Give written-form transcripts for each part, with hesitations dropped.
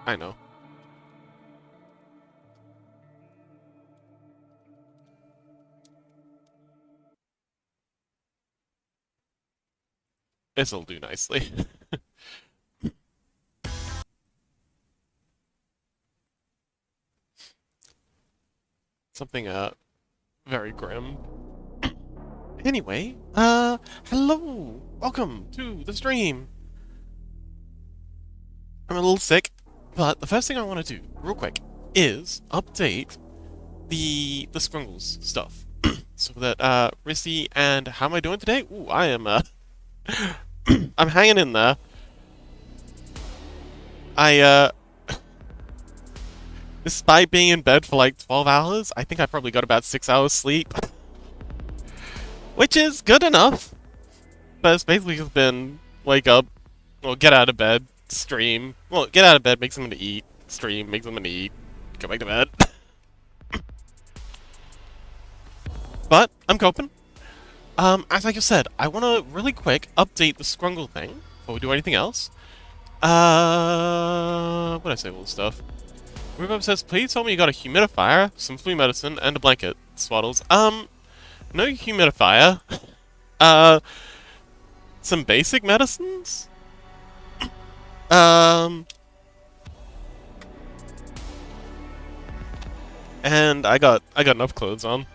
I know. This'll do nicely. Something, very grim. Anyway, hello! Welcome to the stream! I'm a little sick, but the first thing I want to do, real quick, is update the Scrungles stuff. So that, Rissy and how am I doing today? Ooh, I am, I'm hanging in there. I, despite being in bed for like 12 hours, I think I probably got about 6 hours sleep. Which is good enough. But it's basically just been wake up, well, get out of bed, stream. Well, get out of bed, make something to eat, stream, make something to eat, go back to bed. But I'm coping. As I just said, I want to really quick update the Scrungle thing before we do anything else. What did I say? All this stuff. Rhubarb says, please tell me you got a humidifier, some flu medicine, and a blanket. Swaddles. No humidifier. Some basic medicines? And I got enough clothes on.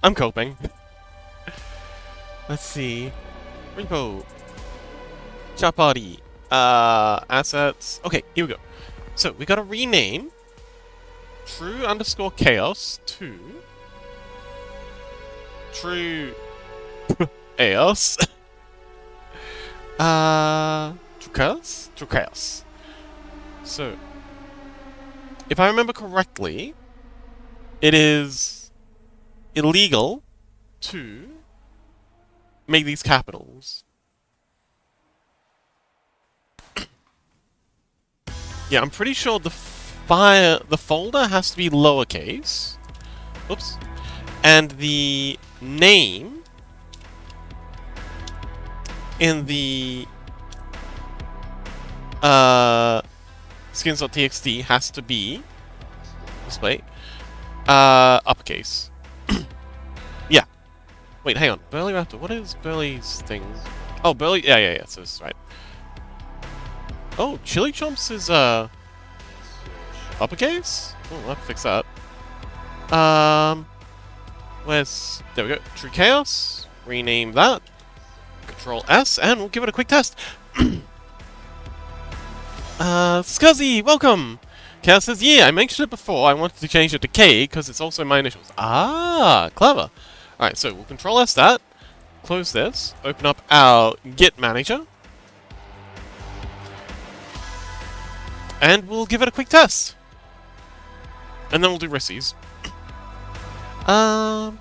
I'm coping. Let's see. Repo. Chat party. Assets. Okay, here we go. So we gotta rename True_Chaos to True Chaos. True Chaos? True Chaos. So, if I remember correctly, it is illegal to make these capitals. Yeah, I'm pretty sure the folder has to be lowercase. Oops. And the name in the skins.txt has to be display uppercase. Yeah. Wait, hang on. Burly Raptor. What is Burly's thing? Oh, Burly. Yeah. So this is right. Oh, Chili Chomps is uppercase. Oh, I'll have to fix that. Where's there we go. True Chaos. Rename that. Control S, and we'll give it a quick test. Scuzzy, welcome! Chaos says, yeah, I mentioned it before, I wanted to change it to K, because it's also my initials. Ah, clever. Alright, so we'll Control S that, close this, open up our Git Manager, and we'll give it a quick test. And then we'll do Rissy's. But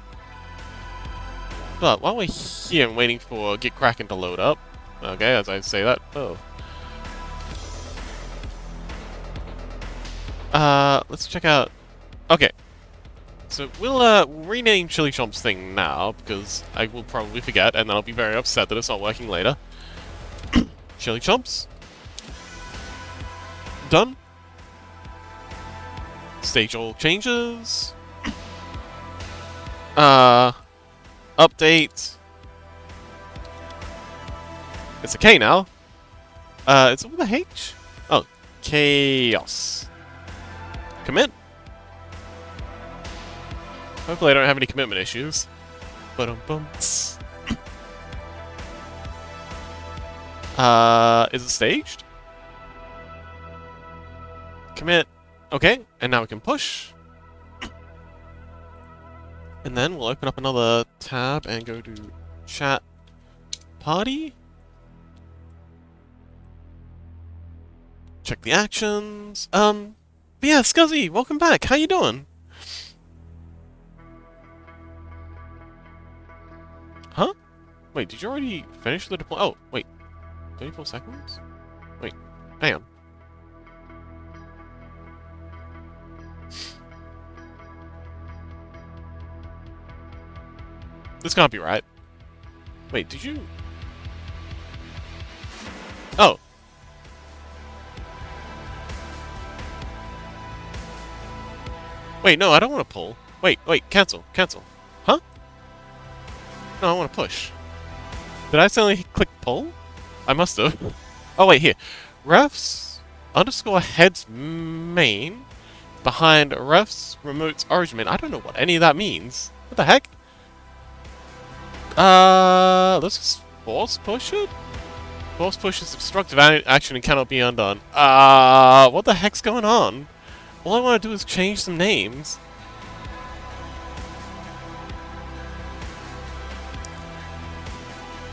while we're here and waiting for Git Kraken to load up, okay, as I say that, oh. Let's check out. Okay, so we'll rename Chili Chomp's thing now because I will probably forget, and then I'll be very upset that it's not working later. Chili Chomps. Done. Stage all changes. Update. It's a K now. It's with a H? Oh, Chaos. Commit. Hopefully I don't have any commitment issues. Ba-dum-bum. Is it staged? Commit. Okay, and now we can push. And then we'll open up another tab and go to chat party. Check the actions. But yeah, Scuzzy, welcome back. How you doing? Huh? Wait, did you already finish the deploy? Oh, wait. 34 seconds? Wait, hang on. This can't be right. Wait, did you... Oh. Wait, no, I don't want to pull. Wait, cancel, cancel. Huh? No, I want to push. Did I accidentally click pull? I must have. Oh, wait, here. Refs underscore heads main behind refs remote's origin main. I don't know what any of that means. What the heck? Let's just force push it? Force push is obstructive action and cannot be undone. What the heck's going on? All I want to do is change some names.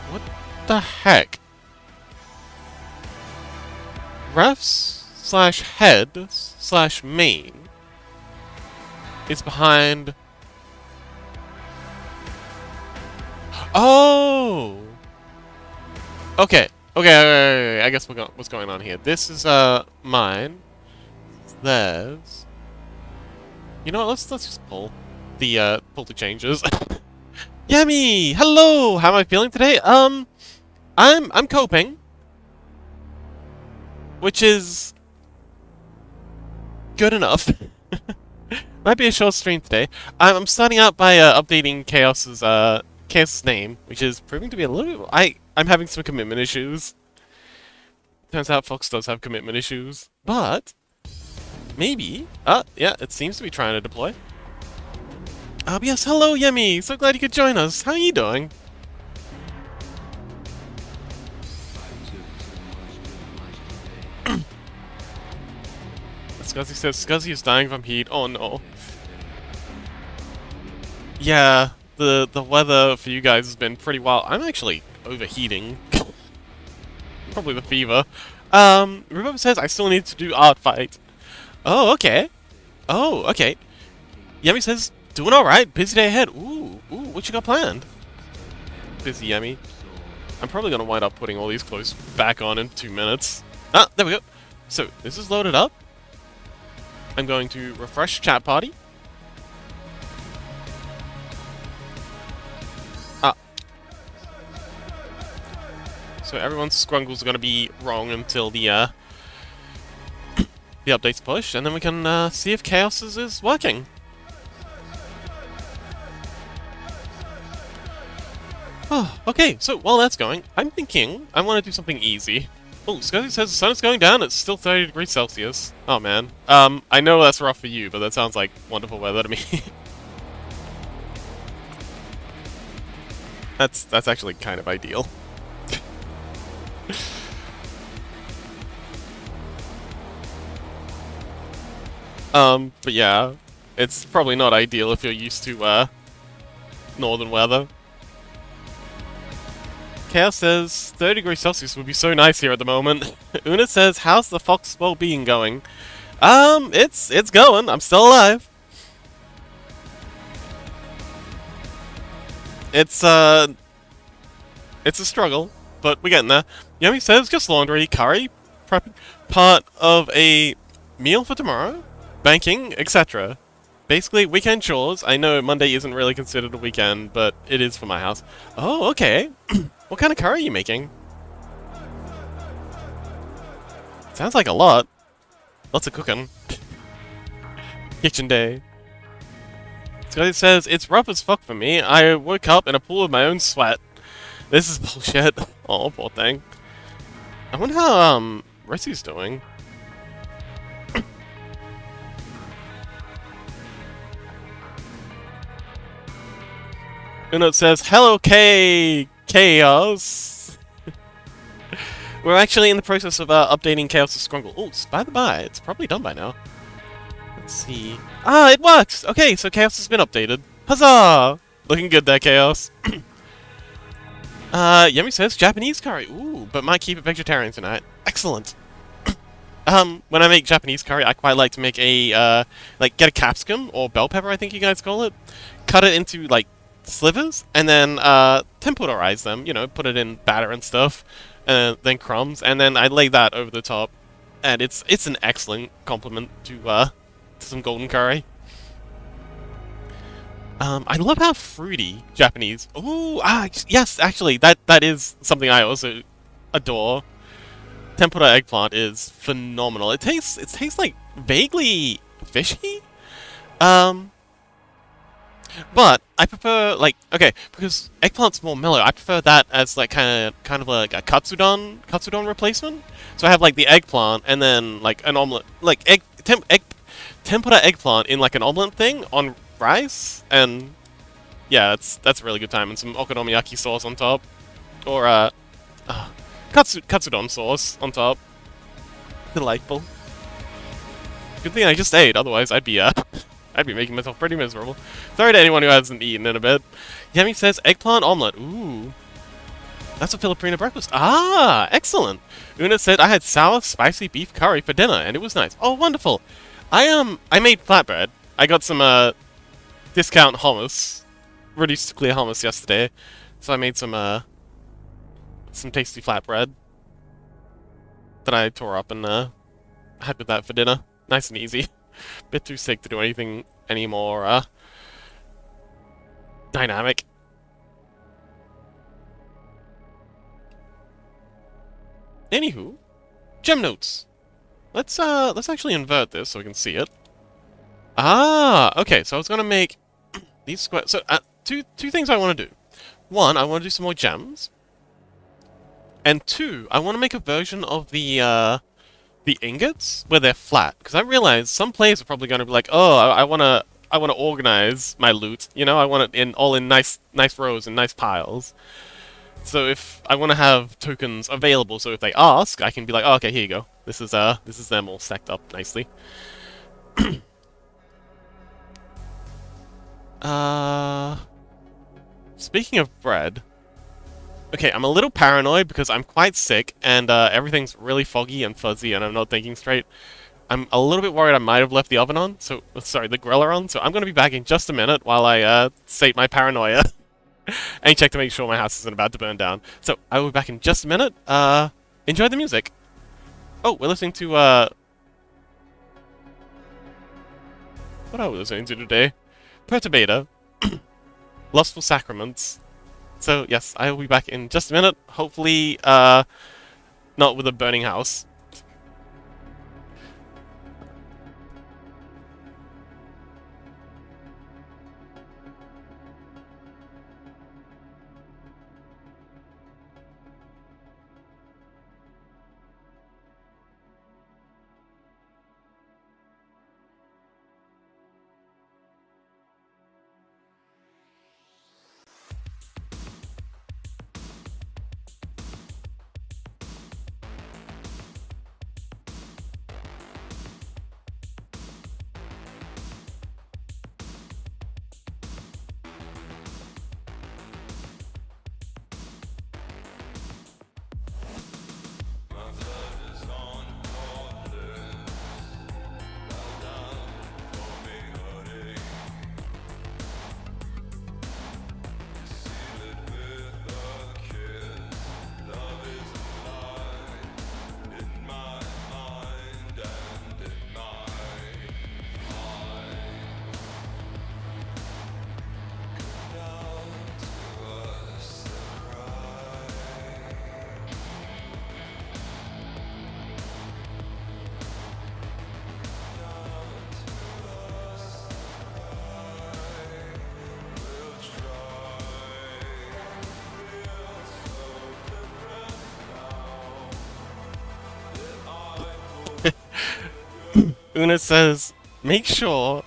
What the heck? Refs slash head slash main is behind... Oh! Okay. Okay, I guess what's going on here. This is, mine. Theirs. You know what, let's just pull the changes. Yummy! Hello! How am I feeling today? I'm coping. Which is... good enough. Might be a short stream today. I'm starting out by, updating Chaos's name, which is proving to be a little bit... I'm having some commitment issues. Turns out Fox does have commitment issues, but... maybe... yeah, it seems to be trying to deploy. Yes, hello, Yemi! So glad you could join us. How are you doing? Scuzzy says Scuzzy is dying from heat. Oh no. Yeah, the weather for you guys has been pretty wild. I'm actually overheating. Probably the fever. Remember says I still need to do art fight. Oh, okay. Oh, okay. Yemi says, doing alright, busy day ahead. Ooh, what you got planned? Busy, Yemi. I'm probably gonna wind up putting all these clothes back on in 2 minutes. Ah, there we go. So, this is loaded up. I'm going to refresh chat party. So everyone's scrungles are going to be wrong until the update's pushed, and then we can see if Chaos's is working. Oh, okay, so while that's going, I'm thinking I want to do something easy. Oh, Scuzzy says the sun is going down, it's still 30 degrees Celsius. Oh man. I know that's rough for you, but that sounds like wonderful weather to me. That's actually kind of ideal. But yeah, it's probably not ideal if you're used to, northern weather. Chaos says, 30 degrees Celsius would be so nice here at the moment. Una says, how's the fox well-being going? It's going. I'm still alive. It's a struggle, but we're getting there. Yummy says, just laundry, curry, prepping, part of a meal for tomorrow, banking, etc. Basically, weekend chores. I know Monday isn't really considered a weekend, but it is for my house. Oh, okay. What kind of curry are you making? Sounds like a lot. Lots of cooking. Kitchen day. Scotty says, it's rough as fuck for me. I woke up in a pool of my own sweat. This is bullshit. Oh, poor thing. I wonder how, Rissy's doing. Unote says, hello, Chaos! We're actually in the process of updating Chaos' Scrungle. Oh, by the by, it's probably done by now. Let's see. Ah, it works! Okay, so Chaos has been updated. Huzzah! Looking good there, Chaos. Yemi says Japanese curry. Ooh, but might keep it vegetarian tonight. Excellent! When I make Japanese curry, I quite like to make a, like, get a capsicum, or bell pepper, I think you guys call it. Cut it into, like, slivers, and then tempurize them, you know, put it in batter and stuff, then crumbs, and then I lay that over the top, and it's an excellent complement to some golden curry. I love how fruity Japanese. Ooh, yes, actually, that is something I also adore. Tempura eggplant is phenomenal. It tastes like vaguely fishy. Um, but I prefer like okay because eggplant's more mellow. I prefer that as like kind of like a katsudon replacement. So I have like the eggplant and then like an omelet, like tempura eggplant in like an omelet thing on rice, and yeah, that's a really good time, and some okonomiyaki sauce on top, or katsudon sauce on top. Delightful. Good thing I just ate, otherwise I'd be I'd be making myself pretty miserable. Sorry to anyone who hasn't eaten in a bit. Yemi says eggplant omelet. Ooh. That's a Filipino breakfast. Ah, excellent. Una said I had sour, spicy beef curry for dinner, and it was nice. Oh, wonderful. I made flatbread. I got some discount hummus, reduced to clear hummus yesterday, so I made some tasty flatbread that I tore up and had with that for dinner. Nice and easy. Bit too sick to do anything any more dynamic. Anywho, gem notes. Let's actually invert this so we can see it. Ah, okay. So I was gonna make these squares. So two things I want to do. One, I want to do some more gems. And two, I want to make a version of the ingots where they're flat, because I realize some players are probably going to be like, oh, I want to organize my loot. You know, I want it all in nice rows and nice piles. So if I want to have tokens available, so if they ask, I can be like, oh, okay, here you go. This is them all stacked up nicely. Speaking of bread, okay, I'm a little paranoid because I'm quite sick and everything's really foggy and fuzzy and I'm not thinking straight. I'm a little bit worried I might have left the oven on, so sorry, the griller on. So I'm gonna be back in just a minute while I sate my paranoia and check to make sure my house isn't about to burn down. So I will be back in just a minute. Enjoy the music. Oh, we're listening to what are we listening to today? Perturbator, Lustful Sacraments. So yes, I will be back in just a minute. Hopefully, not with a burning house. Una says, make sure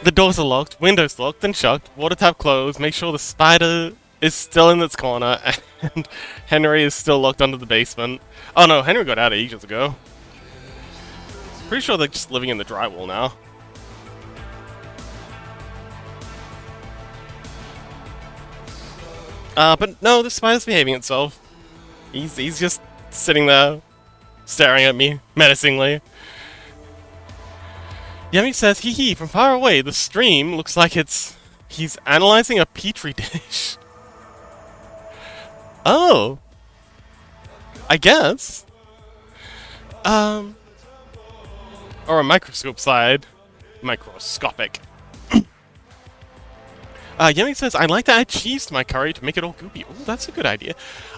the doors are locked, windows locked and shut, water tap closed, make sure the spider is still in its corner, and Henry is still locked under the basement. Oh no, Henry got out ages ago. Pretty sure they're just living in the drywall now. But no, the spider's behaving itself. He's just sitting there, staring at me, menacingly. Yemi says, hee hee, from far away, the stream looks like he's analyzing a petri dish. Oh. I guess. Or a microscope slide. Microscopic. Yemi says, I'd like to add cheese to my curry to make it all goopy. Ooh, that's a good idea.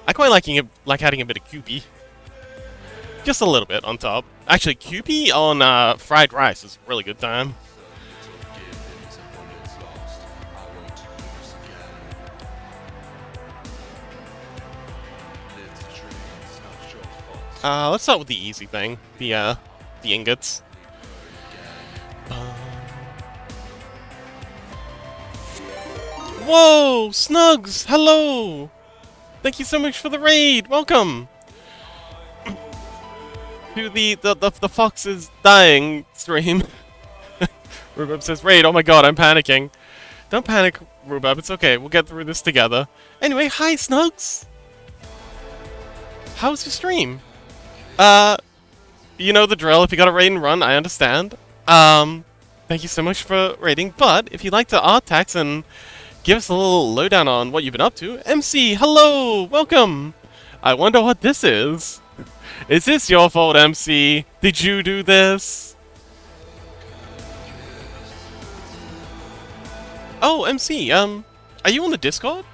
I quite like adding a bit of goopy. Just a little bit on top. Actually, Kewpie on fried rice is a really good time. Let's start with the easy thing. The ingots. Whoa! Snugs! Hello! Thank you so much for the raid! Welcome! To the Fox is dying stream. Rhubarb says, raid, oh my god, I'm panicking. Don't panic, Rhubarb, it's okay, we'll get through this together. Anyway, hi Snugs! How's your stream? You know the drill, if you got a raid and run, I understand. Thank you so much for raiding, but if you'd like to R-tax and give us a little lowdown on what you've been up to, MC, hello! Welcome! I wonder what this is. Is this your fault, MC? Did you do this? Oh, MC, are you on the Discord?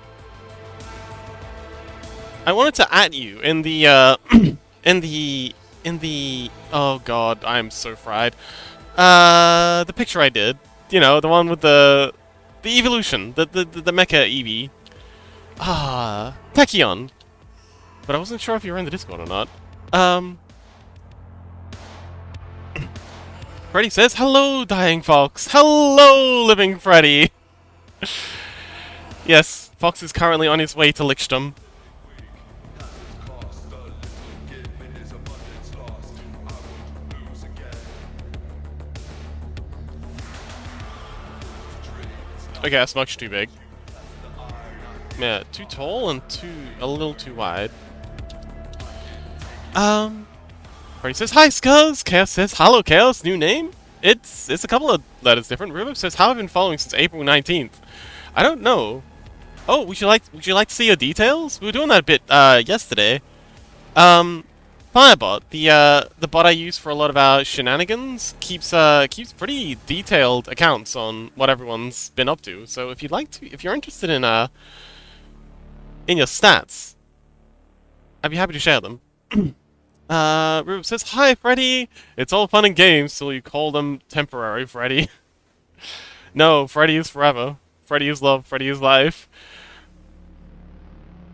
I wanted to add you in the, in the... Oh god, I'm so fried. The picture I did. You know, the one with the evolution. The mecha Eevee. Tachyon. But I wasn't sure if you were in the Discord or not. Freddy says, hello, Dying Fox. Hello, Living Freddy. Yes, Fox is currently on his way to Lichdom. Okay, that's much too big. Yeah, too tall and a little too wide. Freddy says, hi, Scuzz! Chaos says, hello, Chaos, new name? It's a couple of letters different. Rubik says, how have I been following since April 19th? I don't know. Oh, would you like to see your details? We were doing that a bit, yesterday. Firebot, the bot I use for a lot of our shenanigans, keeps pretty detailed accounts on what everyone's been up to. So if you're interested in your stats, I'd be happy to share them. Rube says, hi, Freddy! It's all fun and games till you call them temporary, Freddy. No, Freddy is forever. Freddy is love, Freddy is life.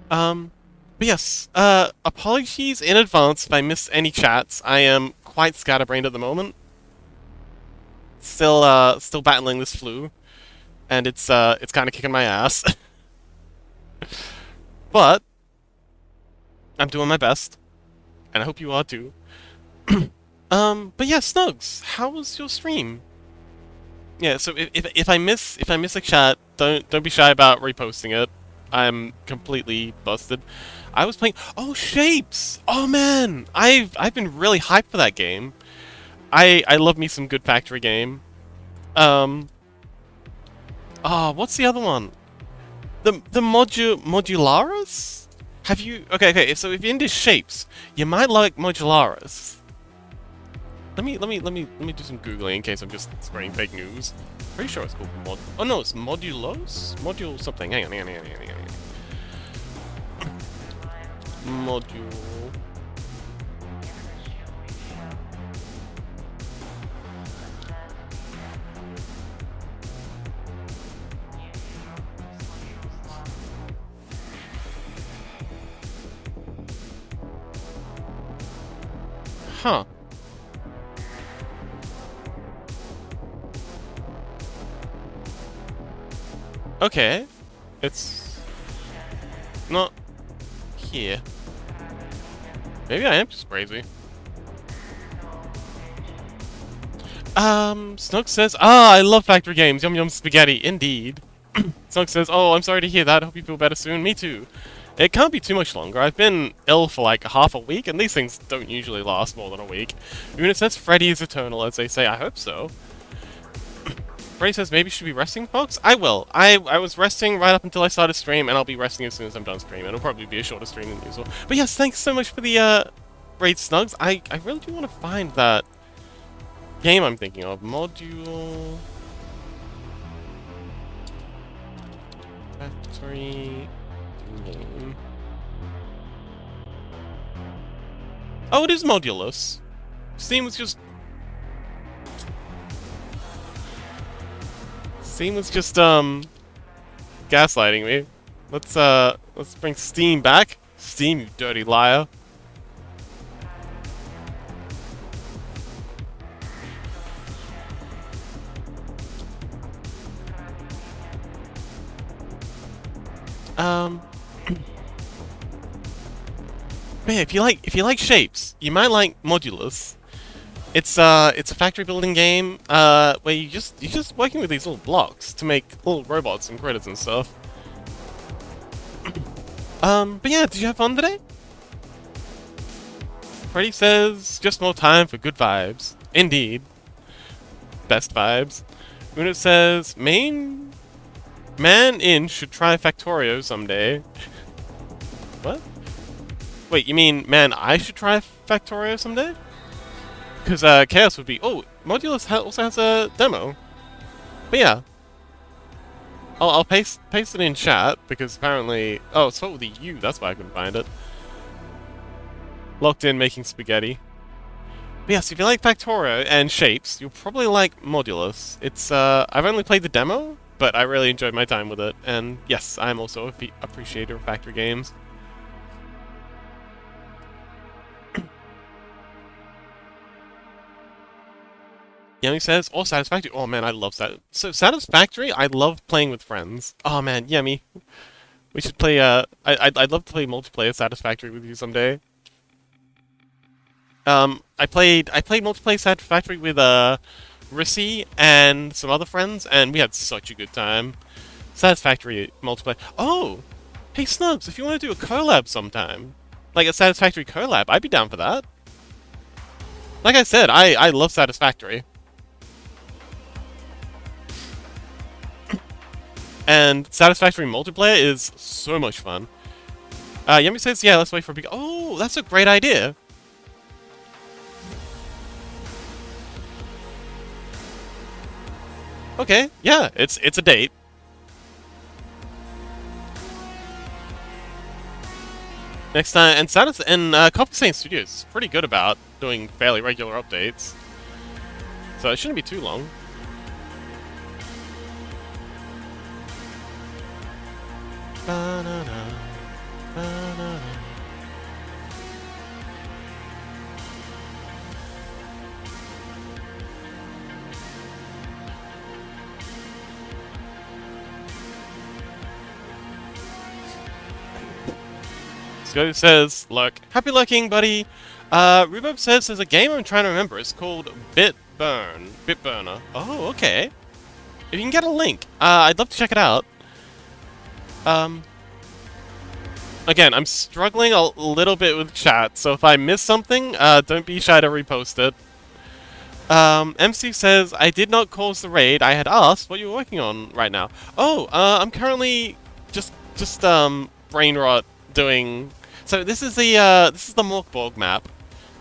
But yes, apologies in advance if I miss any chats. I am quite scatterbrained at the moment. Still battling this flu. And it's kind of kicking my ass. But I'm doing my best. And I hope you are too. But yeah, Snugs, how was your stream? Yeah, so if I miss a chat, don't be shy about reposting it. I'm completely busted. I was playing Shapes! Oh man! I've been really hyped for that game. I love me some good factory game. What's the other one? The Modularis? Have you... Okay, so if you're into Shapes, you might like Modularis. Let me do some Googling in case I'm just spreading fake news. Pretty sure it's called Mod... Oh no, it's Modulos? Module something. Hang on. Module... Huh. Okay. It's... not... here. Maybe I am just crazy. Snug says, I love factory games. Yum yum spaghetti. Indeed. Snug says, oh, I'm sorry to hear that. Hope you feel better soon. Me too. It can't be too much longer. I've been ill for like half a week, and these things don't usually last more than a week. Even it says Freddy is eternal, as they say. I hope so. Freddy says, maybe you should be resting, folks? I will. I was resting right up until I started stream, and I'll be resting as soon as I'm done streaming. It'll probably be a shorter stream than usual. But yes, thanks so much for the raid, Snugs. I really do want to find that game I'm thinking of. Module... Factory... Game... Oh, it is modulus. Steam was just... gaslighting me. Let's bring Steam back. Steam, you dirty liar. Um, but yeah, if you like shapes, you might like Modulus. It's a factory building game, where you're just working with these little blocks to make little robots and critters and stuff. But yeah, did you have fun today? Freddy says, just more time for good vibes. Indeed. Best vibes. Una says, man in should try Factorio someday. What? Wait, you mean man I should try Factorio someday? Because Chaos would be... Oh, Modulus also has a demo. But yeah. I'll paste it in chat, because apparently... Oh, it's with the U, that's why I couldn't find it. Locked in making spaghetti. But yes, if you like Factorio and shapes, you'll probably like Modulus. It's, I've only played the demo, but I really enjoyed my time with it. And yes, I'm also a appreciator of factory games. Yummy says, or Satisfactory. Oh man, I love that. So Satisfactory, I love playing with friends. Oh man, Yummy. We should play, I'd love to play multiplayer Satisfactory with you someday. I played multiplayer Satisfactory with, Rissy and some other friends, and we had such a good time. Satisfactory multiplayer. Oh! Hey Snugs, if you want to do a collab sometime, like a Satisfactory collab, I'd be down for that. Like I said, I love Satisfactory. And Satisfactory multiplayer is so much fun. Yummy says, yeah, let's wait for a big... Oh, that's a great idea. Okay, yeah, it's a date. Next time, and Copper Saint Studios is pretty good about doing fairly regular updates. So it shouldn't be too long. Ba-na-na, ba-na-na. Sco says, look, happy lurking, buddy. Rhubarb says there's a game I'm trying to remember. It's called Bitburner. Oh, okay. If you can get a link, I'd love to check it out. Again, I'm struggling a little bit with chat, so if I miss something, don't be shy to repost it. MC says, I did not cause the raid. I had asked what you were working on right now. Oh, I'm currently just brain rot doing... So this is the Morkborg map.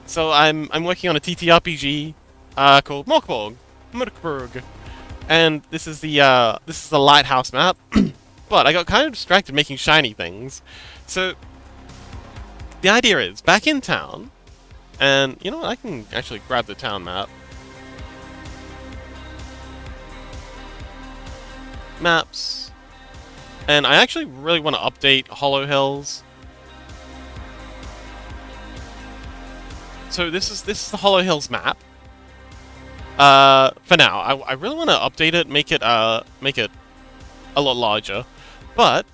So I'm working on a TTRPG, called Morkborg. And this is the lighthouse map. But I got kind of distracted making shiny things. So the idea is, back in town, and you know what, I can actually grab the town map. Maps. And I actually really want to update Hollow Hills. So this is the Hollow Hills map. For now, I really want to update it, make it a lot larger. But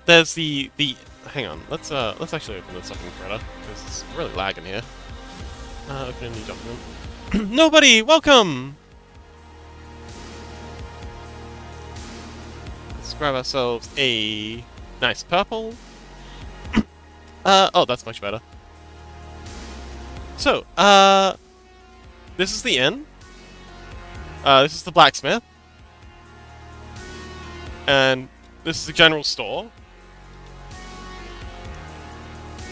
there's the hang on, let's actually open this up in Creta, because it's really lagging here. Open a new document. Nobody, welcome. Let's grab ourselves a nice purple. Oh, that's much better. So, this is the inn. This is the blacksmith. And this is the general store.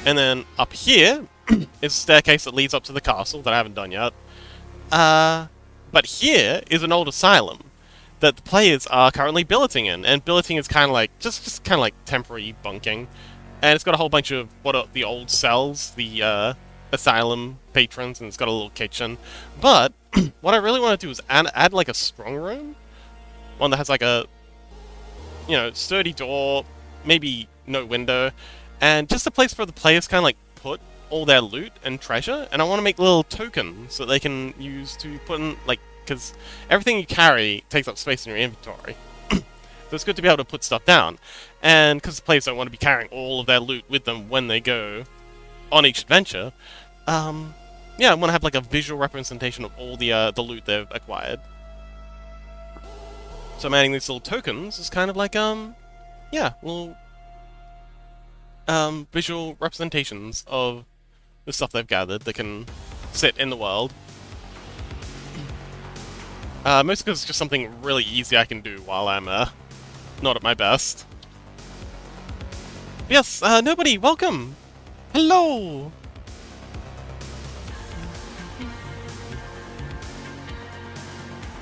And then up here is a staircase that leads up to the castle that I haven't done yet. But here is an old asylum that the players are currently billeting in. And billeting is kind of like, just kind of like temporary bunking. And it's got a whole bunch of what are the old cells, the asylum patrons, and it's got a little kitchen. But what I really want to do is add like a strong room. One that has like a, you know, sturdy door, maybe no window, and just a place for the players kind of like put all their loot and treasure. And I want to make little tokens that they can use to put in, like, because everything you carry takes up space in your inventory. but it's good to be able to put stuff down. And because the players don't want to be carrying all of their loot with them when they go on each adventure, yeah, I want to have like a visual representation of all the loot they've acquired. So I'm adding these little tokens is kind of like, yeah, little visual representations of the stuff they've gathered that can sit in the world. Mostly because it's just something really easy I can do while I'm not at my best. Yes, nobody, welcome! Hello!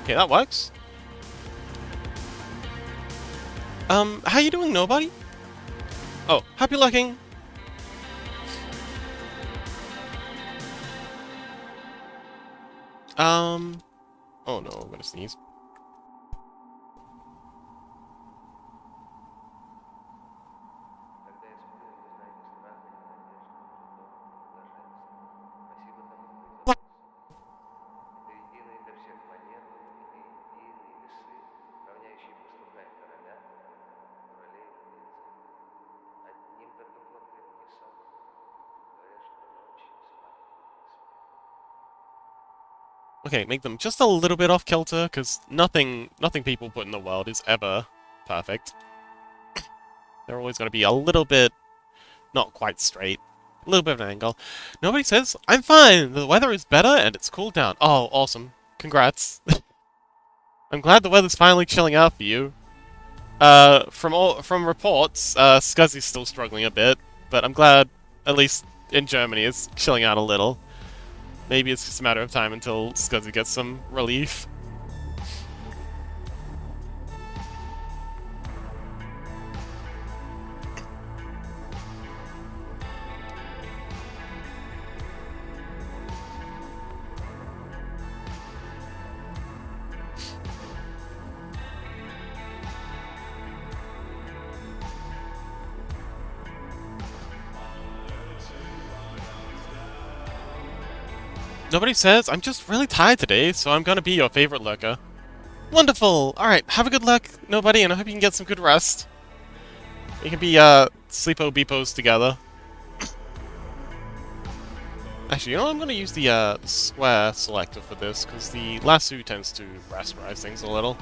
Okay, that works. How you doing, nobody? Oh, happy looking! Oh no, I'm gonna sneeze. Okay, make them just a little bit off kilter, because nothing people put in the world is ever perfect. They're always going to be a little bit not quite straight. A little bit of an angle. Nobody says, I'm fine! The weather is better and it's cooled down. Oh, awesome. Congrats. I'm glad the weather's finally chilling out for you. From reports, Scuzzy's still struggling a bit, but I'm glad, at least in Germany, it's chilling out a little. Maybe it's just a matter of time until Scuzzy gets some relief. Nobody says, I'm just really tired today, so I'm gonna be your favorite lurker. Wonderful! Alright, have a good luck, nobody, and I hope you can get some good rest. We can be, sleepo-beepos together. Actually, you know what? I'm gonna use the, square selector for this, because the lasso tends to rasterize things a little.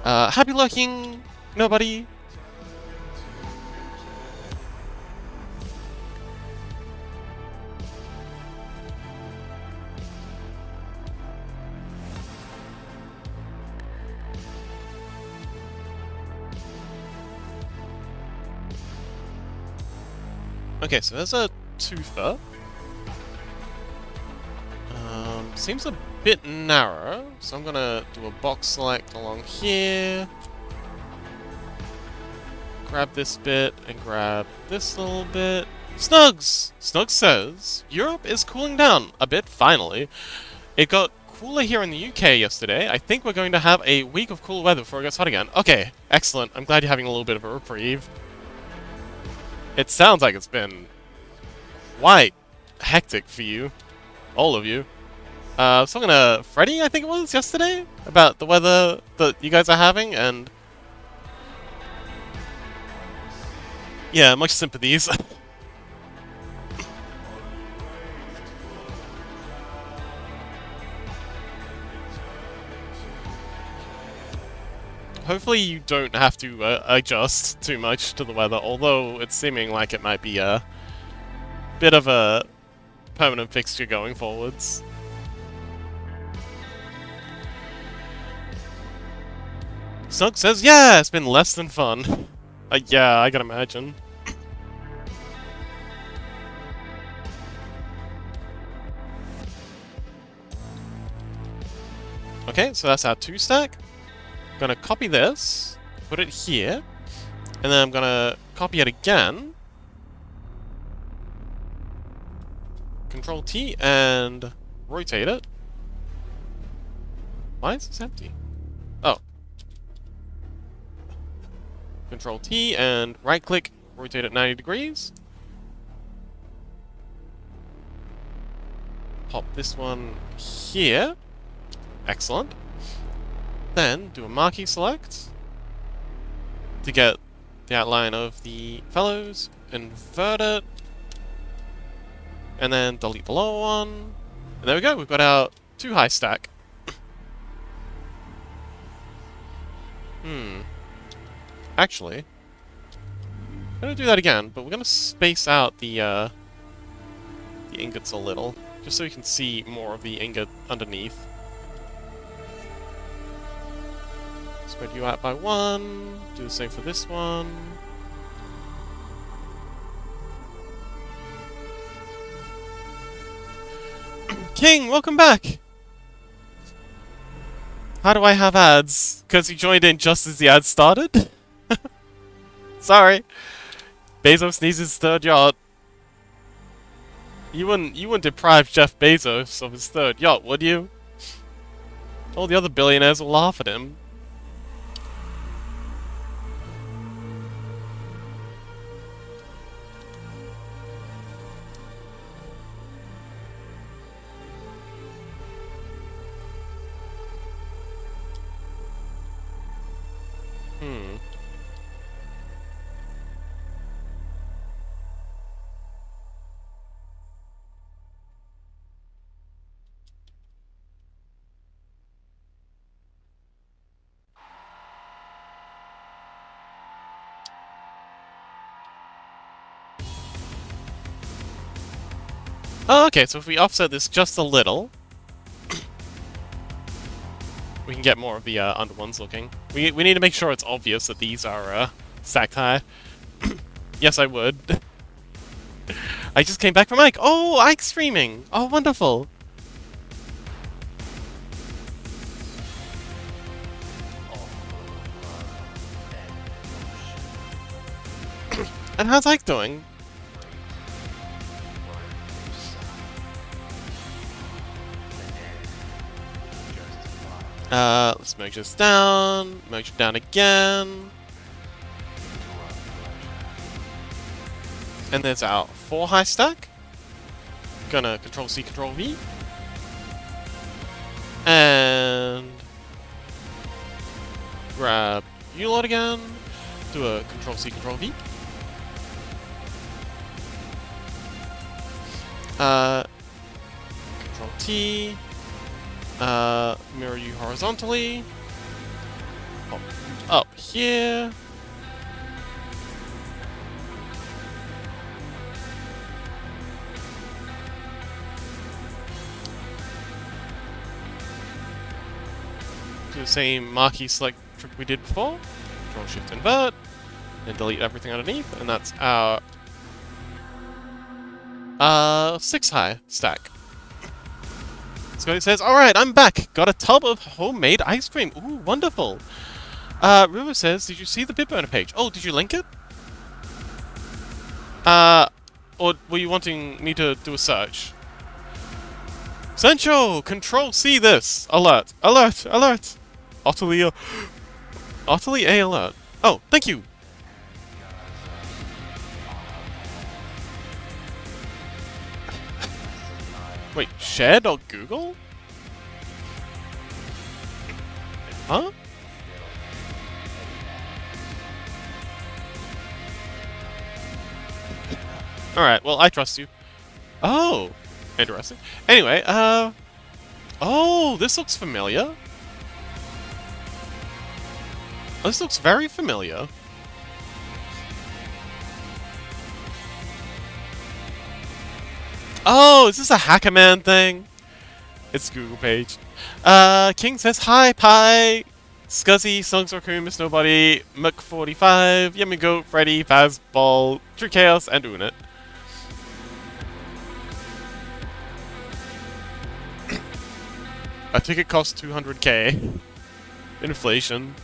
Happy lurking, nobody. Okay, so there's a twofer. Seems a bit narrow, so I'm gonna do a box select along here. Grab this bit and grab this little bit. Snugs! Snugs says, Europe is cooling down a bit, finally. It got cooler here in the UK yesterday. I think we're going to have a week of cool weather before it gets hot again. Okay, excellent. I'm glad you're having a little bit of a reprieve. It sounds like it's been quite hectic for you. All of you. I was talking to Freddy, I think it was, yesterday, about the weather that you guys are having, and... yeah, much sympathies. Hopefully you don't have to adjust too much to the weather, although it's seeming like it might be a bit of a permanent fixture going forwards. Snug says, yeah, it's been less than fun. Yeah, I can imagine. Okay, so that's our 2-stack. I'm gonna copy this, put it here, and then I'm gonna copy it again. Control T and rotate it. Why is this empty? Oh. Control T and right click, rotate it 90 degrees. Pop this one here. Excellent. Then do a marquee select to get the outline of the fellows, invert it, and then delete the lower one. And there we go, we've got our 2 high stack. Actually, I'm gonna do that again, but we're gonna space out the ingots a little, just so we can see more of the ingot underneath. Spread you out by 1, do the same for this one. King, welcome back! How do I have ads? Because you joined in just as the ads started? Sorry. Bezos needs his 3rd yacht. You wouldn't deprive Jeff Bezos of his 3rd yacht, would you? All the other billionaires will laugh at him. Oh, okay, so if we offset this just a little, we can get more of the under ones looking. We need to make sure it's obvious that these are stacked high. Yes, I would. I just came back from Ike. Oh, Ike's streaming. Oh, wonderful. And how's Ike doing? Let's merge this down, merge it down again. And there's our 4 high stack. Gonna Control C, Control V. And grab U-Lot again. Do a Control C, Control V. Control T. Mirror you horizontally. Pop up here. Do the same marquee select trick we did before. Control Shift Invert. And delete everything underneath. And that's our 6 high stack. Scotty says, alright, I'm back! Got a tub of homemade ice cream! Ooh, wonderful! River says, did you see the BitBurner page? Oh, did you link it? Or were you wanting me to do a search? Sancho! Control-C this! Alert! Alert! Alert! Utterly A alert. Oh, thank you! Wait, share.google? Huh? Alright, well, I trust you. Oh! Interesting. Anyway, oh, this looks familiar. This looks very familiar. Oh, is this a Hackerman thing? It's a Google page. King says, hi, Pie, Scuzzy, Songs Raccoon, Miss Nobody, Muck45, Yummy Goat, Freddy, Fazball, True Chaos, and Unit. A ticket costs 200k. Inflation.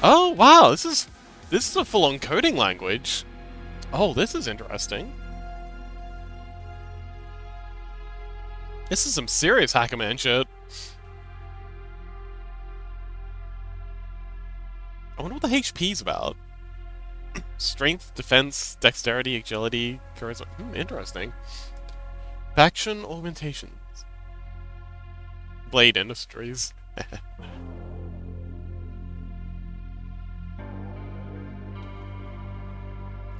Oh wow, this is a full-on coding language. Oh, this is interesting. This is some serious Hackerman shit. I wonder what the HP's about. Strength, defense, dexterity, agility, charisma. Interesting. Faction augmentations. Blade Industries.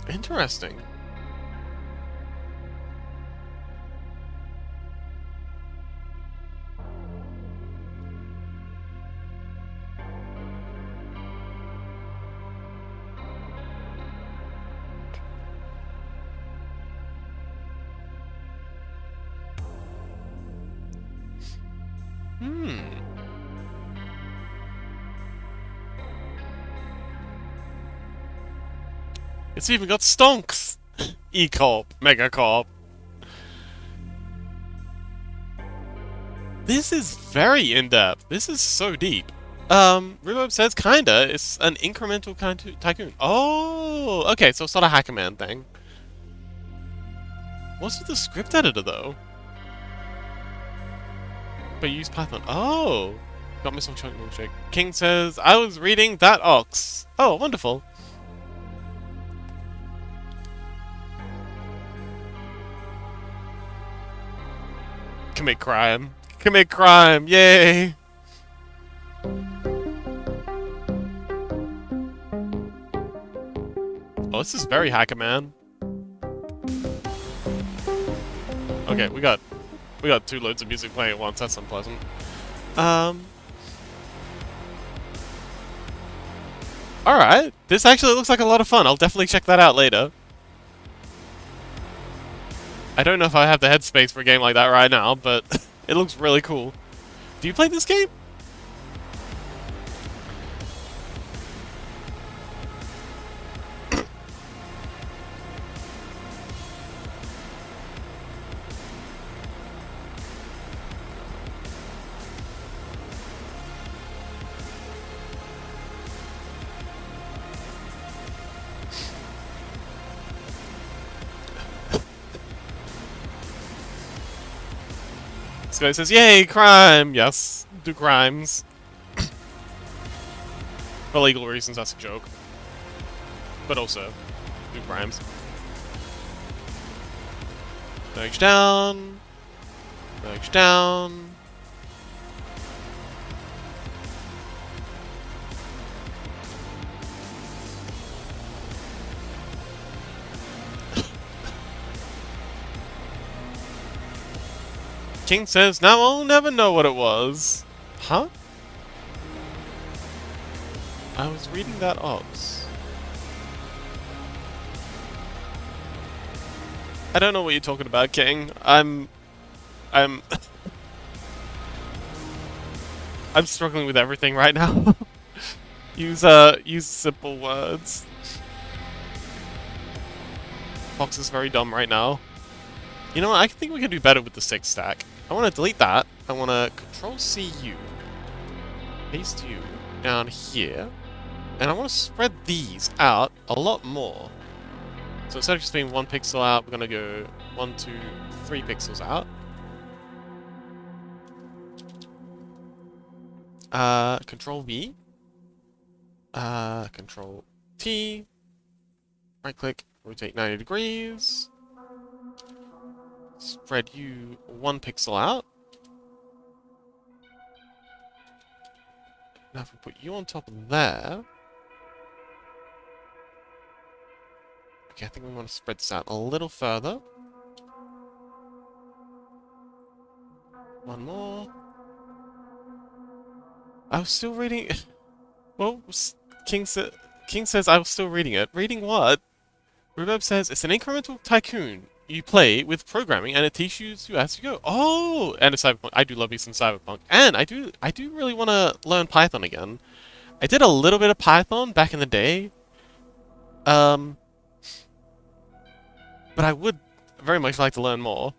Interesting. It's even got stonks! E-Corp, Megacorp. This is very in-depth. This is so deep. Reverb says kinda. It's an incremental kind of tycoon. Oh, okay, so it's not a Hacker Man thing. What's with the script editor, though? But you use Python. Oh! Got missile chunk milkshake. King says, I was reading that ox. Oh, wonderful. Commit crime. Commit crime. Yay! Oh, this is very Hacker Man. Okay, we got 2 loads of music playing at once. That's unpleasant. Alright. This actually looks like a lot of fun. I'll definitely check that out later. I don't know if I have the headspace for a game like that right now, but it looks really cool. Do you play this game? This guy says, yay, crime! Yes, do crimes. For legal reasons, that's a joke. But also, do crimes. Nudge down. Nudge down. King says, now I'll never know what it was. Huh? I was reading that ox. I don't know what you're talking about, King. I'm struggling with everything right now. use simple words. Fox is very dumb right now. You know what? I think we can do better with the 6 stack. I want to delete that. I want to Control-C U. Paste you down here. And I want to spread these out a lot more. So instead of just being 1 pixel out, we're going to go 1, 2, 3 pixels out. Control-V. Control-T. Right-click, rotate 90 degrees. Spread you 1 pixel out. Now if we put you on top of there. Okay, I think we want to spread this out a little further. 1 more. I was still reading. Well, King says I was still reading it. Reading what? Rhubarb says it's an incremental tycoon you play with programming, and it teaches you as you go. Oh, and a cyberpunk. I do love me some cyberpunk, and I do really want to learn Python again. I did a little bit of Python back in the day. But I would very much like to learn more.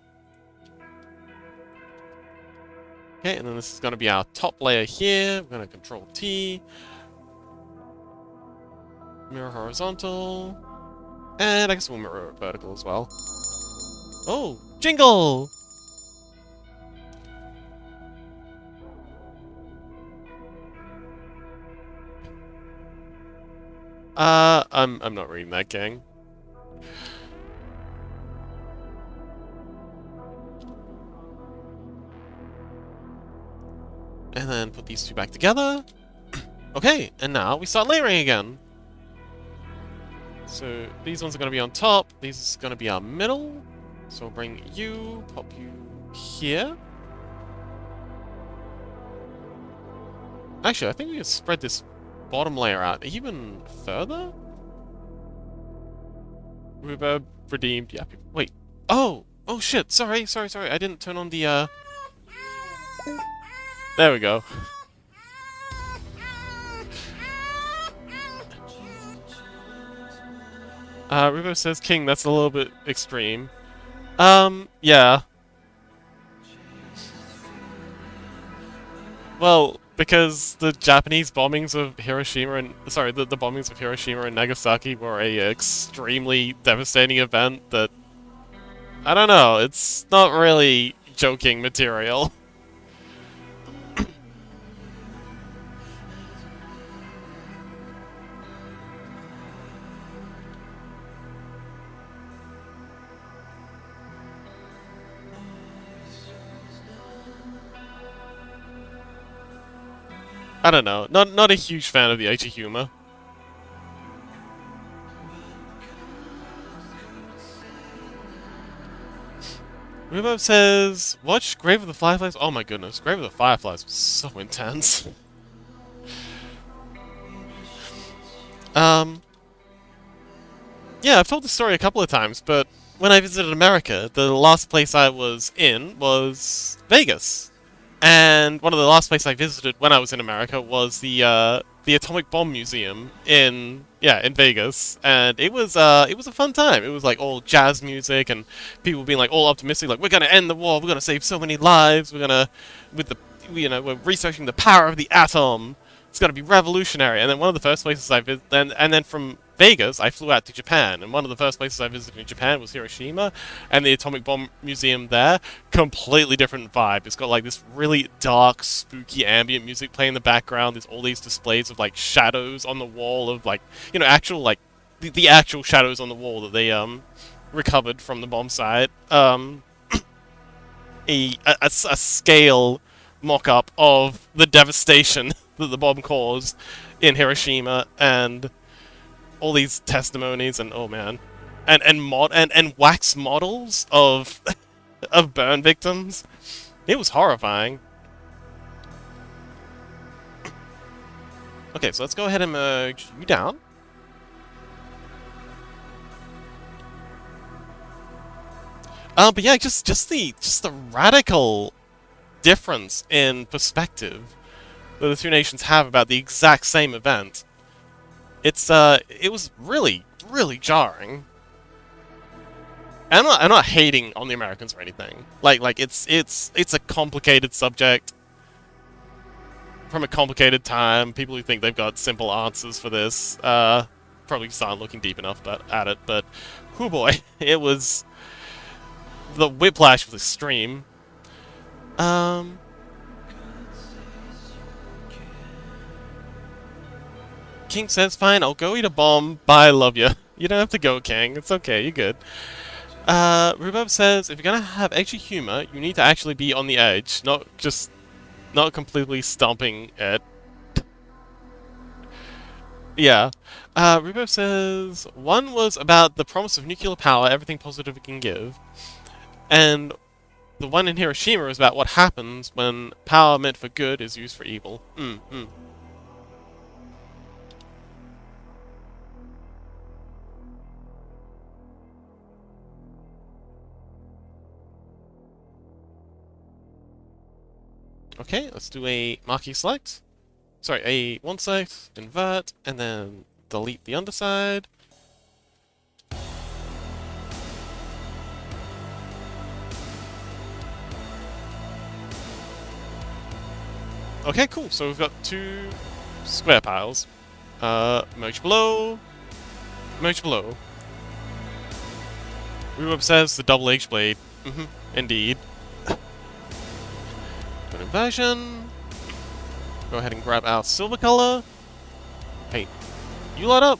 Okay, and then this is going to be our top layer here. We're going to Control T. Mirror horizontal. And I guess we'll mirror vertical as well. Oh, jingle! I'm not reading that, gang. And then put these two back together. Okay, and now we start layering again. So these ones are going to be on top. These are going to be our middle. So we'll bring you, pop you here. Actually, I think we can spread this bottom layer out even further. Reverb redeemed. Yeah. Wait. Oh. Oh shit. Sorry. I didn't turn on the. There we go. Rubo says king. That's a little bit extreme. Yeah. Well, because the Japanese bombings of Hiroshima and the bombings of Hiroshima and Nagasaki were a extremely devastating event that I don't know, it's not really joking material. I don't know, not a huge fan of the edgy humor. Rubo says, watch Grave of the Fireflies. Oh my goodness, Grave of the Fireflies was so intense. Yeah, I've told this story a couple of times, but when I visited America, the last place I was in was Vegas. And one of the last places I visited when I was in America was the Atomic Bomb Museum in Vegas, and it was a fun time. It was like all jazz music and people being like all optimistic, like we're gonna end the war, we're gonna save so many lives, we're we're researching the power of the atom. It's gonna be revolutionary. And then one of the first places I visited, and then from Vegas, I flew out to Japan, and one of the first places I visited in Japan was Hiroshima, and the Atomic Bomb Museum there, completely different vibe. It's got like this really dark, spooky ambient music playing in the background. There's all these displays of like shadows on the wall of like, actual like the actual shadows on the wall that they recovered from the bomb site. A scale mock-up of the devastation that the bomb caused in Hiroshima, and all these testimonies, and oh man, and wax models of of burn victims. It was horrifying. Okay, so let's go ahead and merge you down. But yeah, just the radical difference in perspective that the two nations have about the exact same event. It was really jarring. And I'm not hating on the Americans or anything. Like it's a complicated subject from a complicated time. People who think they've got simple answers for this probably just aren't looking deep enough at it. But, oh boy, the whiplash was extreme. King says, fine, I'll go eat a bomb. Bye, love you. You don't have to go, King. It's okay, you're good. Rhubarb says, if you're gonna have edgy humor, you need to actually be on the edge, not completely stomping it. Yeah. Rhubarb says, one was about the promise of nuclear power, everything positive it can give. And the one in Hiroshima is about what happens when power meant for good is used for evil. Okay, let's do a marquee select. Sorry, a one select, invert, and then delete the underside. Okay, cool. So we've got two square piles. Merge below. Merge below. Rhubarb says the double-edged blade. Indeed. Good inversion. Go ahead and grab our silver color. Hey, you light up.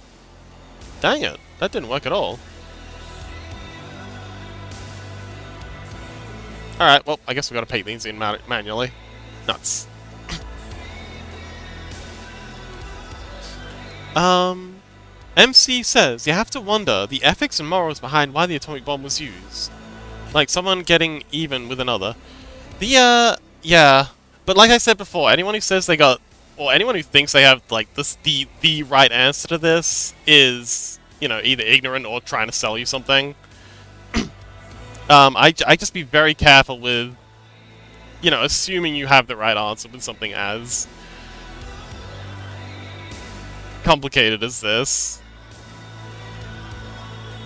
Dang it, that didn't work at all. Alright, well, I guess we gotta paint these in manually. Nuts. MC says, you have to wonder the ethics and morals behind why the atomic bomb was used. Like, someone getting even with another. Yeah. But like I said before, anyone who says they got... Or anyone who thinks they have, like, the right answer to this is, you know, either ignorant or trying to sell you something. I just be very careful with, you know, assuming you have the right answer with something as complicated as this.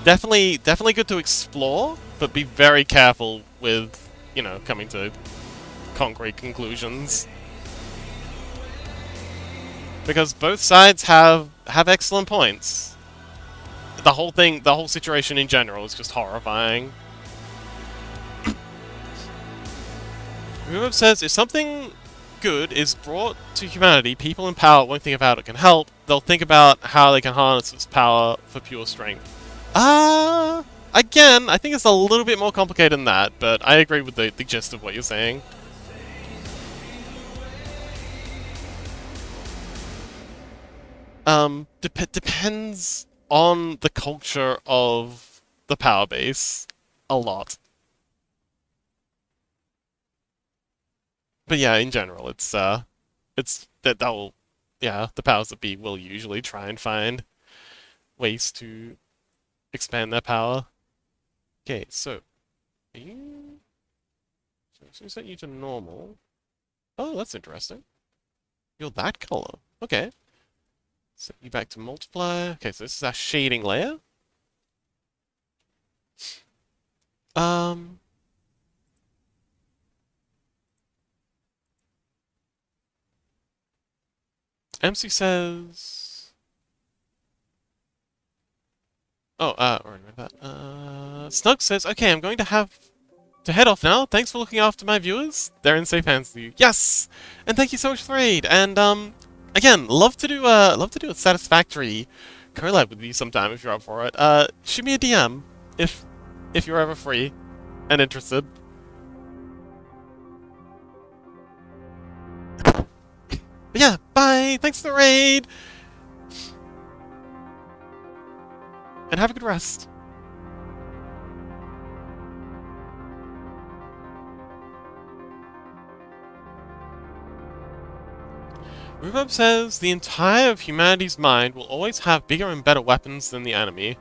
Definitely good to explore, but be very careful with, you know, coming to concrete conclusions. Because both sides have excellent points. The whole situation in general is just horrifying. Rubab says, if something good is brought to humanity, people in power won't think of how it can help, they'll think about how they can harness its power for pure strength. Again, I think it's a little bit more complicated than that, but I agree with the gist of what you're saying. Depends on the culture of the power base a lot. But yeah, in general, it's that'll, yeah, the powers that be will usually try and find ways to expand their power. Okay, so set you to normal. Oh, that's interesting. You're that color. Okay. Set you back to multiply. Okay, so this is our shading layer. MC says... Oh, Snug says, okay, I'm going to have to head off now. Thanks for looking after my viewers. They're in safe hands with you. Yes! And thank you so much for the raid. And, again, love to do a satisfactory collab with you sometime if you're up for it. Shoot me a DM if you're ever free and interested. But yeah, bye! Thanks for the raid! And have a good rest. Rhubarb says, the entire of humanity's mind will always have bigger and better weapons than the enemy.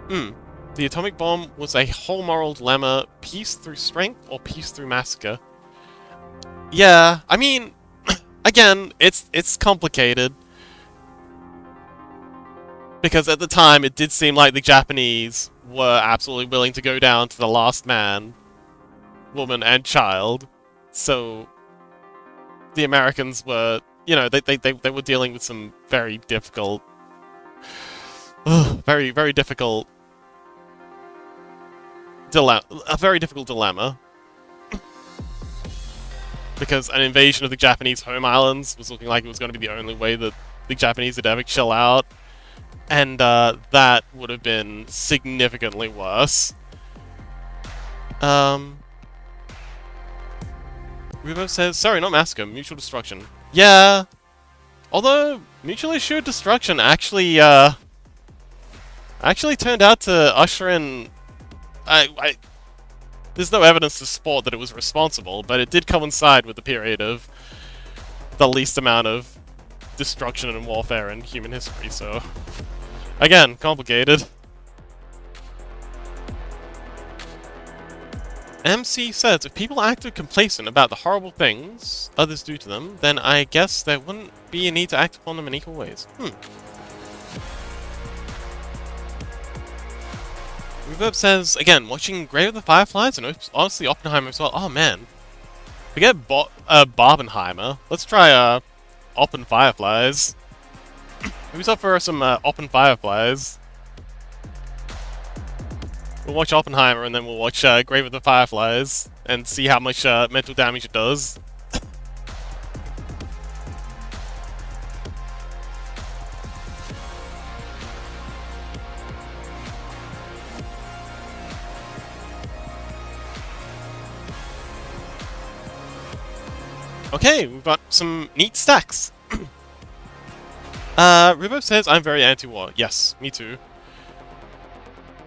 The atomic bomb was a whole moral dilemma, peace through strength or peace through massacre. Yeah, I mean... Again, it's complicated. Because at the time, it did seem like the Japanese were absolutely willing to go down to the last man, woman, and child. So, the Americans were, you know, they were dealing with some very difficult... very, very difficult... a very difficult dilemma. Because an invasion of the Japanese home islands was looking like it was going to be the only way that the Japanese would ever chill out. And that would have been significantly worse. Rubo says, sorry, not massacre, mutual destruction. Yeah. Although, mutually assured destruction actually turned out to usher in... There's no evidence to support that it was responsible, but it did coincide with the period of the least amount of destruction and warfare in human history, so... Again, complicated. MC says, if people acted complacent about the horrible things others do to them, then I guess there wouldn't be a need to act upon them in equal ways. Reverb says, again, watching Grave of the Fireflies and honestly Oppenheimer as well. Oh man. Forget Barbenheimer. Let's try Oppen Fireflies. Who's up for some Oppen Fireflies? We'll watch Oppenheimer and then we'll watch Grave of the Fireflies and see how much mental damage it does. Okay, we've got some neat stacks. Rubo says, I'm very anti-war. Yes, me too.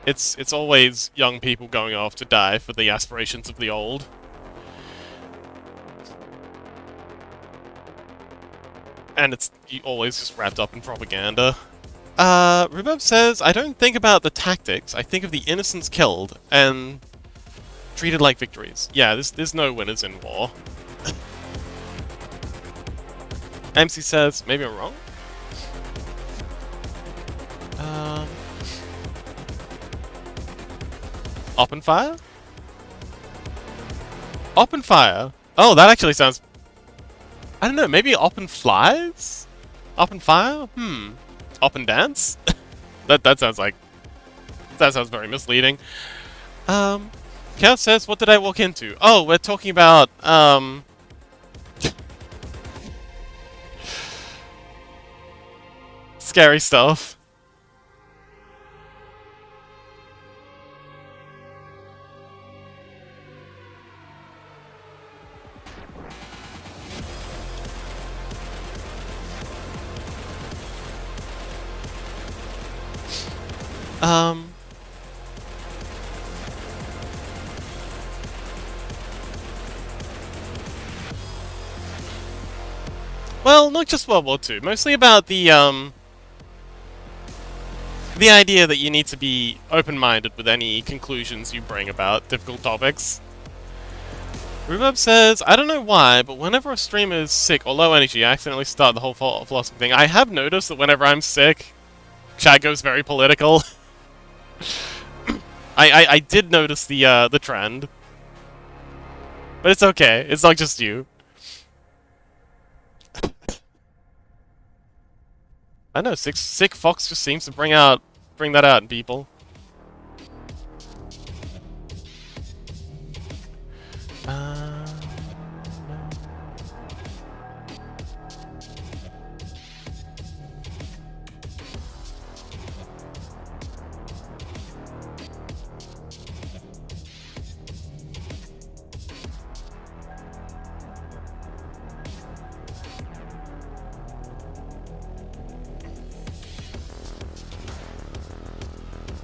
It's always young people going off to die for the aspirations of the old. And it's always just wrapped up in propaganda. Rubo says, I don't think about the tactics, I think of the innocents killed, and treated like victories. Yeah, there's no winners in war. MC says, maybe I'm wrong? Open fire? Open fire? Oh, that actually sounds... I don't know, maybe open flies? Open fire? Open dance? that sounds like... That sounds very misleading. Chaos says, what did I walk into? Oh, we're talking about, scary stuff. Well, not just World War II, mostly about the idea that you need to be open-minded with any conclusions you bring about difficult topics. Rhubarb says, I don't know why, but whenever a streamer is sick or low energy, I accidentally start the whole philosophy thing. I have noticed that whenever I'm sick, chat goes very political. I did notice the trend. But it's okay, it's not just you. I know, sick Fox just seems to bring that out in people.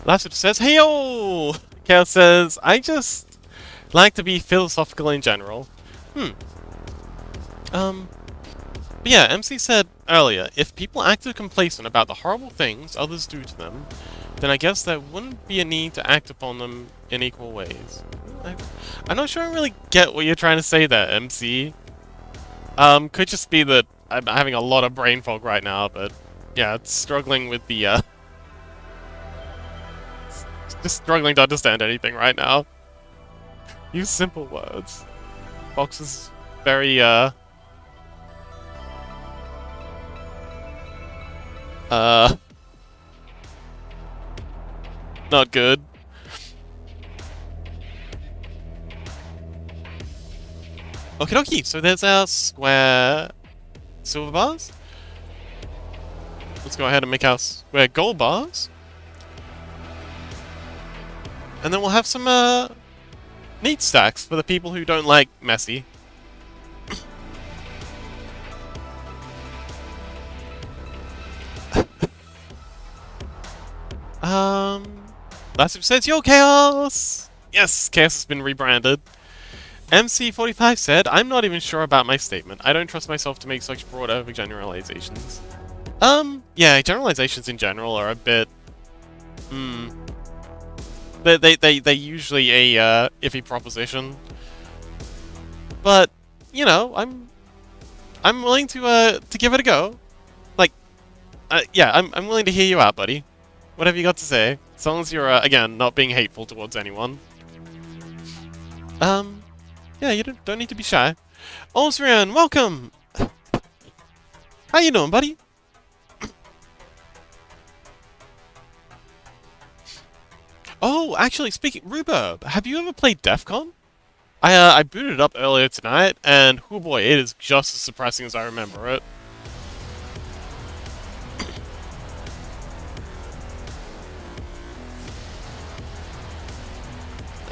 Last says, hey yo! Chaos says, I just like to be philosophical in general. But yeah, MC said earlier, if people acted complacent about the horrible things others do to them, then I guess there wouldn't be a need to act upon them in equal ways. I'm not sure I really get what you're trying to say there, MC. Could just be that I'm having a lot of brain fog right now, but yeah, it's struggling with the, just struggling to understand anything right now. Use simple words. Fox is very, not good. Okie dokie, so there's our square silver bars. Let's go ahead and make our square gold bars. And then we'll have some, neat stacks for the people who don't like messy. Last says, yo, Chaos! Yes, Chaos has been rebranded. MC45 said, I'm not even sure about my statement. I don't trust myself to make such broad overgeneralizations. Yeah, generalizations in general are a bit... They're usually a, iffy proposition. But, you know, I'm willing to give it a go. Like, yeah, I'm willing to hear you out, buddy. Whatever you got to say. As long as you're, again, not being hateful towards anyone. Yeah, you don't need to be shy. Osrian, welcome! How you doing, buddy? Oh, actually, speaking... Rhubarb, have you ever played DEF CON? I booted it up earlier tonight, and oh boy, it is just as suppressing as I remember it.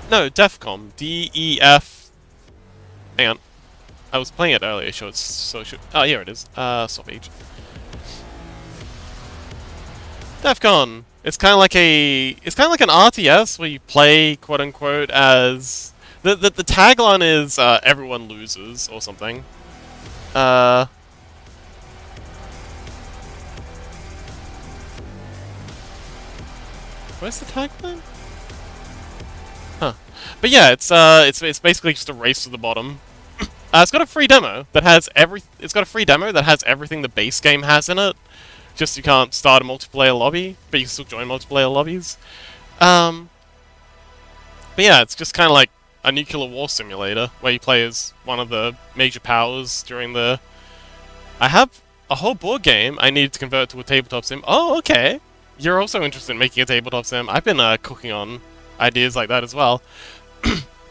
No, DEF CON. D-E-F... Hang I was playing it earlier, so it should. Oh, here it is. Stop age. DEFCON. It's kind of like an RTS where you play quote unquote as the tagline is everyone loses or something. Uh, where's the tagline? Huh. But yeah, it's basically just a race to the bottom. It's got a free demo that has It's got a free demo that has everything the base game has in it. Just you can't start a multiplayer lobby, but you can still join multiplayer lobbies. Um, but yeah, it's just kind of like a nuclear war simulator where you play as one of the major powers during the. I have a whole board game I needed to convert to a tabletop sim. Oh, okay. You're also interested in making a tabletop sim. I've been cooking on ideas like that as well.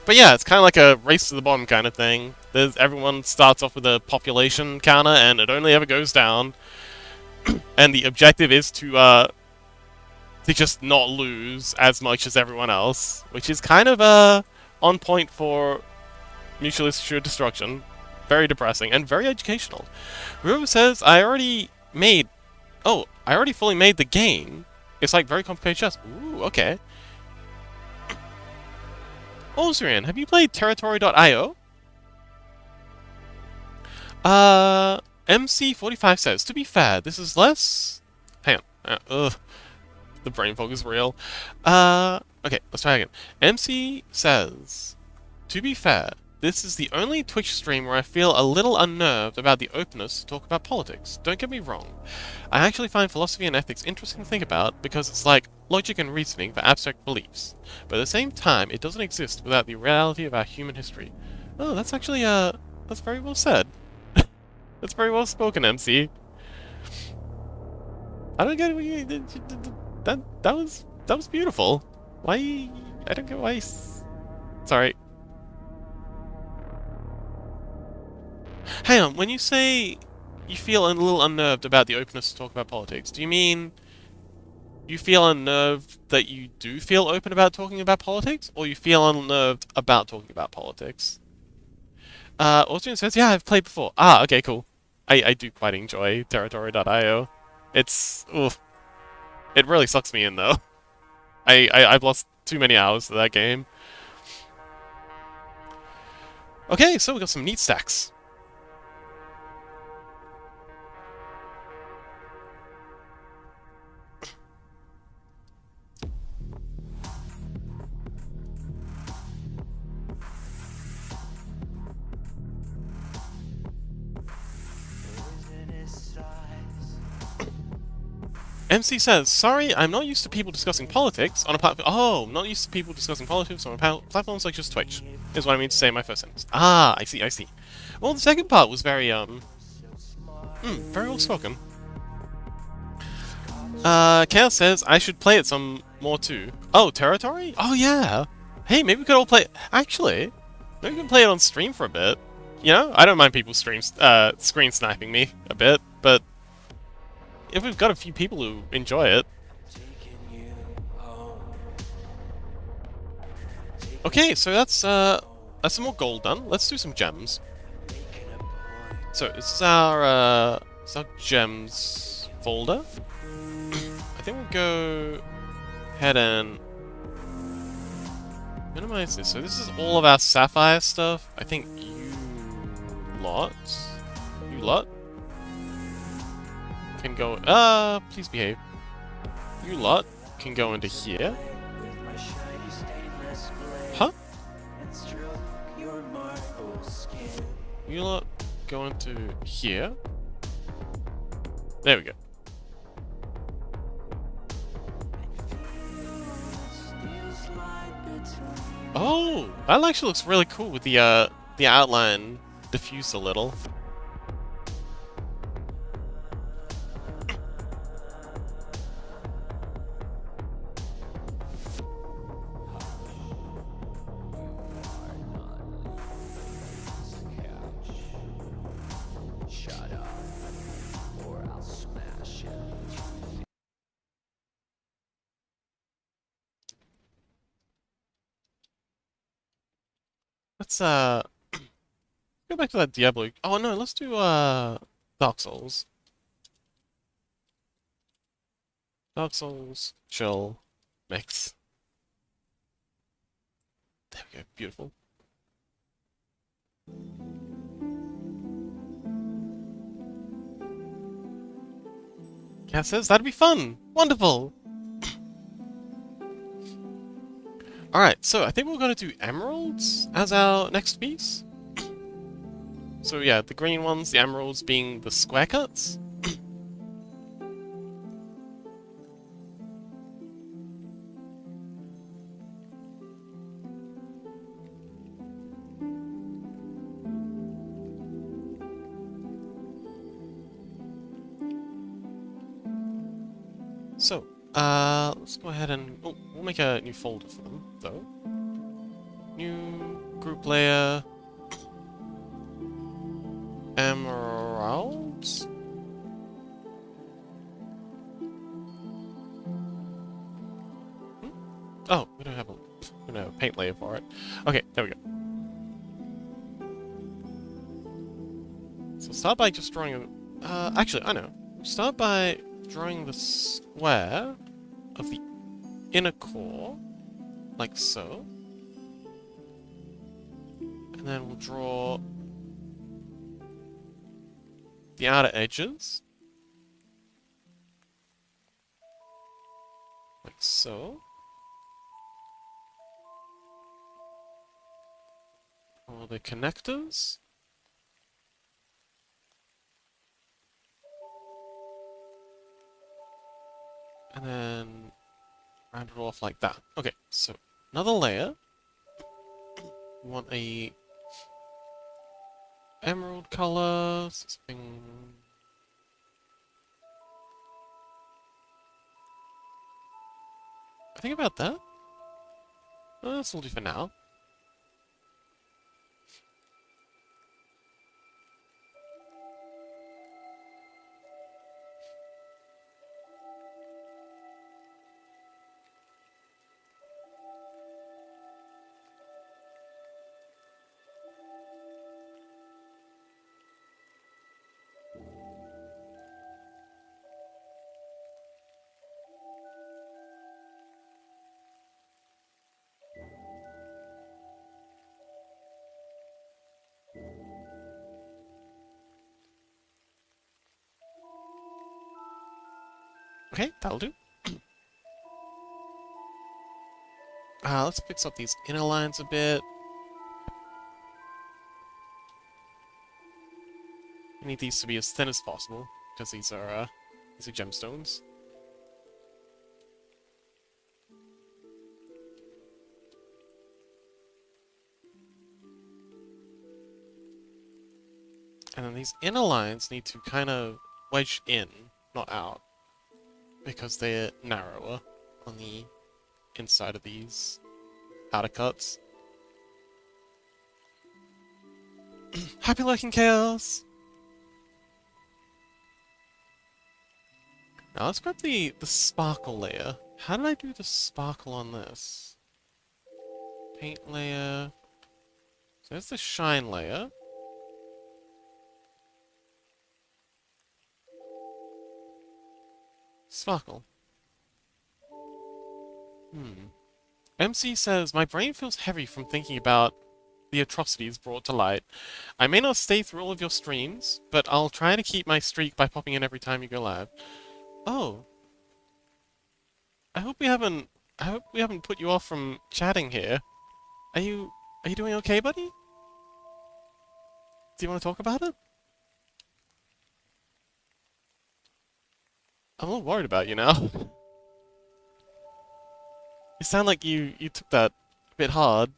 But yeah, it's kind of like a race to the bottom kind of thing. Everyone starts off with a population counter, and it only ever goes down. And the objective is to just not lose as much as everyone else, which is kind of on point for mutually assured destruction. Very depressing and very educational. Whoever says I already fully made the game. It's like very complicated chess. Ooh, okay. Ozrian, have you played Territory.io? MC45 says, to be fair, this is less. Hang on. The brain fog is real. Okay, let's try again. MC says, to be fair, this is the only Twitch stream where I feel a little unnerved about the openness to talk about politics. Don't get me wrong. I actually find philosophy and ethics interesting to think about because it's like logic and reasoning for abstract beliefs. But at the same time, it doesn't exist without the reality of our human history. Oh, that's actually, that's very well said. That's very well spoken, MC. I don't get what you... That was beautiful. Why... I don't get why... Sorry. Hang on, when you say you feel a little unnerved about the openness to talk about politics, do you mean you feel unnerved that you do feel open about talking about politics, or you feel unnerved about talking about politics? Austrian says, yeah, I've played before. Ah, okay, cool. I do quite enjoy Territory.io. It's... oof. It really sucks me in, though. I've lost too many hours to that game. Okay, so we got some neat stacks. MC says, sorry, I'm not used to people discussing politics on a platform. Oh, not used to people discussing politics on platforms like just Twitch, is what I mean to say in my first sentence. Ah, I see, I see. Well, the second part was very, very well spoken. Chaos says, I should play it some more too. Oh, Territory? Oh, yeah. Hey, maybe we could all play. Actually, maybe we can play it on stream for a bit. You know, I don't mind people screen sniping me a bit, but if we've got a few people who enjoy it. Okay, so that's some more gold done. Let's do some gems. So this is our gems folder. I think we'll go ahead and minimize this. So this is all of our sapphire stuff. I think you lot can go, please behave. You lot can go into here. Huh? You lot go into here. There we go. Oh, that actually looks really cool with the outline diffused a little. Let's go back to that Diablo. Oh no, let's do Dark Souls. Dark Souls, chill, mix. There we go, beautiful. Cat says that'd be fun. Wonderful. Alright, so I think we're gonna do emeralds as our next piece. So yeah, the green ones, the emeralds being the square cuts. So, let's go ahead and... Oh, we'll make a new folder for them, though. New group layer... Emeralds? Hmm? Oh, we don't have a paint layer for it. Okay, there we go. So start by just drawing a... actually, I know. Start by drawing the square of the inner core, like so. And then we'll draw the outer edges, like so. All the connectors. And then round it off like that. Okay, so another layer. We want a emerald color, something. I think about that. That's all do for now. Okay, that'll do. Let's fix up these inner lines a bit. We need these to be as thin as possible, because these are gemstones. And then these inner lines need to kind of wedge in, not out, because they're narrower on the inside of these outer cuts. Happy lurking chaos! Now let's grab the sparkle layer. How did I do the sparkle on this? Paint layer. So there's the shine layer. Sparkle. MC says, my brain feels heavy from thinking about the atrocities brought to light. I may not stay through all of your streams, but I'll try to keep my streak by popping in every time you go live. Oh. I hope we haven't put you off from chatting here. Are you doing okay, buddy? Do you want to talk about it? I'm a little worried about you now. You sound like you took that a bit hard.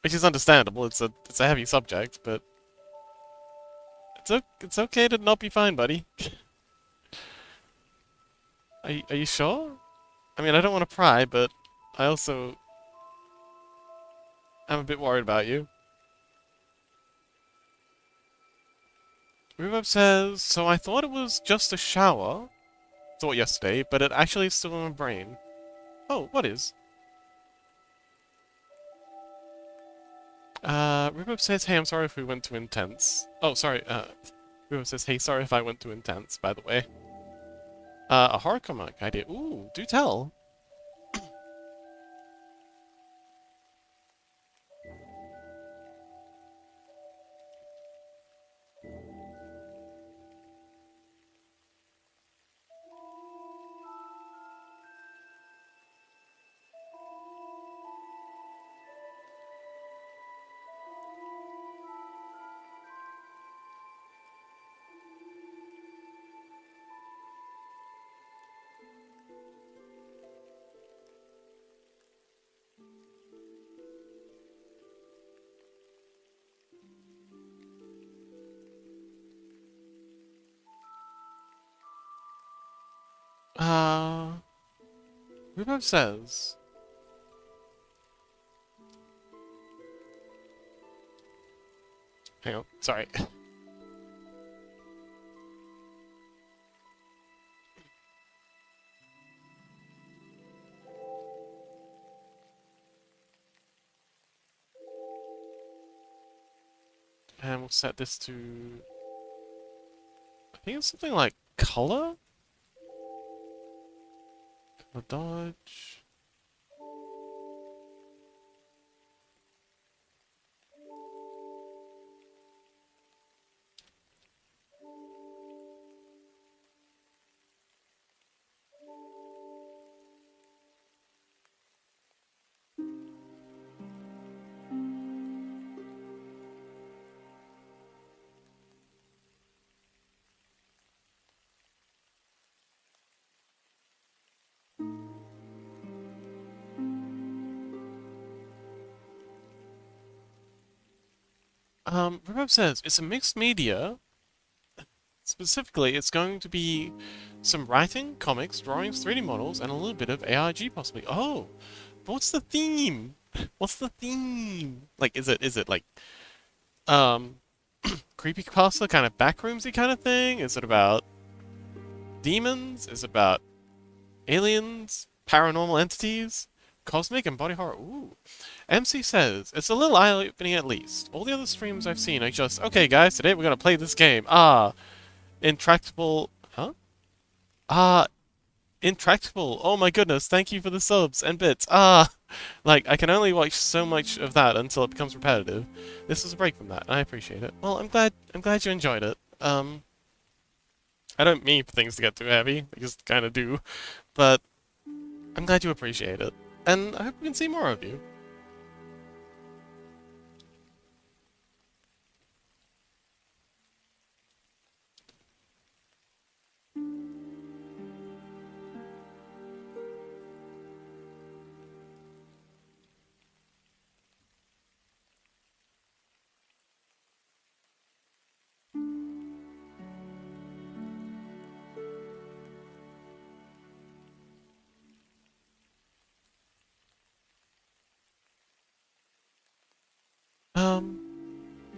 Which is understandable, it's a heavy subject, but it's okay to not be fine, buddy. Are you sure? I mean, I don't want to pry, but I also am a bit worried about you. Rhubarb says, so I thought it was just a shower, thought yesterday, but it actually is still in my brain. Oh, what is? Ribbo says, hey, I'm sorry if we went too intense. Oh, sorry, Ribbo says, hey, sorry if I went too intense, by the way. A horror comic idea. Ooh, do tell. Uh, Ribbo says, hang on, sorry. And we'll set this to, I think it's something like color? Color dodge. Ribbo says, it's a mixed media. Specifically, it's going to be some writing, comics, drawings, 3D models, and a little bit of ARG possibly. Oh, but what's the theme? What's the theme? Like, is it like um creepypasta kind of backroomsy kind of thing? Is it about demons? Is it about aliens, paranormal entities, cosmic and body horror? Ooh. MC says it's a little eye-opening at least. All the other streams I've seen are just, okay, guys, today we're gonna play this game. Intractable, huh? Ah, Intractable. Oh my goodness, thank you for the subs and bits. Like, I can only watch so much of that until it becomes repetitive. This is a break from that, and I appreciate it. Well, I'm glad you enjoyed it. I don't mean for things to get too heavy, they just kinda do. But, I'm glad you appreciate it. And I hope we can see more of you.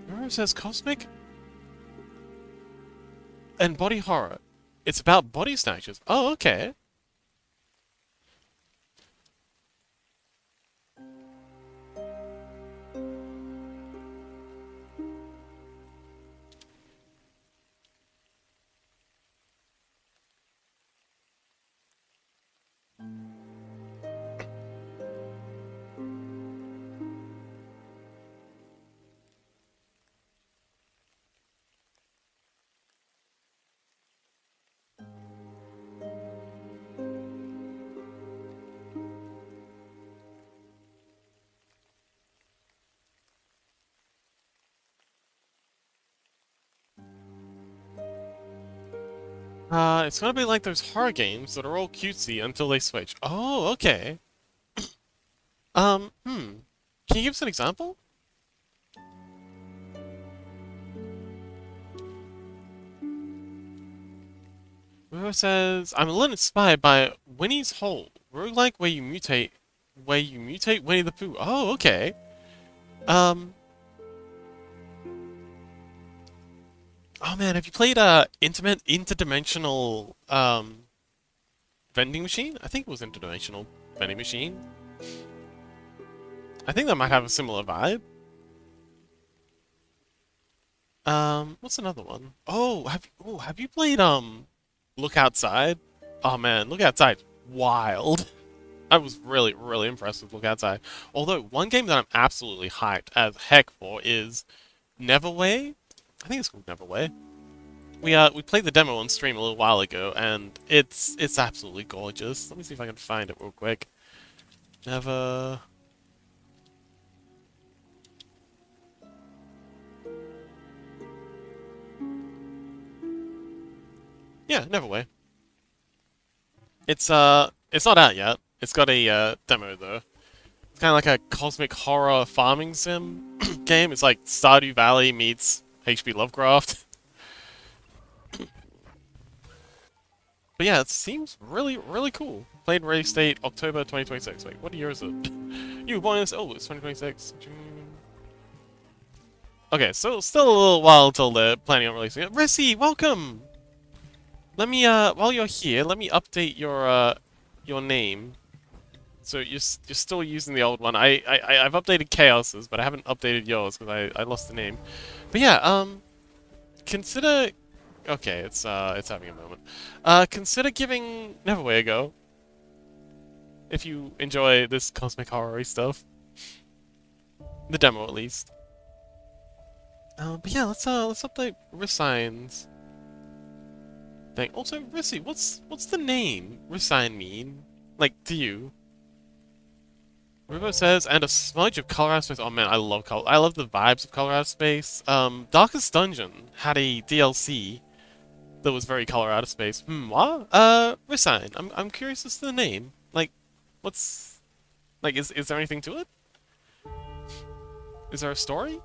Remember it says cosmic and body horror. It's about body snatchers. Oh, okay. It's gonna be like those horror games that are all cutesy until they switch. Oh, okay. Can you give us an example? Ruro says, I'm a little inspired by Winnie's Hole, roguelike where you mutate Winnie the Pooh. Oh, okay. Um, oh man, have you played Interdimensional, Vending Machine? I think it was Interdimensional Vending Machine. I think that might have a similar vibe. What's another one? Have you played Look Outside? Oh man, Look Outside, wild. I was really, really impressed with Look Outside. Although one game that I'm absolutely hyped as heck for is Neverway. I think it's called Neverway. We played the demo on stream a little while ago, and it's absolutely gorgeous. Let me see if I can find it real quick. Never. Yeah, Neverway. It's not out yet. It's got a demo though. It's kind of like a cosmic horror farming sim game. It's like Stardew Valley meets H.P. Lovecraft. But yeah, it seems really, really cool. Played release date October 2026. Wait, what year is it? You were born in this? Oh, it's 2026. June. Okay, so still a little while until they're planning on releasing it. Rissy, welcome! Let me, while you're here, let me update your name. So you're still using the old one. I've updated Chaos's, but I haven't updated yours because I lost the name. But yeah, consider. Okay, it's having a moment. Consider giving Neverway a go if you enjoy this cosmic horror stuff. The demo at least. But yeah, let's update Risign's thing. Also, Rissy, what's the name Resign mean? Like to you? Rubo says, and a smudge of color out of space. Oh man, I love color. I love the vibes of color out of space. Darkest Dungeon had a DLC that was very color out of space. What? Resign. I'm curious as to the name. Like, what's like? Is there anything to it? Is there a story?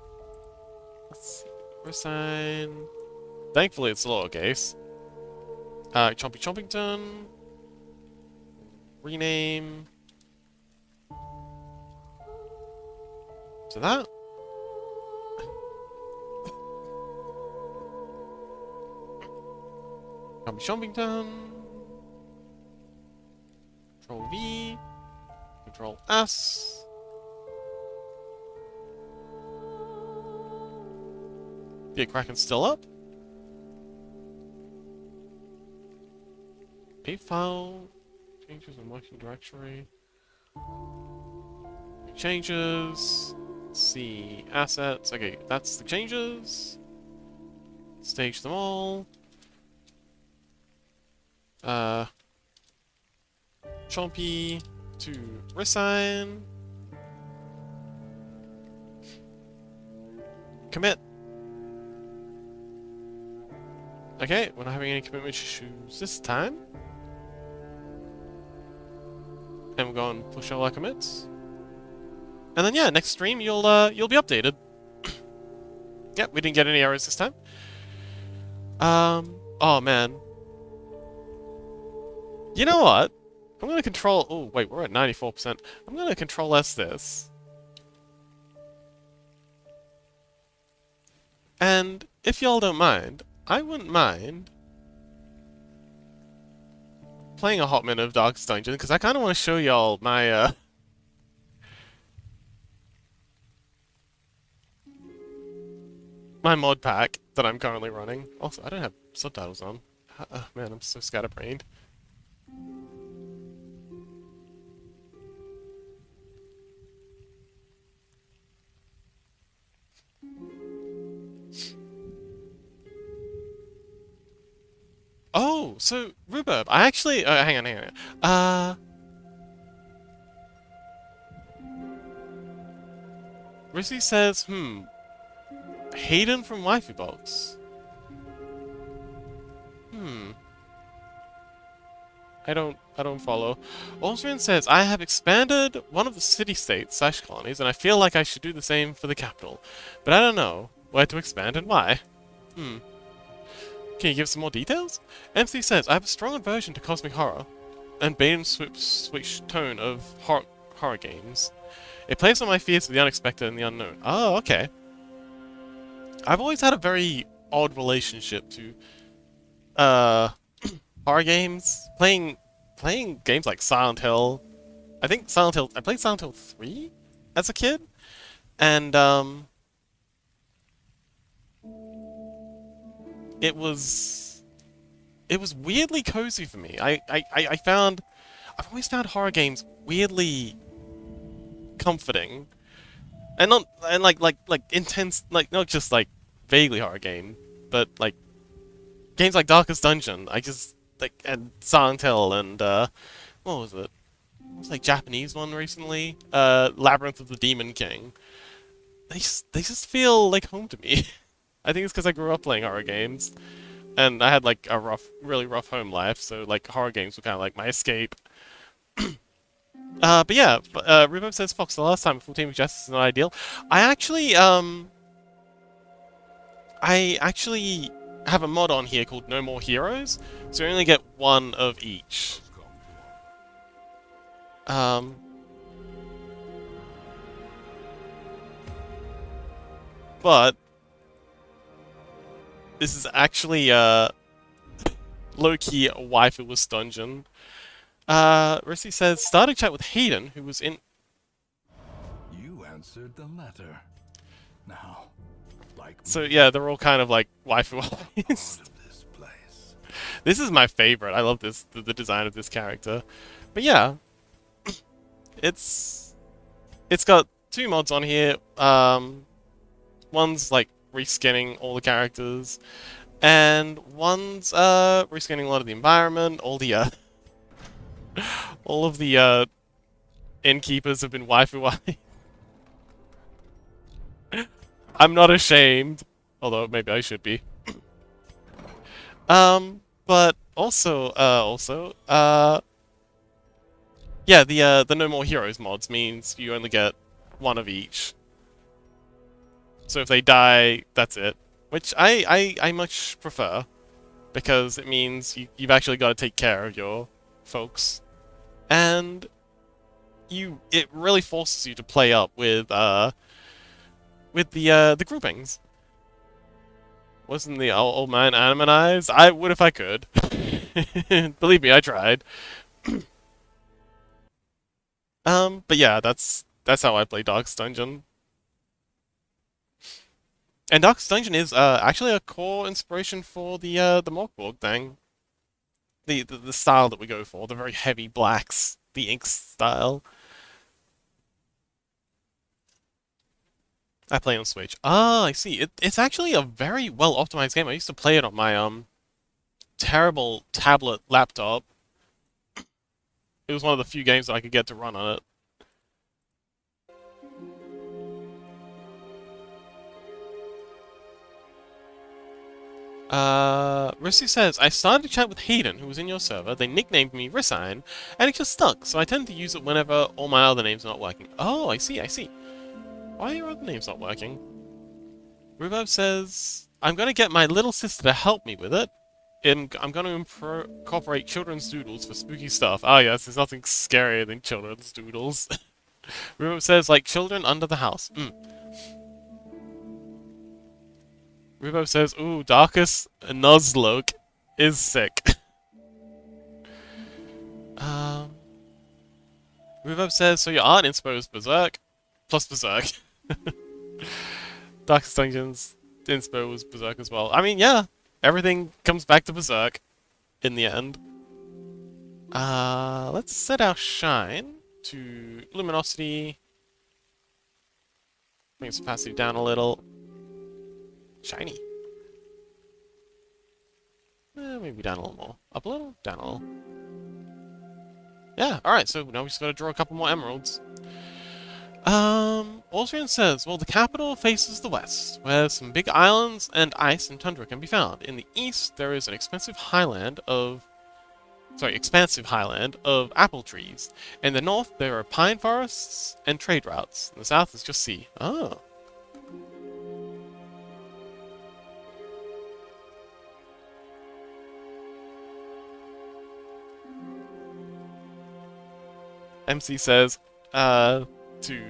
Let's see. Resign. Thankfully, it's lowercase. Chompy Chompington. Rename. So that. Chompy Chompington. Control V. Control S. Yeah, Kraken's still up. Page file. Changes in working directory. Changes. See assets. Okay, that's the changes. Stage them all. Chompy to resign. Commit. Okay, we're not having any commitment issues this time. And we'll go and push all our commits. And then yeah, next stream you'll be updated. Yep, we didn't get any errors this time. Oh man. You know what? I'm gonna control. Oh wait, we're at 94%. I'm gonna control S this. And if y'all don't mind, I wouldn't mind playing a hot minute of Darkest Dungeon because I kind of want to show y'all my my mod pack that I'm currently running. Also, I don't have subtitles on. Man, I'm so scatterbrained. Oh, so Rhubarb, I actually hang on. Rissy says, Hayden from Waifu Box. I don't follow. Osrian says, I have expanded one of the city-states / colonies, and I feel like I should do the same for the capital. But I don't know where to expand and why. Can you give some more details? MC says, I have a strong aversion to cosmic horror and bait and switch tone of horror games. It plays on my fears of the unexpected and the unknown. Oh, okay. I've always had a very odd relationship to horror games. Playing games like Silent Hill. I played Silent Hill 3 as a kid. And it was weirdly cozy for me. I found I've always found horror games weirdly comforting, and not and like intense, like not just like vaguely horror game, but like games like Darkest Dungeon. I just like and Silent Hill and what was it? It was like Japanese one recently. Labyrinth of the Demon King. They just feel like home to me. I think it's because I grew up playing horror games, and I had like a really rough home life, so like horror games were kind of like my escape. But yeah, Rubo says Fox. The last time Full Team Justice is not ideal. I actually I actually have a mod on here called No More Heroes, so you only get one of each. Um, but this is actually low-key a waifu-less dungeon. Rissy says, starting chat with Hayden, who was in... You answered the letter. Now, like So yeah, they're all kind of like waifu this place. This is my favorite. I love this, the design of this character. But yeah, it's got two mods on here. One's like reskinning all the characters, and one's reskinning a lot of the environment. All the all of the innkeepers have been waifu-wise. I'm not ashamed, although maybe I should be. But also, yeah, the No More Heroes mods means you only get one of each. So if they die, that's it. Which I much prefer, because it means you've actually got to take care of your folks, and it really forces you to play up with the groupings. Wasn't the old man animanized? I would if I could. Believe me, I tried. But yeah, that's how I play Darkest Dungeon. And Darkest Dungeon is actually a core inspiration for the Morkborg thing. The style that we go for, the very heavy blacks, the ink style. I play on Switch. Ah, I see. It's actually a very well optimized game. I used to play it on my terrible tablet laptop. It was one of the few games that I could get to run on it. Rissi says, I started to chat with Hayden, who was in your server. They nicknamed me Rissine, and it just stuck, so I tend to use it whenever all my other names are not working. Oh, I see. Why are your other names not working? Rubo says, I'm gonna get my little sister to help me with it. I'm gonna incorporate children's doodles for spooky stuff. Ah yes, there's nothing scarier than children's doodles. Rubo says, like children under the house. Rubo says, ooh, Darkest Nuzlocke is sick. Rubo says, so your art inspo is Berserk, plus Berserk. Darkest Dungeons inspo was Berserk as well. I mean, yeah, everything comes back to Berserk in the end. Let's set our shine to luminosity. Bring its opacity down a little. Shiny. Maybe down a little more. Up a little, down a little. Yeah, alright, so now we just gotta draw a couple more emeralds. Austrian says, well, the capital faces the west, where some big islands and ice and tundra can be found. In the east, there is an expansive highland of apple trees. In the north, there are pine forests and trade routes. In the south is just sea. Oh. MC says, to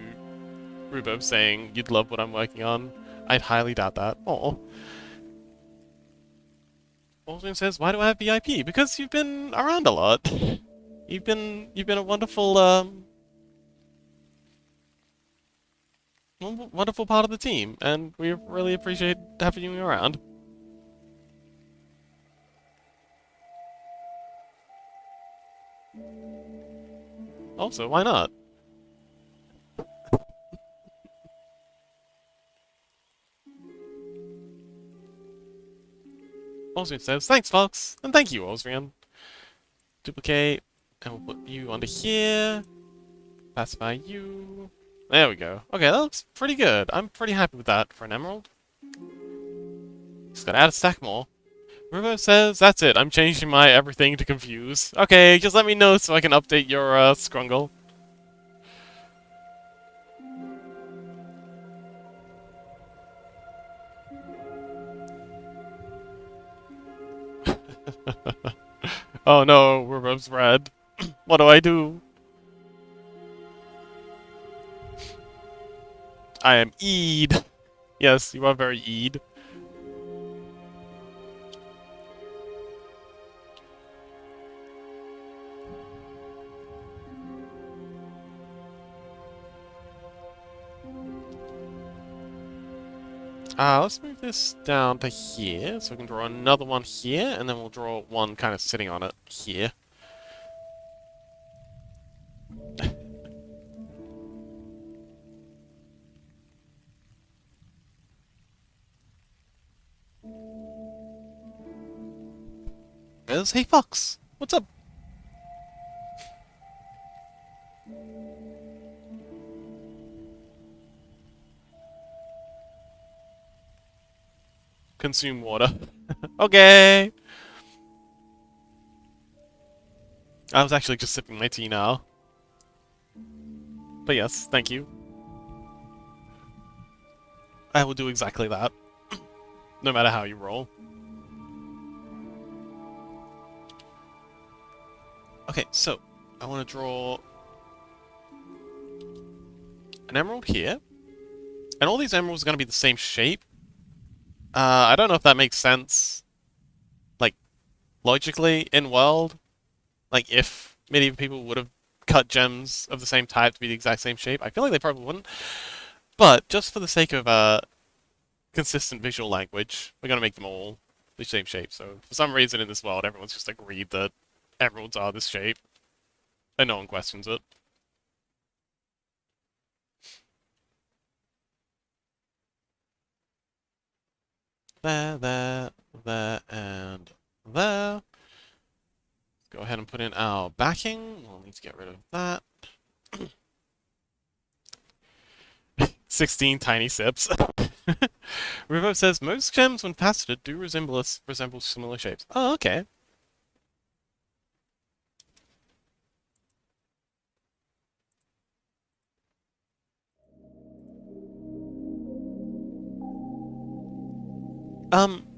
Rubo saying, you'd love what I'm working on. I'd highly doubt that. Aw. Austin says, why do I have VIP? Because you've been around a lot. You've been a wonderful, wonderful part of the team, and we really appreciate having you around. Also, why not? Osrian says, thanks, Fox! And thank you, Osrian. Duplicate, and we'll put you under here. Pacify you. There we go. Okay, that looks pretty good. I'm pretty happy with that for an emerald. Just gotta add a stack more. River says, that's it, I'm changing my everything to confuse. Okay, just let me know so I can update your, scrungle. Oh no, River's red. What do I do? I am Eed. Yes, you are very Eed. Let's move this down to here, so we can draw another one here, and then we'll draw one kind of sitting on it here. There's Hey Fox! What's up? Consume water. Okay! I was actually just sipping my tea now. But yes, thank you. I will do exactly that. No matter how you roll. Okay, so, I want to draw an emerald here. And all these emeralds are going to be the same shape. I don't know if that makes sense. Like, logically, in world. Like, if medieval people would have cut gems of the same type to be the exact same shape. I feel like they probably wouldn't. But, just for the sake of consistent visual language, we're going to make them all the same shape. So, for some reason in this world, everyone's just agreed that emeralds are this shape. And no one questions it. There, and there. Go ahead and put in our backing. We'll need to get rid of that. 16 tiny sips. Rivo says, most gems when faceted do resemble similar shapes. Oh, okay.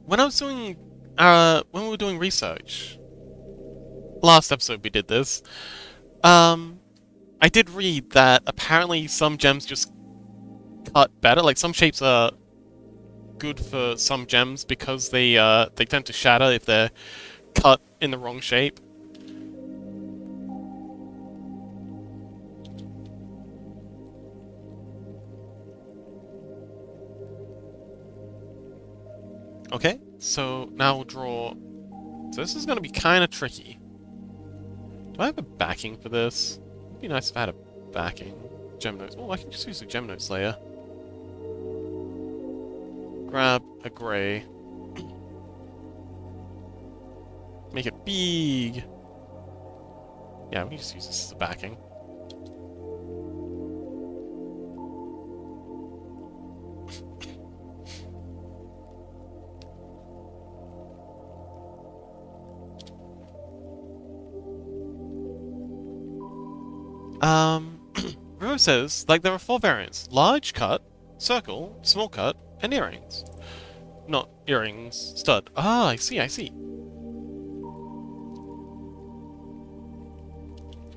When I was doing, when we were doing research, last episode we did this, I did read that apparently some gems just cut better, like some shapes are good for some gems because they tend to shatter if they're cut in the wrong shape. Okay, so now we'll draw... So this is going to be kind of tricky. Do I have a backing for this? It'd be nice if I had a backing. Gem notes. Oh, I can just use the gem notes layer. Grab a gray. Make it big. Yeah, we can just use this as a backing. Rose says, like, there are 4 variants. Large cut, circle, small cut, and earrings. Not earrings, stud. Ah, I see.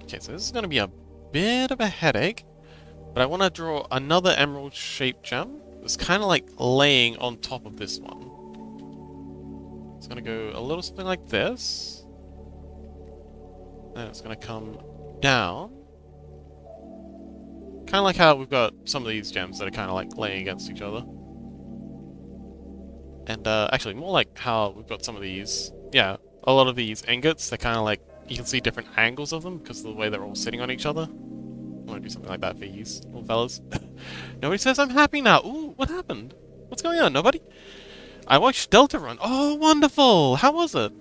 Okay, so this is going to be a bit of a headache. But I want to draw another emerald-shaped gem. It's kind of like laying on top of this one. It's going to go a little something like this. And it's going to come down. Kind of like how we've got some of these gems that are kind of like laying against each other. And actually, more like how we've got some of these, yeah, a lot of these ingots, they're kind of like you can see different angles of them because of the way they're all sitting on each other. I want to do something like that for you, little fellas. Nobody says I'm happy now. Ooh, what happened? What's going on? Nobody? I watched Delta Run. Oh, wonderful! How was it?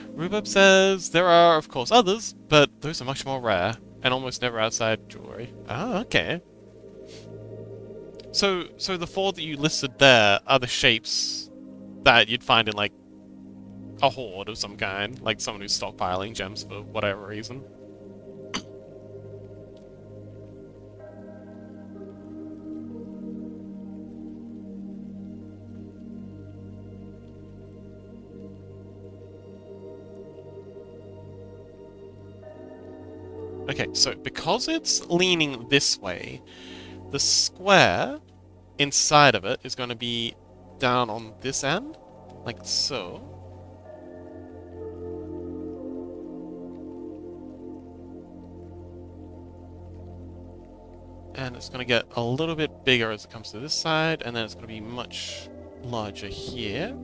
Rhubarb says there are, of course, others, but those are much more rare and almost never outside jewelry. Ah, okay. So the four that you listed there are the shapes that you'd find in, like, a horde of some kind, like someone who's stockpiling gems for whatever reason. Okay, so because it's leaning this way, the square inside of it is going to be down on this end, like so. And it's going to get a little bit bigger as it comes to this side, and then it's going to be much larger here.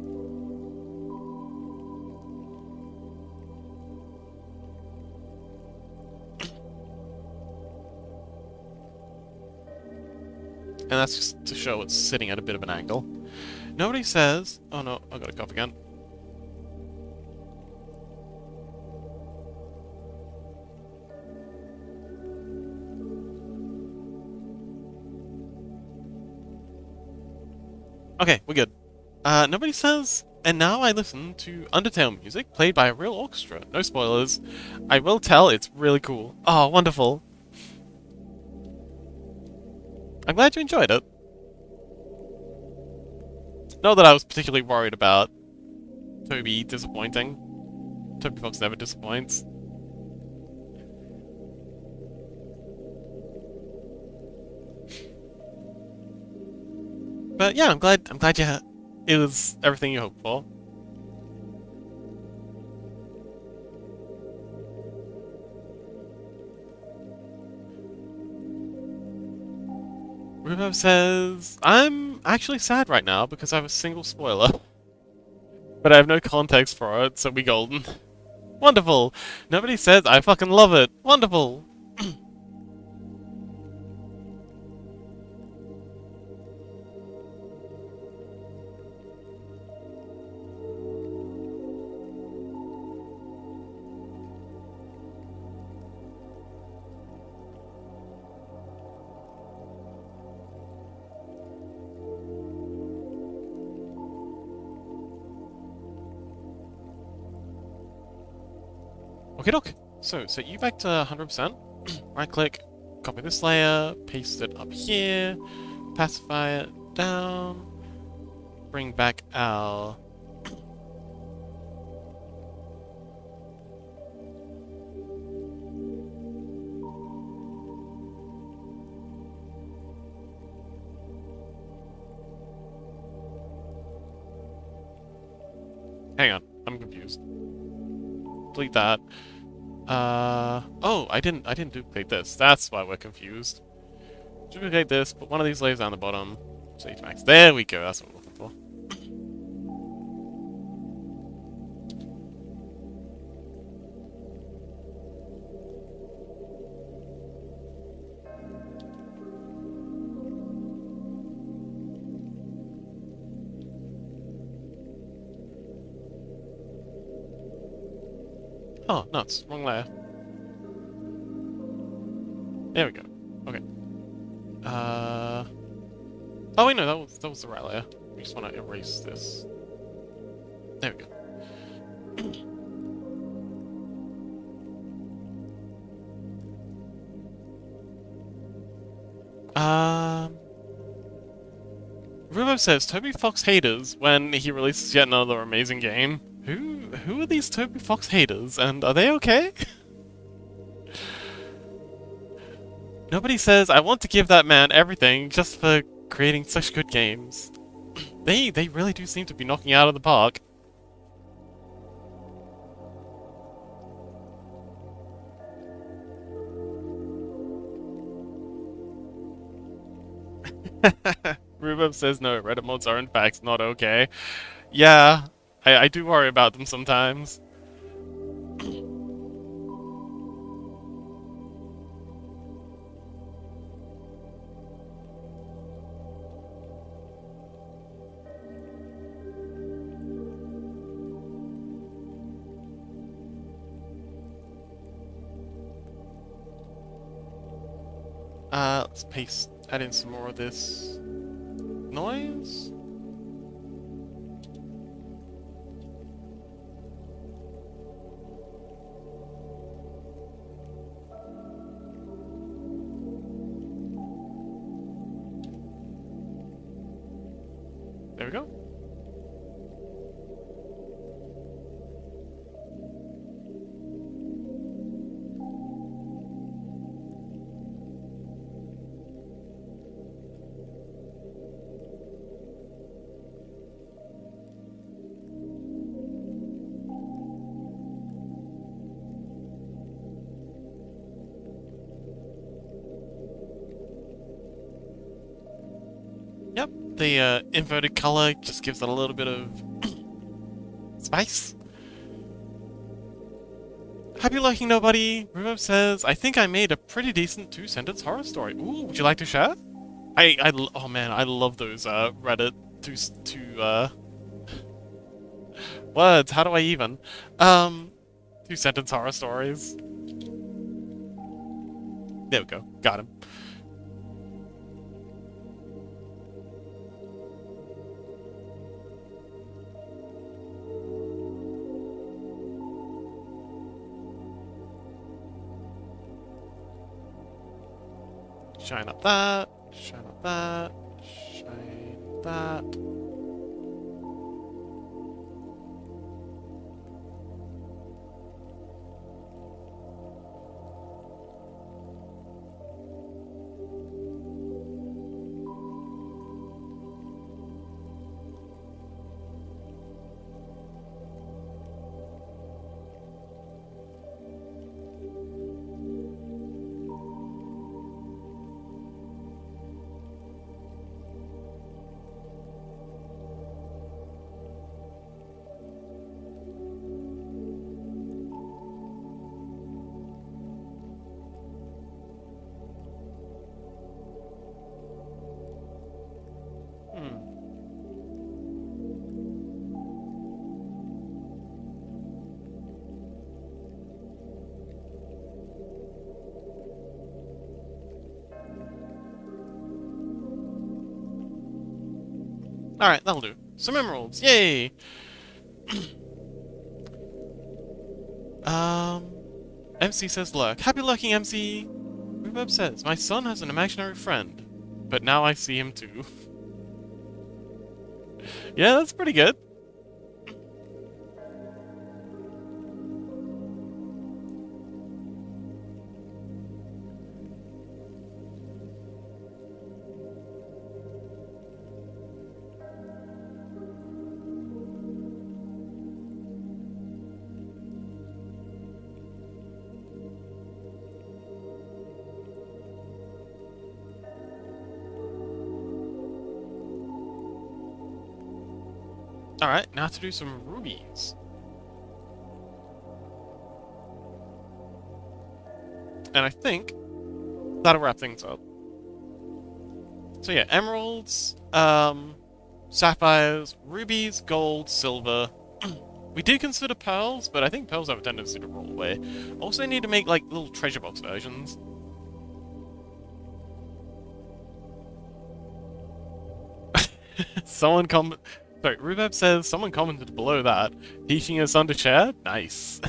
And that's just to show it's sitting at a bit of an angle. Nobody says... Oh no, I got a cough again. Okay, we're good. Nobody says... And now I listen to Undertale music played by a real orchestra. No spoilers. I will tell it's really cool. Oh, wonderful. I'm glad you enjoyed it. Not that I was particularly worried about Toby disappointing. Toby Fox never disappoints. But yeah, I'm glad it was everything you hoped for. Rubo says, I'm actually sad right now because I have a single spoiler. But I have no context for it, so we golden. Wonderful! Nobody says I fucking love it! Wonderful! Okay, doc. So set you back to 100%. Right click, copy this layer, paste it up here, pacify it down, bring back our... Hang on, I'm confused. Delete that. Oh, I didn't duplicate this. That's why we're confused. Duplicate this, put one of these layers down the bottom. Save max. There we go, that's what we're looking for. Oh, nuts. Wrong layer. There we go. Okay. Oh wait, no, that was the right layer. We just want to erase this. There we go. Rubo says Toby Fox haters when he releases yet another amazing game. Who are these Toby Fox haters, and are they okay? Nobody says I want to give that man everything just for creating such good games. They really do seem to be knocking out of the park. Rhubarb says no, Reddit mods are in fact not okay. Yeah, I do worry about them sometimes. Let's add in some more of this noise. There we go. Yep, the inverted color just gives it a little bit of spice. Happy Lurking Nobody, Reverb says, I think I made a pretty decent 2-sentence horror story. Ooh, would you like to share? Oh man, I love those Reddit words. How do I even? 2-sentence horror stories. There we go. Got him. Shine up that. Shine up that. Shine that. Alright, that'll do. Some emeralds, yay! MC says lurk. Happy lurking, MC! Reverb says, my son has an imaginary friend, but now I see him too. Yeah, that's pretty good. Alright, now to do some rubies. And I think that'll wrap things up. So yeah, emeralds, sapphires, rubies, gold, silver. We did consider pearls, but I think pearls have a tendency to roll away. Also need to make like little treasure box versions. Sorry, Rubeb says someone commented below that. Teaching his son to share? Nice.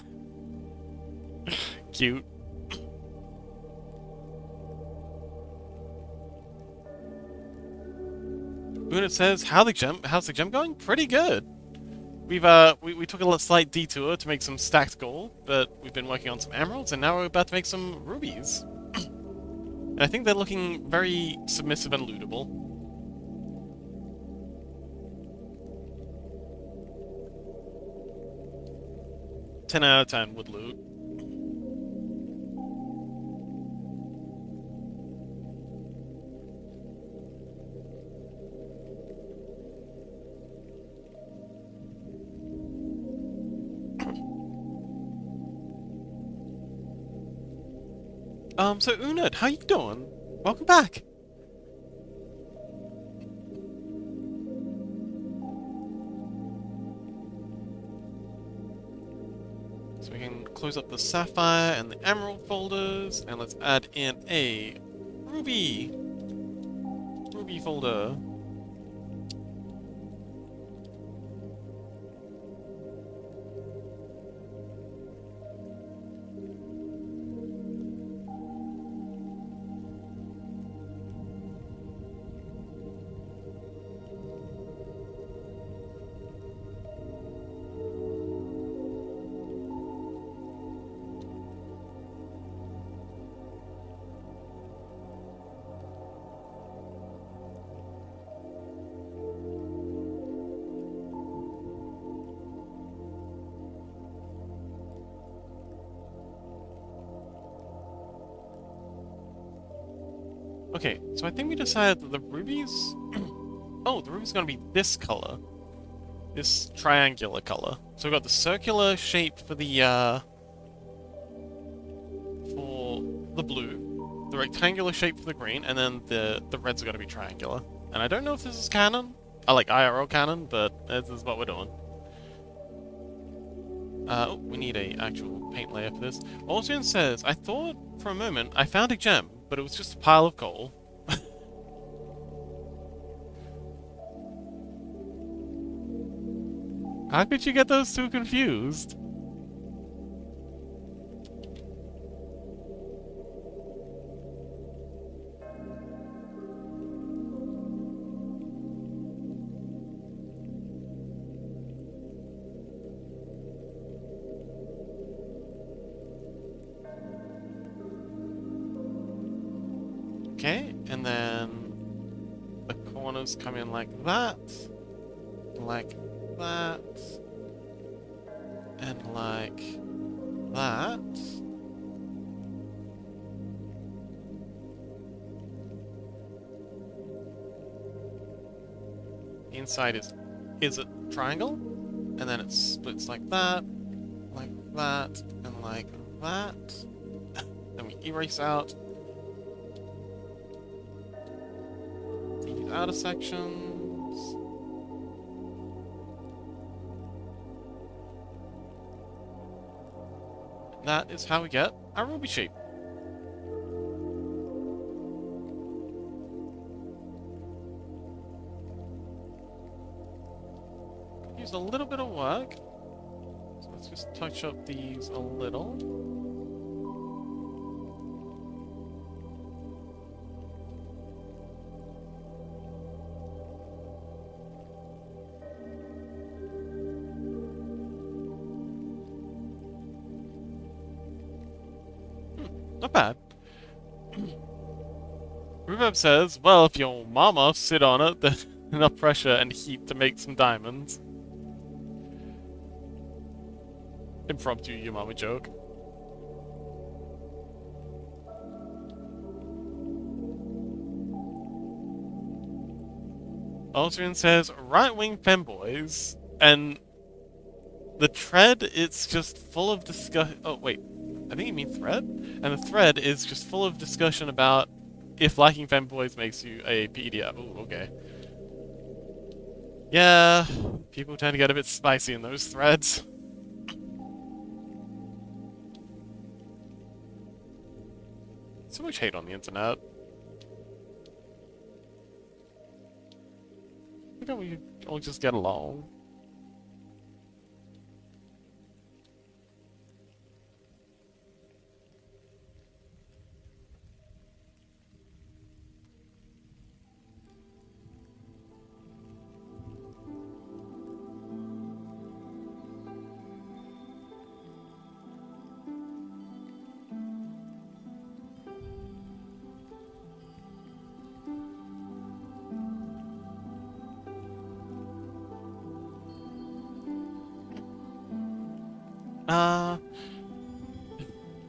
Cute. Unit says, how's the gem going? Pretty good. We took a slight detour to make some stacked gold, but we've been working on some emeralds, and now we're about to make some rubies. And I think they're looking very submissive and lootable. Ten out of 10 would loot. So Unad, how you doing? Welcome back. So we can close up the sapphire and the emerald folders, and let's add in a Ruby! Ruby folder. Okay, so I think we decided that the rubies... oh, the ruby's gonna be this color. This triangular color. So we've got the circular shape for the blue, the rectangular shape for the green, and then the reds are gonna be triangular. And I don't know if this is canon. I like IRL canon, but this is what we're doing. Oh, we need a actual paint layer for this. Olsian says, I thought for a moment I found a gem, but it was just a pile of coal. How could you get those two confused? Okay, and then the corners come in like that, and like that. The inside is a triangle, and then it splits like that, and like that. Then we erase out these outer sections. That is how we get our ruby shape. Use a little bit of work. So let's just touch up these a little. Not bad. Rhubarb says, well, if your mama sit on it, there's enough pressure and heat to make some diamonds. Impromptu your mama joke. Aldrin says, right-wing femboys, and the thread, it's just full of discussion. Oh, wait. I think you mean thread? And the thread is just full of discussion about if liking femboys makes you a PDF. Ooh, okay. Yeah, people tend to get a bit spicy in those threads. So much hate on the internet. Why don't we all just get along?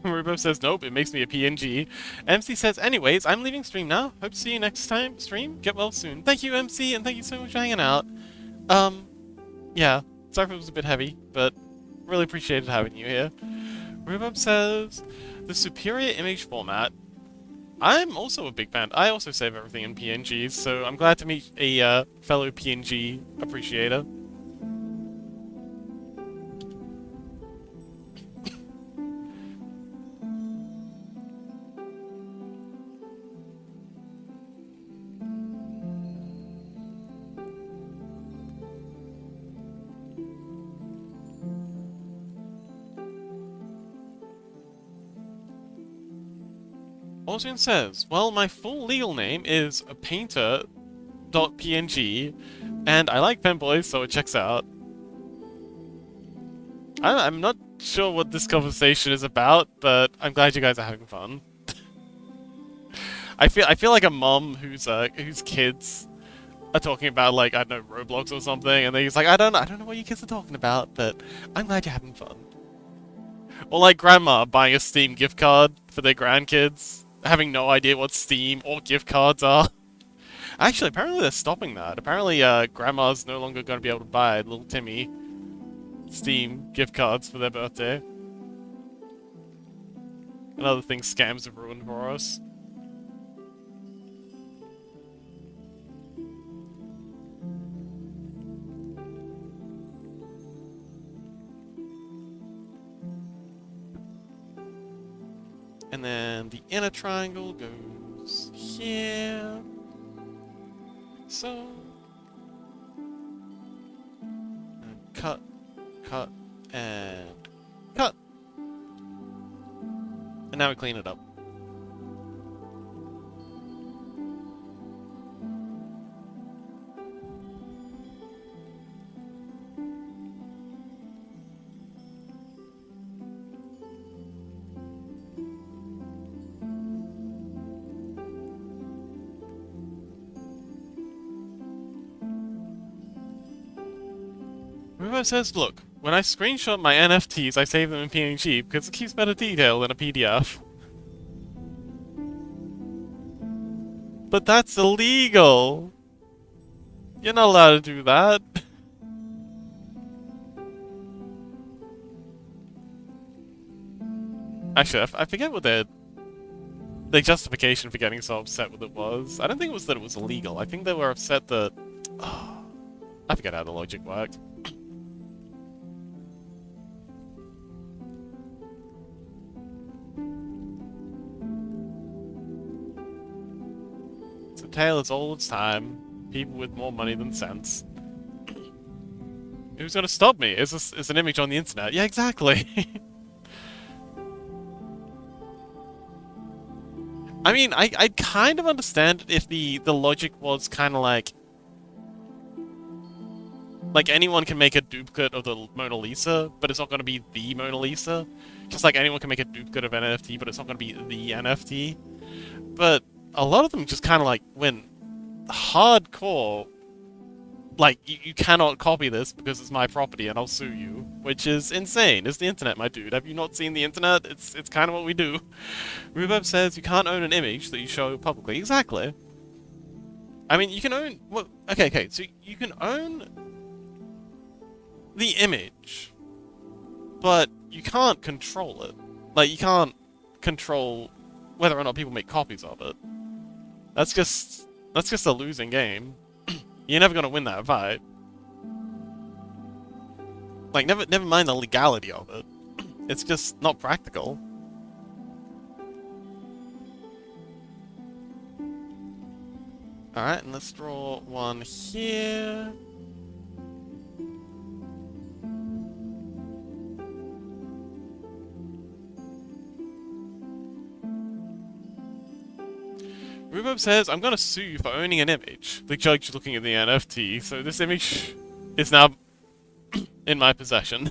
Rubo says nope, it makes me a PNG. MC says, anyways, I'm leaving stream now. Hope to see you next time. Stream, get well soon. Thank you, MC, and thank you so much for hanging out. Yeah, sorry if it was a bit heavy, but really appreciated having you here. Rubo says, the superior image format. I'm also a big fan. I also save everything in PNGs, so I'm glad to meet a fellow PNG appreciator. Austin says, well, my full legal name is painter.png, and I like penboys, so it checks out. I'm not sure what this conversation is about, but I'm glad you guys are having fun. I feel like a mom whose kids are talking about, like, I don't know, Roblox or something, and they're just like, I don't know what you kids are talking about, but I'm glad you're having fun. Or like grandma buying a Steam gift card for their grandkids, having no idea what Steam or gift cards are. Actually, apparently they're stopping that. Apparently, grandma's no longer going to be able to buy little Timmy Steam gift cards for their birthday. Another thing scams have ruined for us. And then the inner triangle goes here. So. And cut, and cut. And now we clean it up. Rubo says, look, when I screenshot my NFTs, I save them in PNG because it keeps better detail than a PDF. But that's illegal! You're not allowed to do that. Actually, I forget what their justification for getting so upset with it was. I don't think it was that it was illegal. I think they were upset that... Oh, I forget how the logic worked. It's a tale as old as time. People with more money than sense. Who's gonna stop me? Is an image on the internet? Yeah, exactly. I mean, I kind of understand if the logic was kind of like anyone can make a duplicate of the Mona Lisa, but it's not going to be the Mona Lisa. Just like anyone can make a duplicate of an NFT, but it's not going to be the NFT. But a lot of them just kind of like went hardcore. Like, you cannot copy this because it's my property and I'll sue you. Which is insane. It's the internet, my dude. Have you not seen the internet? It's kind of what we do. Rubab says you can't own an image that you show publicly. Exactly. I mean, you can own... Well, okay, so you can own the image, but you can't control it. Like, you can't control whether or not people make copies of it. That's just a losing game. You're never gonna win that fight. Like, never mind the legality of it. It's just not practical. Alright, and let's draw one here. Rubab says, I'm gonna sue you for owning an image. The judge looking at the NFT, so this image is now in my possession.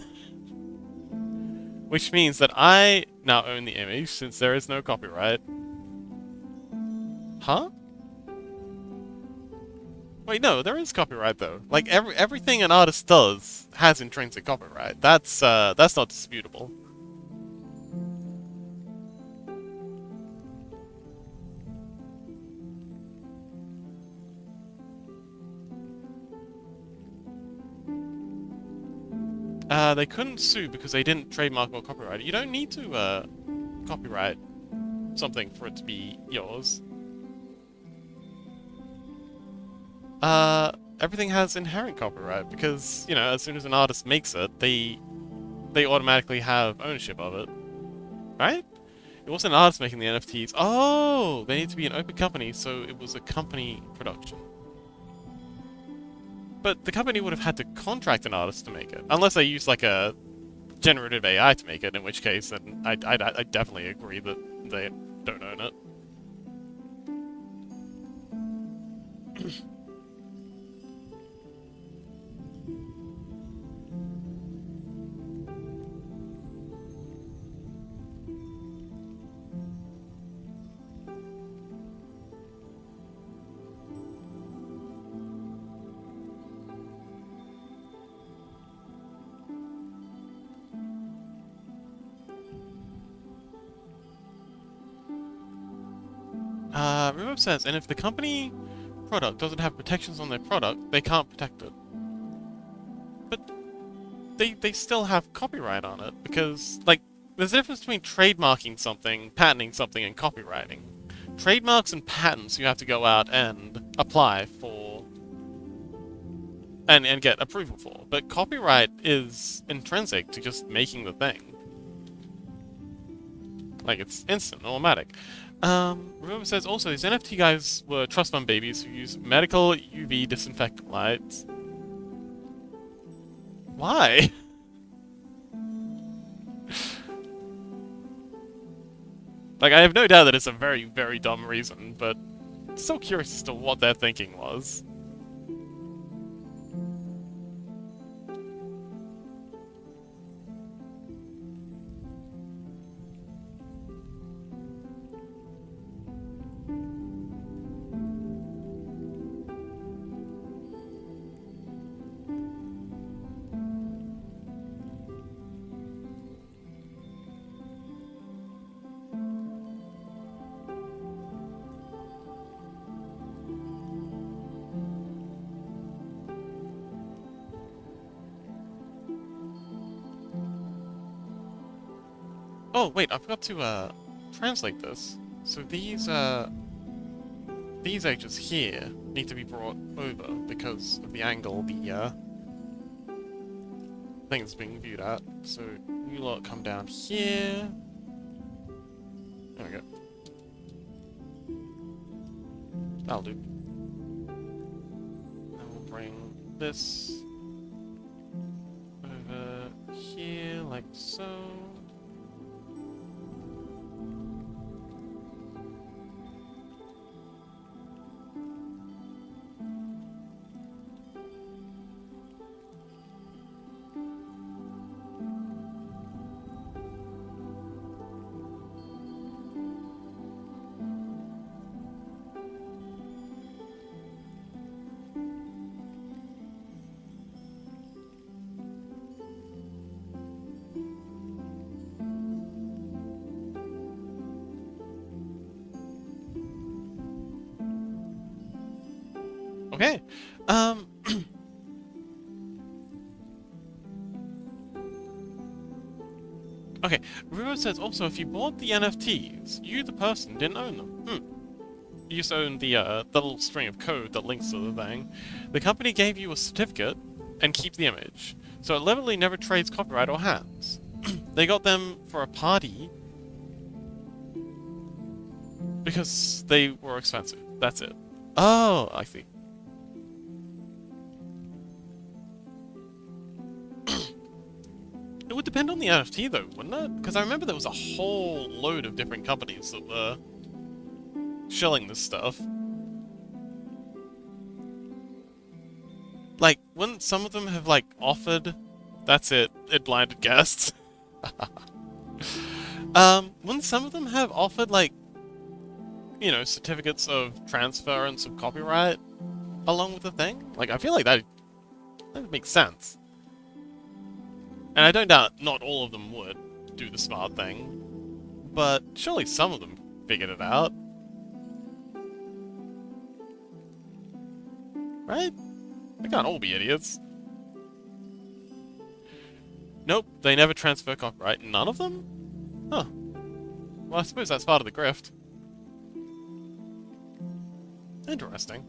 Which means that I now own the image, since there is no copyright. Huh? Wait, no, there is copyright though. Like, everything an artist does has intrinsic copyright. That's not disputable. They couldn't sue because they didn't trademark or copyright it. You don't need to, copyright something for it to be yours. Everything has inherent copyright because, you know, as soon as an artist makes it, they automatically have ownership of it. Right? It wasn't an artist making the NFTs. Oh! They need to be an open company, so it was a company production. But the company would have had to contract an artist to make it. Unless they use, like, a generative AI to make it, in which case, then I definitely agree that they don't own it. Remove says, and if the company product doesn't have protections on their product, they can't protect it. But they still have copyright on it, because, like, there's a difference between trademarking something, patenting something, and copywriting. Trademarks and patents you have to go out and apply for, and get approval for. But copyright is intrinsic to just making the thing. Like, it's instant, automatic. Remember says also, these NFT guys were trust fund babies who use medical UV disinfectant lights. Why? Like, I have no doubt that it's a very, very dumb reason, but so curious as to what their thinking was. Oh, wait, I forgot to, translate this. So these edges here need to be brought over because of the angle the, thing is being viewed at. So you lot come down here. There we go. That'll do. And we'll bring this over here, like so. Okay. Okay. Rubo says also, if you bought the NFTs, you, the person, didn't own them. You just own the little string of code that links to the thing. The company gave you a certificate and keep the image. So it literally never trades copyright or hands. They got them for a party because they were expensive. That's it. Oh, I see. It would depend on the NFT though, wouldn't it? Because I remember there was a whole load of different companies that were shelling this stuff. Like, wouldn't some of them have, like, offered... That's it. It blinded guests. Wouldn't some of them have offered, like, you know, certificates of transference of copyright along with the thing? Like, I feel like that makes sense. And I don't doubt not all of them would do the smart thing. But surely some of them figured it out. Right? They can't all be idiots. Nope, they never transfer copyright. None of them? Huh. Well, I suppose that's part of the grift. Interesting.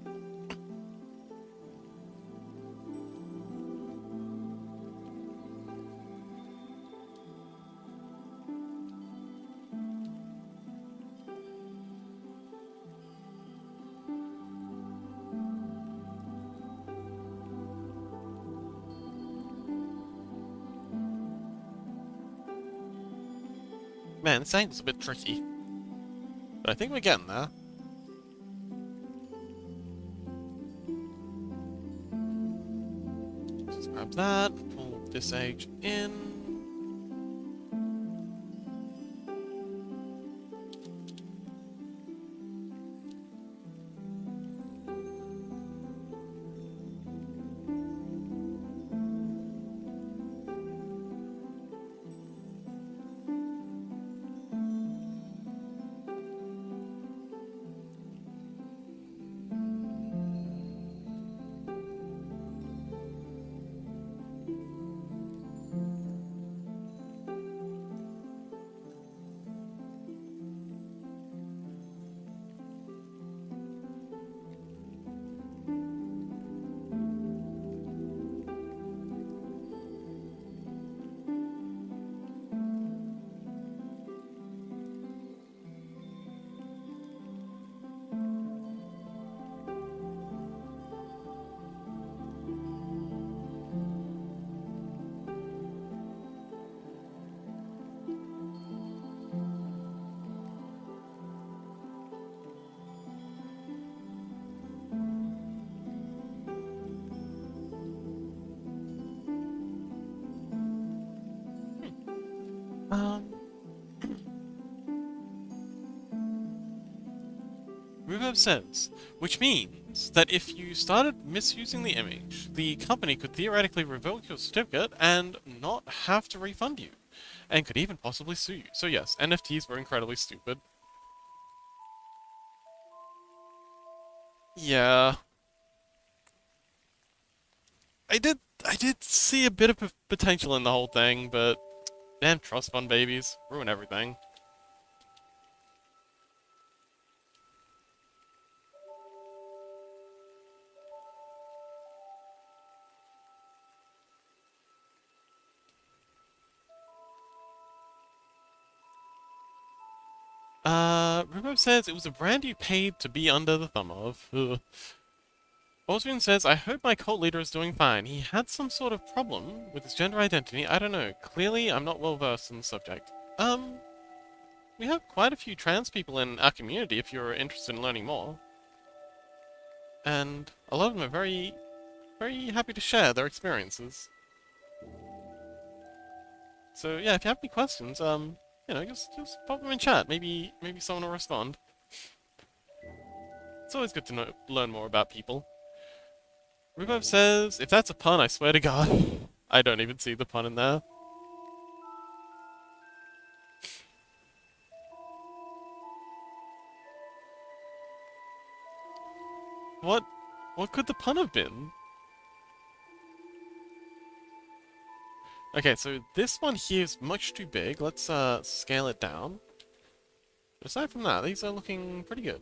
Man, this angle's a bit tricky. But I think we're getting there. grab that, pull this age in. Um, Rubab says, which means that if you started misusing the image, the company could theoretically revoke your certificate and not have to refund you, and could even possibly sue you. So yes, NFTs were incredibly stupid. Yeah, I did see a bit of potential in the whole thing, but damn trust fund babies ruin everything. Rubab says it was a brand you paid to be under the thumb of. Ugh. Osrian says, I hope my cult leader is doing fine. He had some sort of problem with his gender identity. I don't know. Clearly, I'm not well versed in the subject. We have quite a few trans people in our community if you're interested in learning more. And a lot of them are very, very happy to share their experiences. So yeah, if you have any questions, just pop them in chat. Maybe someone will respond. It's always good to learn more about people. Rubov says, if that's a pun, I swear to God. I don't even see the pun in there. What? What could the pun have been? Okay, so this one here is much too big. Let's scale it down. But aside from that, these are looking pretty good.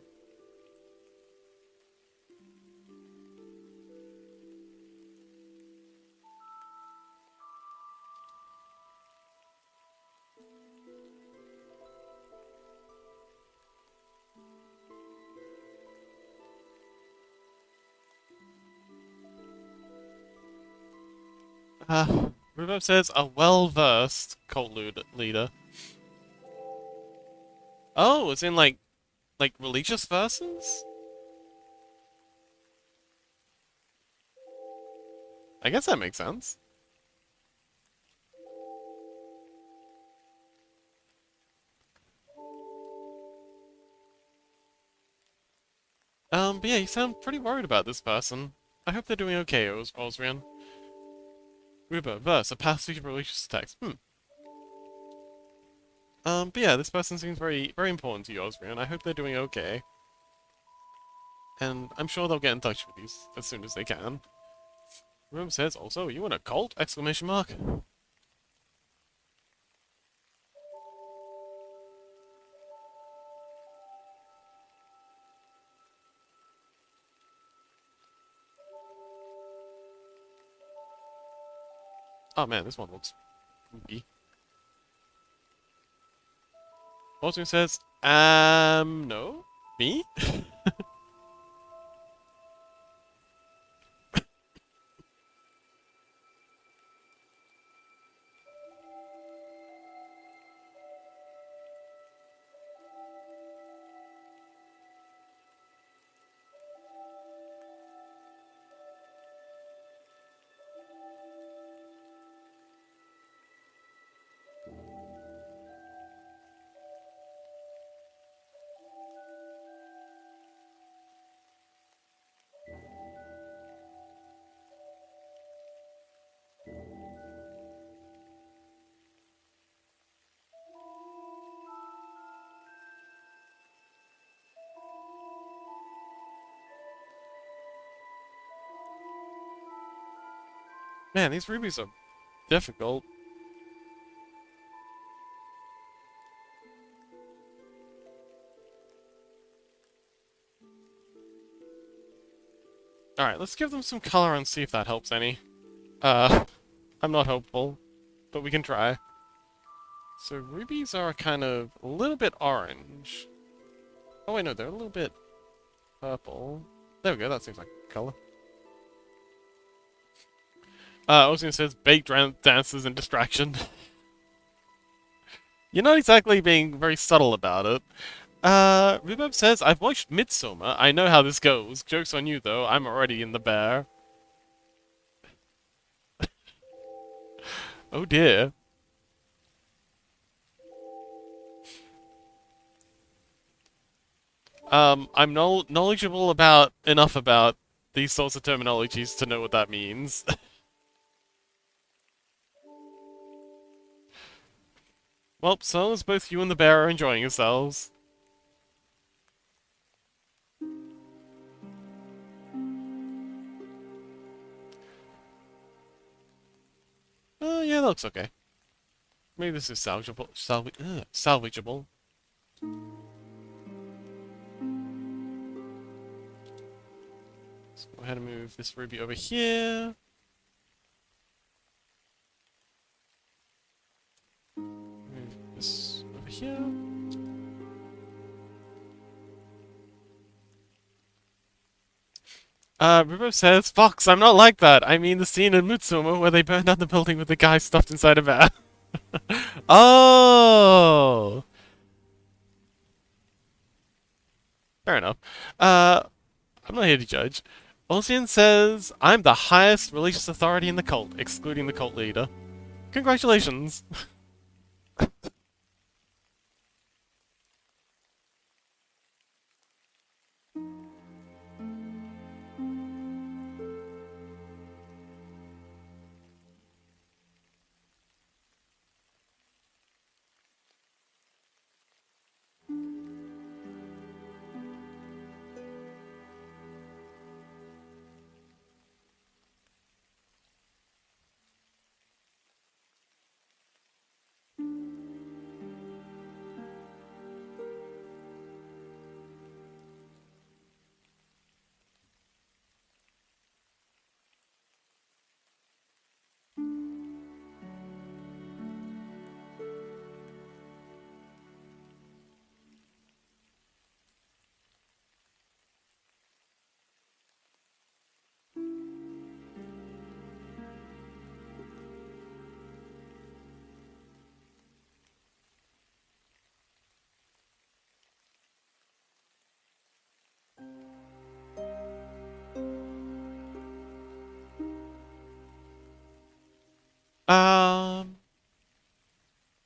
Rubov says, a well-versed cult leader. Oh, it's in like religious verses? I guess that makes sense. But yeah, you sound pretty worried about this person. I hope they're doing okay, Osrian. Ruba, verse, a passage of religious text. But yeah, this person seems very, very important to you, Osrian. I hope they're doing okay. And I'm sure they'll get in touch with you as soon as they can. Room says, also, you in a cult? Exclamation mark. Oh man, this one looks spooky. Osrian says, no? Me? Man, these rubies are difficult. Alright, let's give them some color and see if that helps any. I'm not hopeful, but we can try. So rubies are kind of a little bit orange. Oh wait, no, they're a little bit purple. There we go, that seems like color. Ocean says, baked dances and distraction. You're not exactly being very subtle about it. Rhubarb says, I've watched Midsummer. I know how this goes. Joke's on you, though. I'm already in the bear. Oh dear. I'm knowledgeable enough about these sorts of terminologies to know what that means. Well, so long as both you and the bear are enjoying yourselves. Yeah, that looks okay. Maybe this is salvageable. Let's go ahead and move this ruby over here. Move this over here. Rubo says, Fox, I'm not like that. I mean the scene in Mutsuma where they burned down the building with the guy stuffed inside a van. Oh! Fair enough. I'm not here to judge. Ocean says, I'm the highest religious authority in the cult, excluding the cult leader. Congratulations!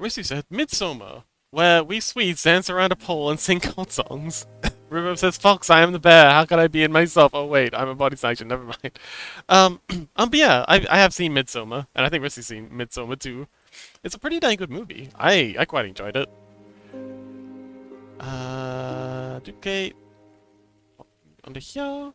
Missy said, Midsummer, where we Swedes dance around a pole and sing cult songs. Rhubarb says, Fox, I am the bear. How can I be in myself? Oh, wait, I'm a body section. Never mind. But yeah, I have seen Midsummer, and I think Missy's seen Midsummer too. It's a pretty dang good movie. I quite enjoyed it. Duplicate. Under here.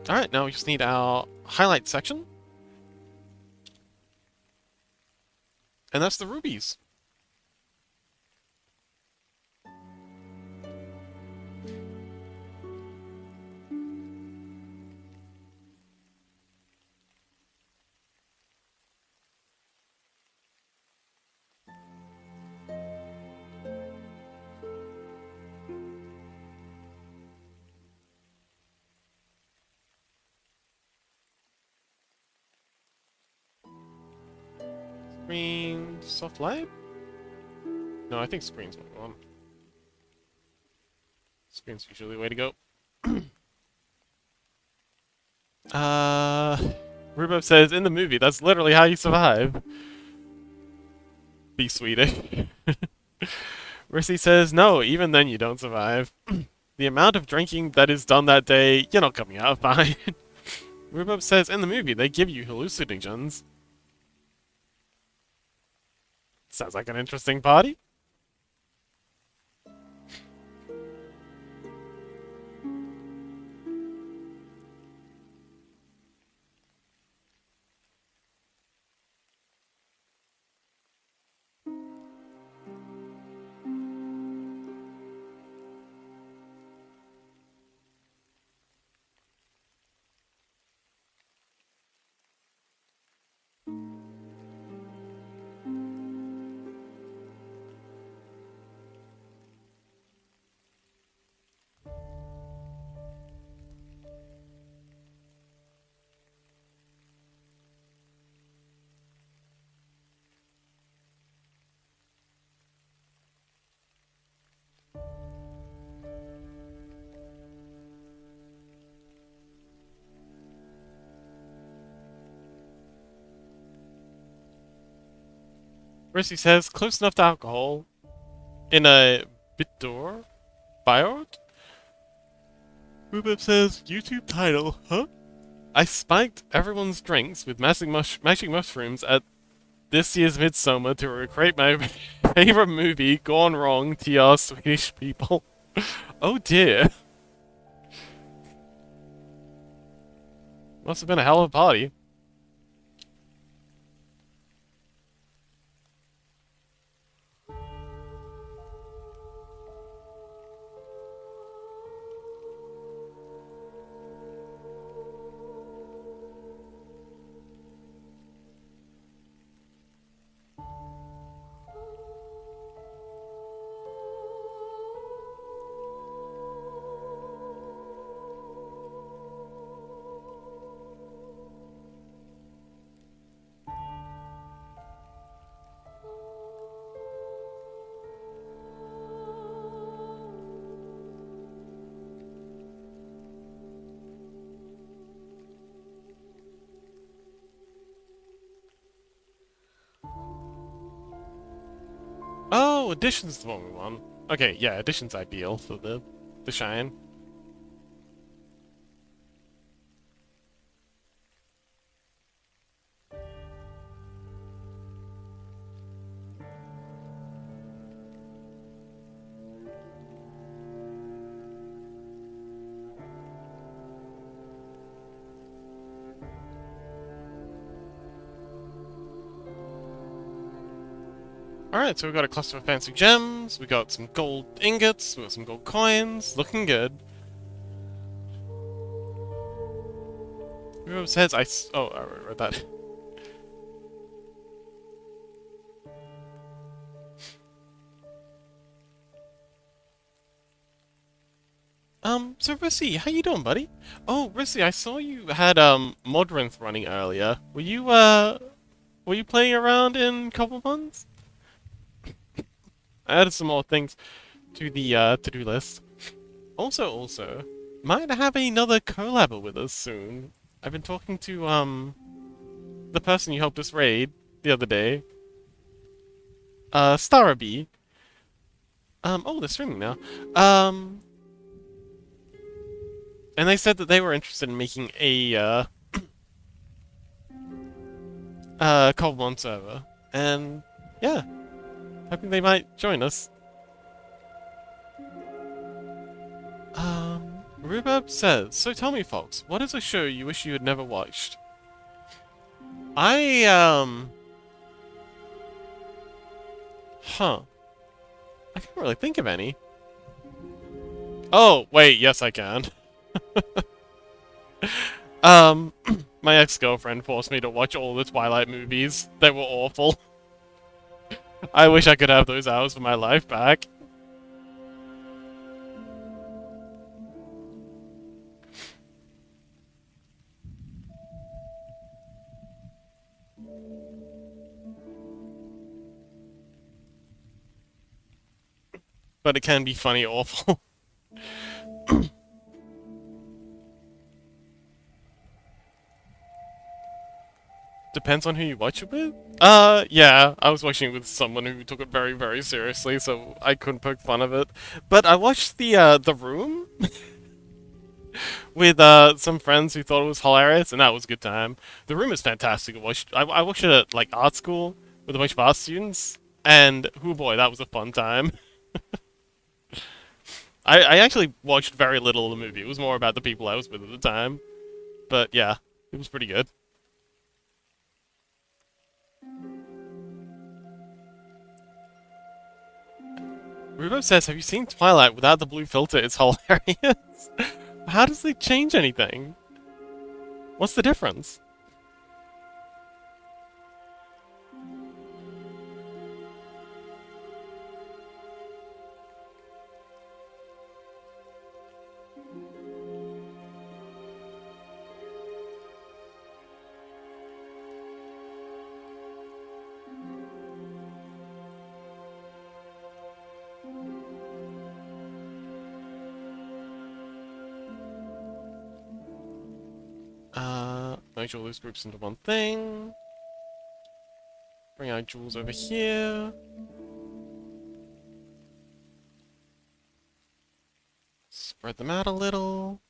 Alright, now we just need our highlight section. And that's the rubies. Screen soft light? No, I think screen's what we want. Screen's usually the way to go. Rhubarb says, in the movie, that's literally how you survive. Be Swedish. Rissy says, no, even then you don't survive. The amount of drinking that is done that day, you're not coming out fine. Rhubarb says, in the movie, they give you hallucinogens. Sounds like an interesting party. Rissy says, close enough to alcohol. In a Bitdoor? Biot? Rubib says, YouTube title, huh? I spiked everyone's drinks with magic mushrooms at this year's Midsummer to recreate my favorite movie, Gone Wrong, TR Swedish people. Oh dear. Must have been a hell of a party. Oh, Addition's the one we want. Okay, yeah, Addition's ideal for the shine. Alright, so we got a cluster of fancy gems, we got some gold ingots, we got some gold coins, looking good. Who says oh, I read that. So Rissy, how you doing, buddy? Oh, Rissy, I saw you had, Modrinth running earlier. Were you playing around in couple months? I added some more things to the, to-do list. Also, might have another collab with us soon. I've been talking to, the person you helped us raid the other day. Staraby. Oh, they're streaming now. And they said that they were interested in making a, Cold server. And, yeah. Hoping they might join us. Rhubarb says, so tell me, folks, what is a show you wish you had never watched? Huh. I can't really think of any. Oh, wait, yes I can. My ex-girlfriend forced me to watch all the Twilight movies. They were awful. I wish I could have those hours of my life back. But it can be funny awful. Depends on who you watch it with? Yeah, I was watching it with someone who took it very, very seriously, so I couldn't poke fun of it. But I watched The Room with, some friends who thought it was hilarious, and that was a good time. The Room is fantastic. I watched it at, like, art school with a bunch of art students, and, oh boy, that was a fun time. I actually watched very little of the movie. It was more about the people I was with at the time. But, yeah, it was pretty good. Rubo says, have you seen Twilight without the blue filter? It's hilarious. How does it change anything? What's the difference? Merge all those groups into one thing. Bring our jewels over here. Spread them out a little.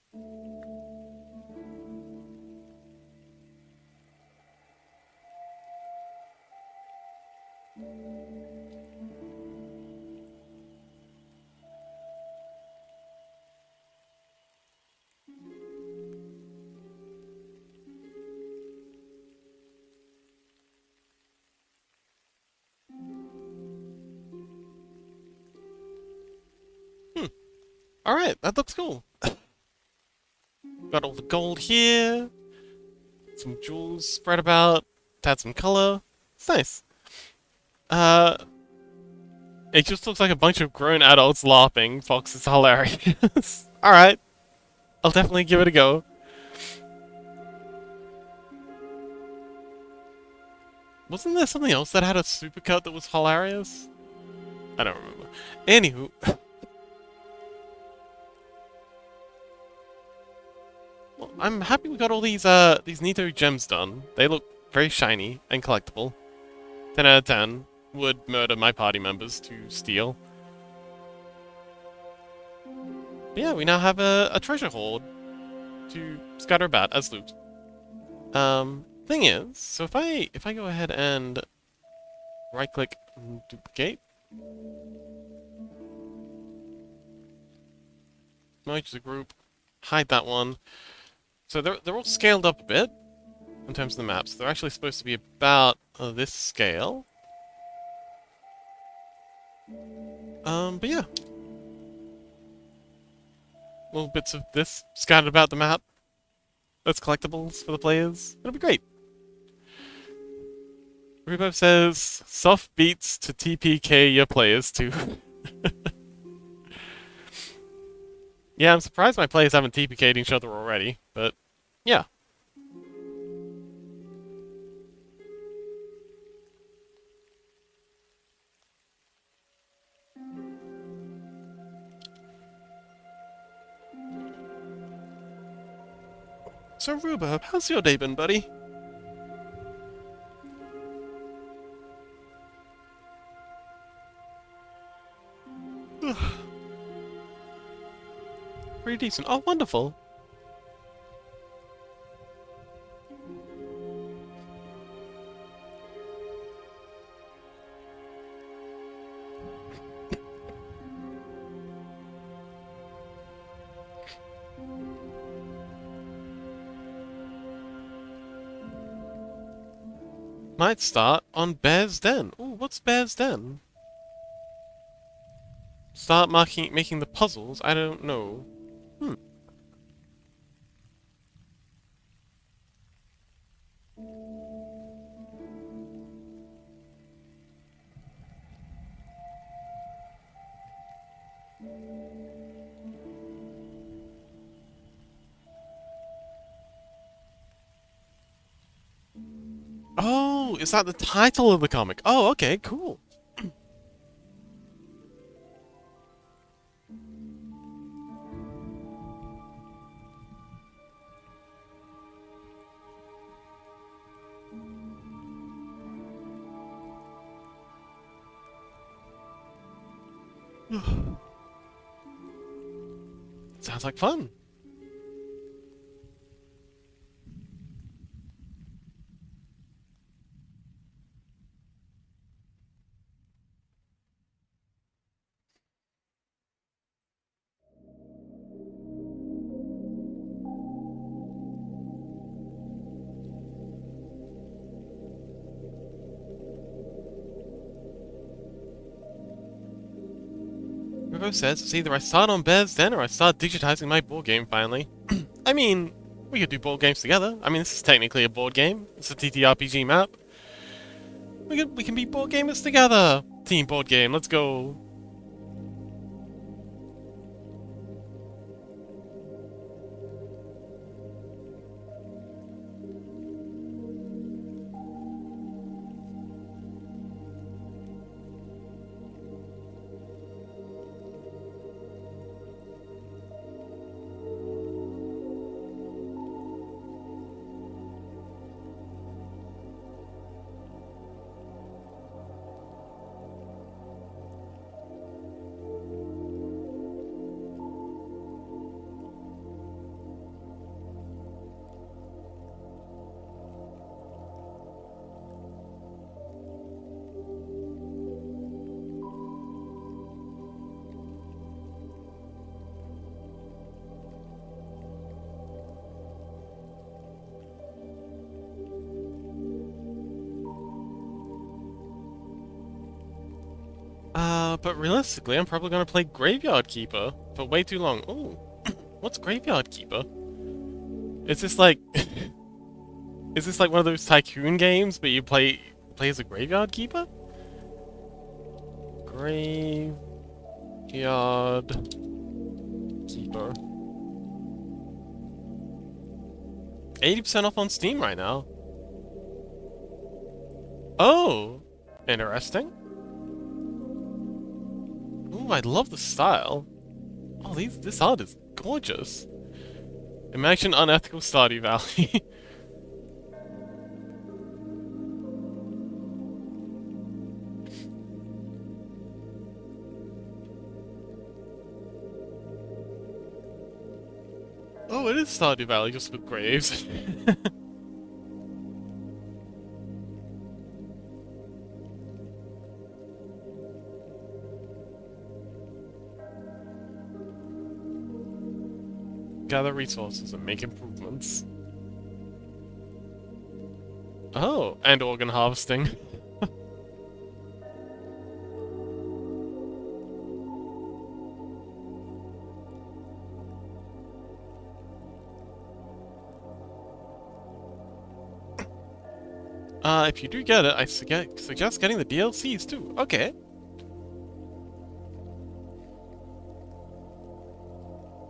Alright, that looks cool. Got all the gold here. Some jewels spread about. To add some color. It's nice. It just looks like a bunch of grown adults laughing. Fox is hilarious. Alright. I'll definitely give it a go. Wasn't there something else that had a supercut that was hilarious? I don't remember. Anywho. Well, I'm happy we got all these Nito gems done. They look very shiny and collectible. 10 out of 10. Would murder my party members to steal. But yeah, we now have a treasure hoard to scatter about as loot. Thing is, so if I go ahead and right click and duplicate, merge the group, hide that one. So they're all scaled up a bit in terms of the maps. They're actually supposed to be about this scale. But yeah. Little bits of this scattered about the map. That's collectibles for the players. It'll be great. Rubo says, soft beats to TPK your players too. Yeah, I'm surprised my players haven't TPK'd each other already, but yeah. So Rhubarb, how's your day been, buddy? Pretty decent. Oh, wonderful. Might start on Bear's Den. Ooh, what's Bear's Den? Start making the puzzles? I don't know. Oh, is that the title of the comic? Oh, okay, cool. Sounds like fun. Rivo says it's either I start on Bear's Den or I start digitizing my board game finally. I mean, we could do board games together. I mean, this is technically a board game. It's a TTRPG map. We can be board gamers together. Team board game, let's go. But realistically, I'm probably gonna play Graveyard Keeper for way too long. Ooh, what's Graveyard Keeper? Is this like... is this like one of those tycoon games, but you play as a Graveyard Keeper? Graveyard Keeper. 80% off on Steam right now. Oh, interesting. Ooh, I love the style. Oh, this art is gorgeous. Imagine unethical Stardew Valley. Oh, it is Stardew Valley, just with graves. Gather resources and make improvements. Oh, and organ harvesting. If you do get it, I suggest getting the DLCs too. Okay.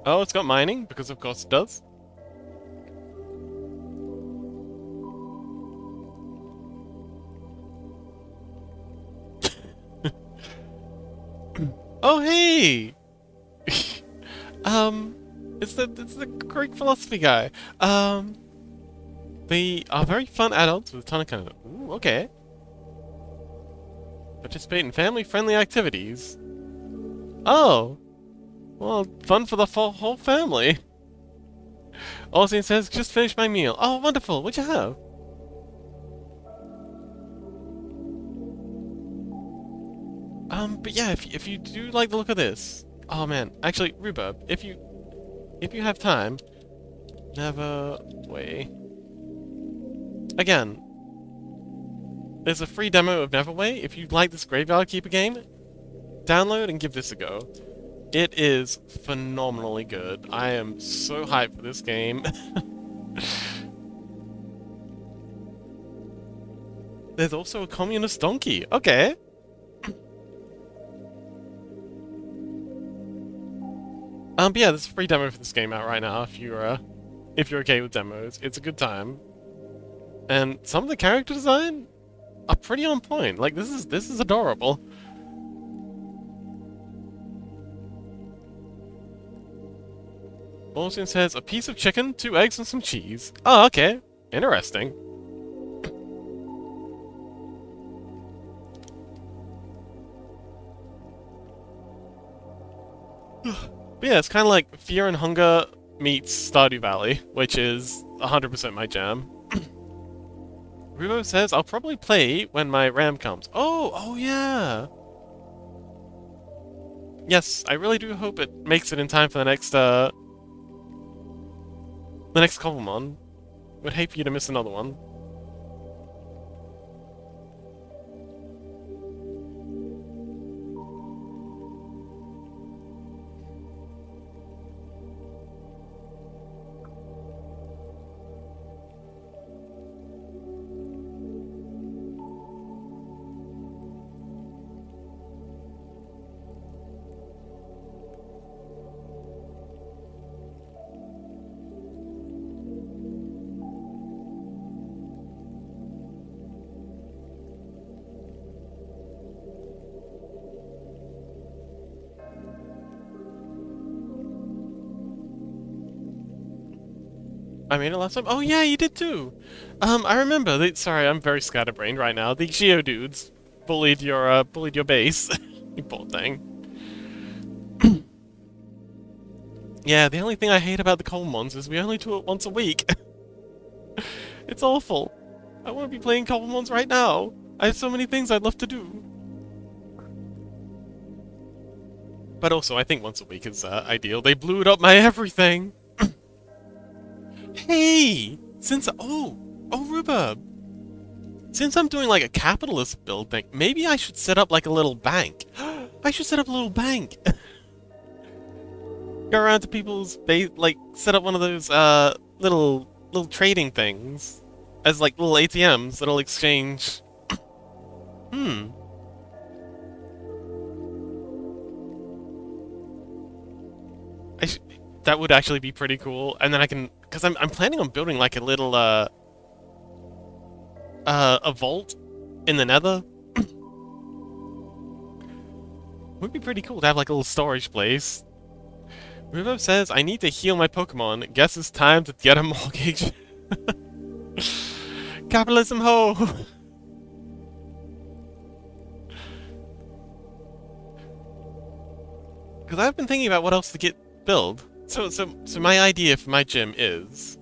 Oh, it's got mining, because of course it does. Oh, hey! it's the Greek philosophy guy. They are very fun adults with a ton of content. Ooh, okay. Participate in family-friendly activities. Oh! Well, fun for the whole family. Austin says, just finished my meal. Oh, wonderful. What'd you have? But yeah, if you do like the look of this, oh man, actually, Rhubarb, if you have time, never way. Again, there's a free demo of Neverway. If you like this Graveyard Keeper game, download and give this a go. It is phenomenally good. I am so hyped for this game. There's also a communist donkey. Okay. But yeah, there's a free demo for this game out right now if you're okay with demos. It's a good time. And some of the character design are pretty on point. Like this is adorable. Austin says a piece of chicken, 2 eggs, and some cheese. Oh, okay. Interesting. But yeah, it's kind of like Fear and Hunger meets Stardew Valley, which is 100% my jam. Rubo says, I'll probably play when my RAM comes. Oh yeah! Yes, I really do hope it makes it in time for the next Cobblemon. Would hate for you to miss another one. I made it last time? Oh yeah, you did too! I remember, sorry, I'm very scatterbrained right now. The Geodudes bullied your base. You poor thing. Yeah, the only thing I hate about the Cobblemons is we only do it once a week. It's awful. I want to be playing Cobblemons right now. I have so many things I'd love to do. But also, I think once a week is ideal. They blew up my everything! Hey! Oh, Rhubarb! Since I'm doing like a capitalist build thing, maybe I should set up like a little bank. I should set up a little bank. Go around to people's base, like set up one of those little trading things as like little ATMs that'll exchange. Hmm. That would actually be pretty cool, and then I can, because I'm planning on building like a little a vault in the Nether. Would be pretty cool to have like a little storage place. Rubo says, I need to heal my Pokemon. Guess it's time to get a mortgage. Capitalism ho! Because I've been thinking about what else to get build. So my idea for my gym is...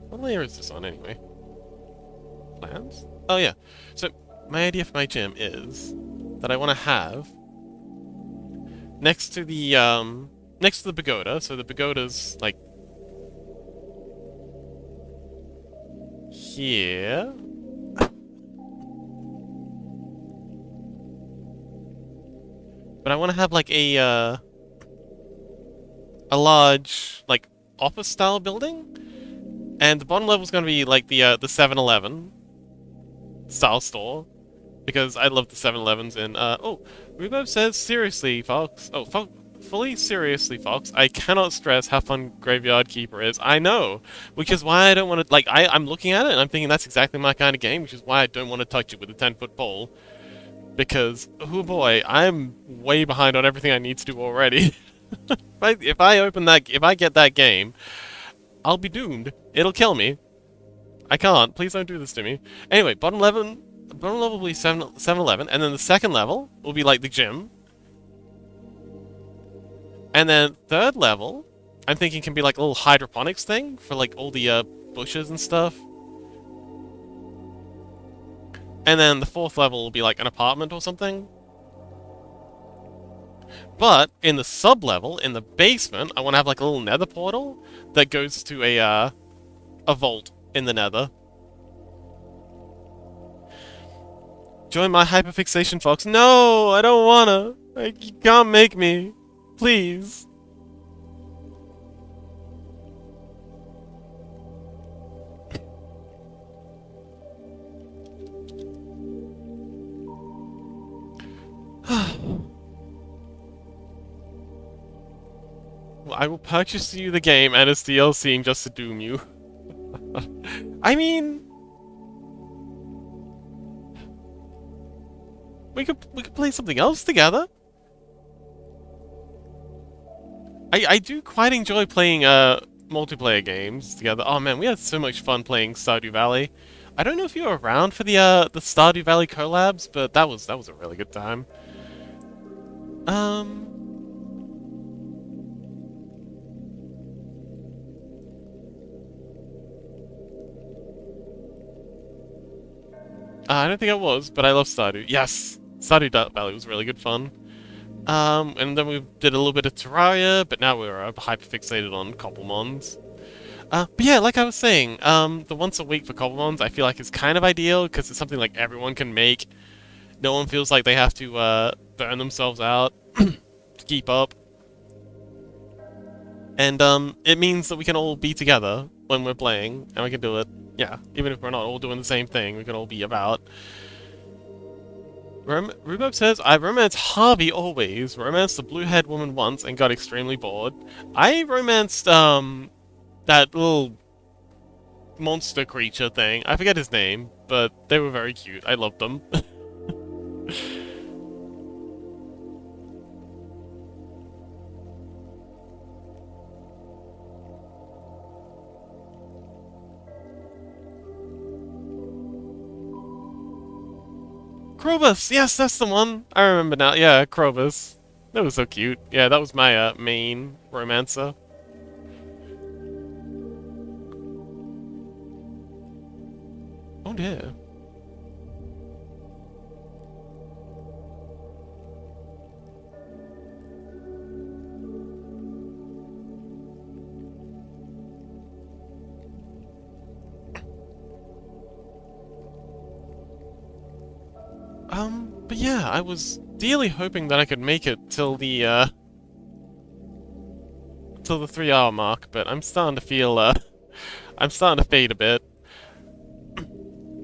What layer is this on anyway? Plans? Oh yeah. So my idea for my gym is that I want to have next to the pagoda. So the pagoda's like here. But I want to have like a large like office style building, and the bottom level is going to be like the 7-Eleven style store, because I love the 7-Elevens in oh, Rubo says seriously, Fox. Oh, fully seriously, Fox. I cannot stress how fun Graveyard Keeper is. I know, which is why I don't want to like I'm looking at it and I'm thinking that's exactly my kind of game, which is why I don't want to touch it with a 10-foot pole. Because, oh boy, I'm way behind on everything I need to do already. If I get that game, I'll be doomed. It'll kill me. I can't. Please don't do this to me. Anyway, bottom level will be 7-Eleven, and then the second level will be like the gym. And then third level, I'm thinking can be like a little hydroponics thing for like all the bushes and stuff. And then the fourth level will be like an apartment or something. But in the sub-level, in the basement, I want to have like a little nether portal that goes to a vault in the nether. Join my hyperfixation, Fox. No, I don't wanna. You can't make me. Please. Well, I will purchase you the game and its DLC just to doom you. I mean... We could play something else together. I do quite enjoy playing multiplayer games together. Oh man, we had so much fun playing Stardew Valley. I don't know if you were around for the Stardew Valley collabs, but that was a really good time. I don't think I was, but I love Stardew. Yes! Stardew Valley was really good fun. And then we did a little bit of Terraria, but now we're hyper-fixated on Cobblemons. But yeah, like I was saying, the once a week for Cobblemons I feel like is kind of ideal, because it's something like everyone can make. No one feels like they have to burn themselves out to keep up. And it means that we can all be together when we're playing, and we can do it, yeah, even if we're not all doing the same thing, we can all be about. Rhubarb says, I romanced Harvey always, romanced the blue-haired woman once and got extremely bored. I romanced, that little monster creature thing. I forget his name, but they were very cute. I loved them. Krobus! Yes, that's the one! I remember now. Yeah, Krobus. That was so cute. Yeah, that was my main romancer. Oh dear. But yeah, I was dearly hoping that I could make it till the 3 hour mark, but I'm starting to feel, I'm starting to fade a bit.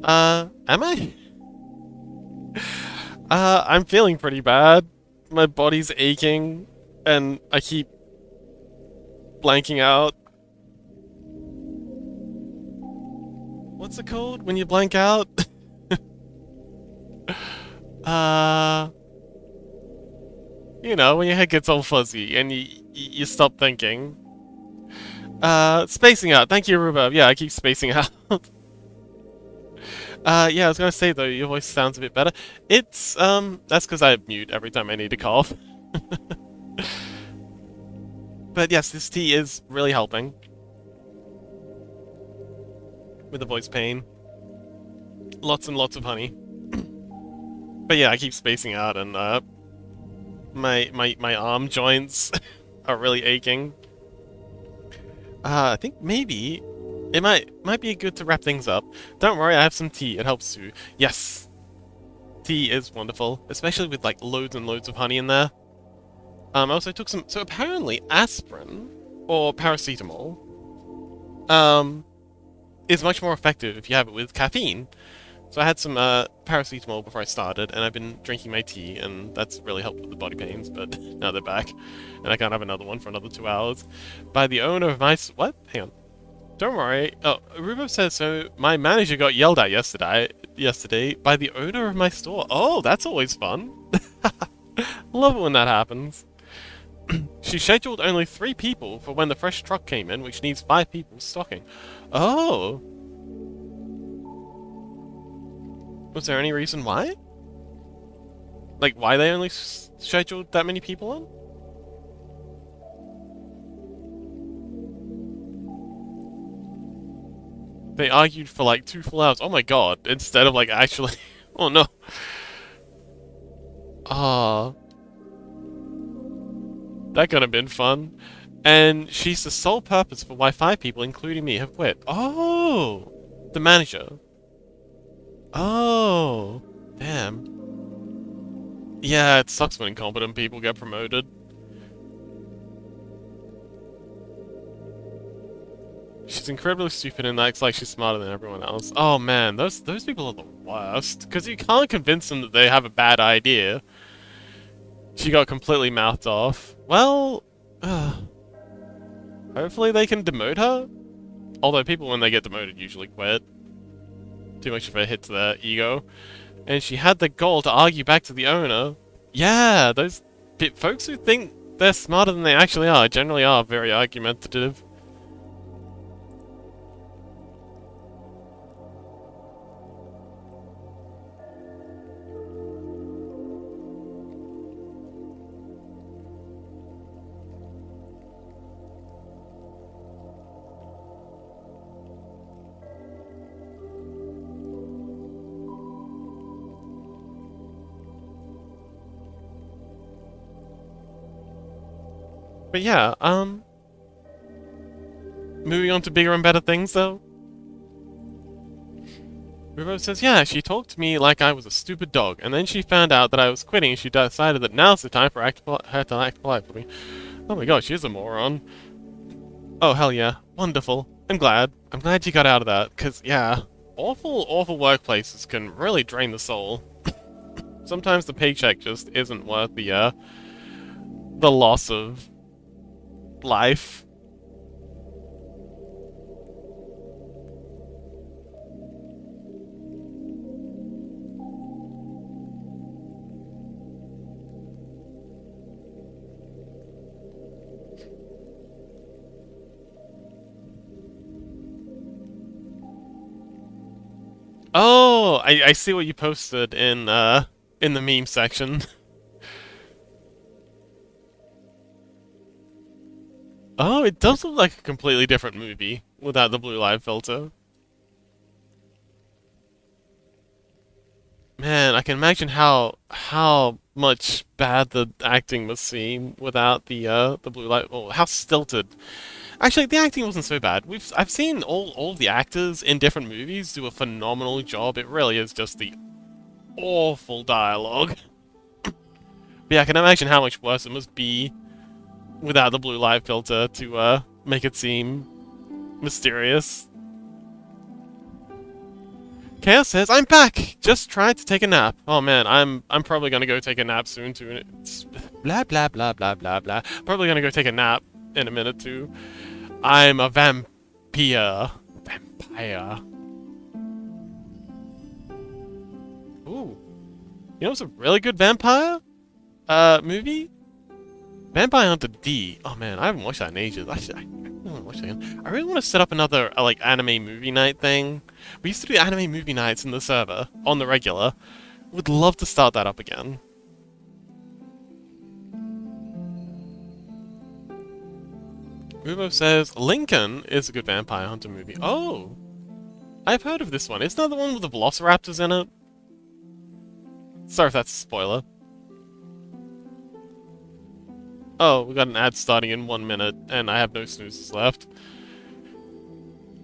Am I? I'm feeling pretty bad. My body's aching, and I keep blanking out. What's it called when you blank out? uh, you know, when your head gets all fuzzy and you stop thinking. Spacing out. Thank you, Rhubarb. Yeah, I keep spacing out. Yeah, I was gonna say though, your voice sounds a bit better. It's, that's because I mute every time I need to cough. But yes, this tea is really helping. With the voice pain. Lots and lots of honey. But yeah, I keep spacing out and, my arm joints are really aching. I think maybe it might be good to wrap things up. Don't worry, I have some tea. It helps too. Yes, tea is wonderful, especially with like loads and loads of honey in there. I also took some. So apparently, aspirin or paracetamol, is much more effective if you have it with caffeine. So I had some paracetamol before I started, and I've been drinking my tea, and that's really helped with the body pains. But now they're back, and I can't have another one for another 2 hours. By the owner of my what? Hang on. Don't worry. Oh, Rubov says so. My manager got yelled at yesterday by the owner of my store. Oh, that's always fun. Love it when that happens. She scheduled only 3 people for when the fresh truck came in, which needs 5 people stocking. Oh. Was there any reason why? Like, why they only scheduled that many people on? They argued for like 2 full hours. Oh my god, instead of like actually... oh no. Ah. That could have been fun. And she's the sole purpose for why 5 people, including me, have quit. Oh! The manager. Oh. Damn. Yeah, it sucks when incompetent people get promoted. She's incredibly stupid and acts like she's smarter than everyone else. Oh man, those people are the worst. Because you can't convince them that they have a bad idea. She got completely mouthed off. Well, hopefully they can demote her. Although people when they get demoted usually quit. Too much of a hit to their ego. And she had the goal to argue back to the owner. Yeah, those folks who think they're smarter than they actually are generally are very argumentative. But yeah, moving on to bigger and better things, though. Rubo says, yeah, she talked to me like I was a stupid dog, and then she found out that I was quitting, and she decided that now's the time for her to act polite with me. Oh my god, she's a moron. Oh, hell yeah. Wonderful. I'm glad. I'm glad you got out of that, because, yeah, awful, awful workplaces can really drain the soul. Sometimes the paycheck just isn't worth the loss of life. Oh, I see what you posted in the meme section. Oh, it does look like a completely different movie without the blue light filter. Man, I can imagine how much bad the acting must seem without the blue light. Oh, how stilted. Actually, the acting wasn't so bad. I've seen all of the actors in different movies do a phenomenal job. It really is just the awful dialogue. But yeah, I can imagine how much worse it must be without the blue light filter to make it seem mysterious. Chaos says, "I'm back! Just tried to take a nap." Oh man, I'm probably gonna go take a nap soon too. It's blah blah blah blah blah blah. Probably gonna go take a nap in a minute too. I'm a vampire. Vampire. Ooh. You know what's a really good vampire? Movie? Vampire Hunter D. Oh man, I haven't watched that in ages. I really want to watch that again. I really want to set up another, like, anime movie night thing. We used to do anime movie nights in the server, on the regular. Would love to start that up again. Ubo says, Lincoln is a good Vampire Hunter movie. Oh! I've heard of this one. Isn't that the one with the Velociraptors in it? Sorry if that's a spoiler. Oh, we got an ad starting in 1 minute, and I have no snoozes left.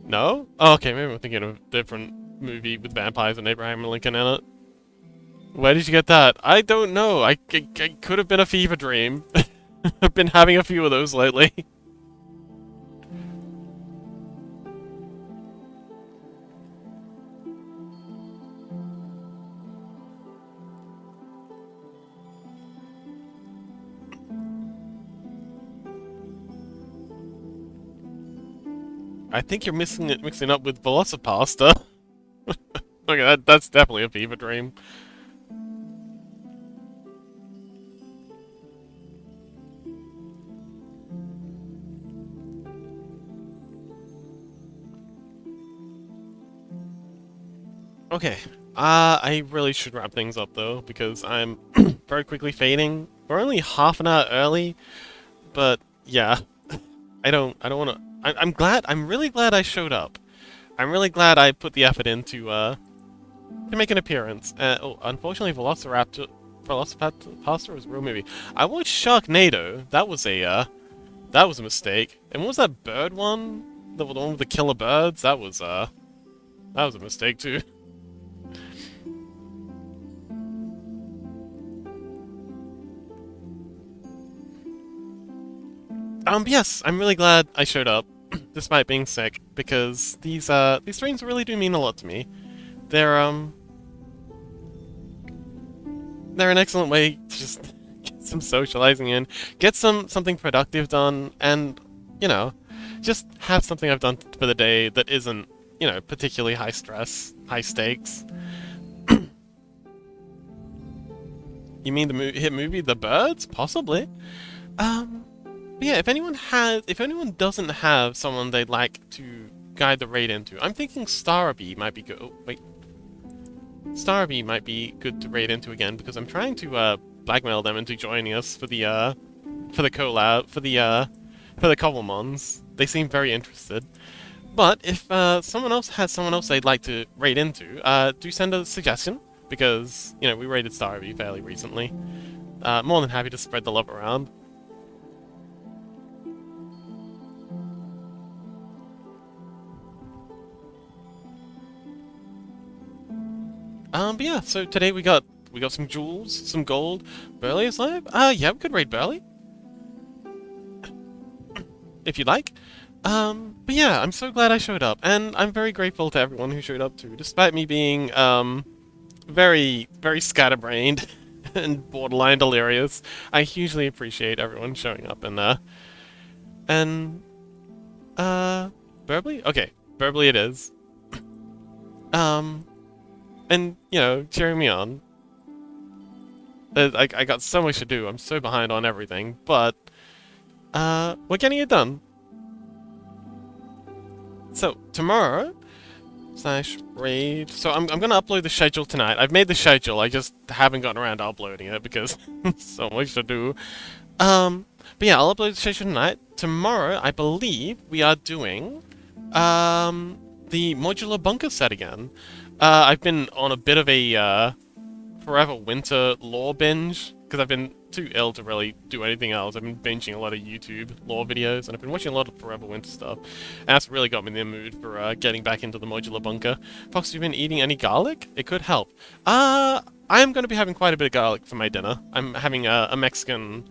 No? Oh, okay, maybe I'm thinking of a different movie with vampires and Abraham Lincoln in it. Where did you get that? I don't know. I could have been a fever dream. I've been having a few of those lately. I think you're mixing up with Velocipasta. Okay, that's definitely a fever dream. Okay, I really should wrap things up though, because I'm very quickly fading. We're only half an hour early, but yeah, I don't want to. I'm really glad I showed up. I'm really glad I put the effort in to make an appearance. Oh, unfortunately, Velocipasta was a real movie. I watched Sharknado. That was a mistake. And what was that bird one? The one with the killer birds? That was a mistake too. Yes, I'm really glad I showed up, despite being sick, because these streams really do mean a lot to me. They're an excellent way to just get some socializing in, get something productive done, and, you know, just have something I've done for the day that isn't, you know, particularly high stress, high stakes. You mean the hit movie The Birds? Possibly. But yeah, if anyone doesn't have someone they'd like to guide the raid into, I'm thinking Starby might be good. Oh, wait. Starby might be good to raid into again, because I'm trying to blackmail them into joining us for the collab for the Cobblemons. They seem very interested. But if someone else has someone else they'd like to raid into, do send a suggestion, because you know we raided Starby fairly recently. More than happy to spread the love around. But yeah, so today we got some jewels, some gold. Burley is live? Yeah, we could raid Burley. If you'd like. But yeah, I'm so glad I showed up, and I'm very grateful to everyone who showed up too, despite me being, very, very scatterbrained and borderline delirious. I hugely appreciate everyone showing up, Burbley? Okay, Burbley it is. And, you know, cheering me on. I got so much to do, I'm so behind on everything, but, we're getting it done. So, tomorrow, /raid, so I'm gonna upload the schedule tonight. I've made the schedule, I just haven't gotten around to uploading it because so much to do. But yeah, I'll upload the schedule tonight. Tomorrow, I believe, we are doing, the modular bunker set again. I've been on a bit of a, Forever Winter lore binge, because I've been too ill to really do anything else. I've been binging a lot of YouTube lore videos, and I've been watching a lot of Forever Winter stuff. And that's really got me in the mood for, getting back into the modular bunker. Fox, have you been eating any garlic? It could help. I am going to be having quite a bit of garlic for my dinner. I'm having a Mexican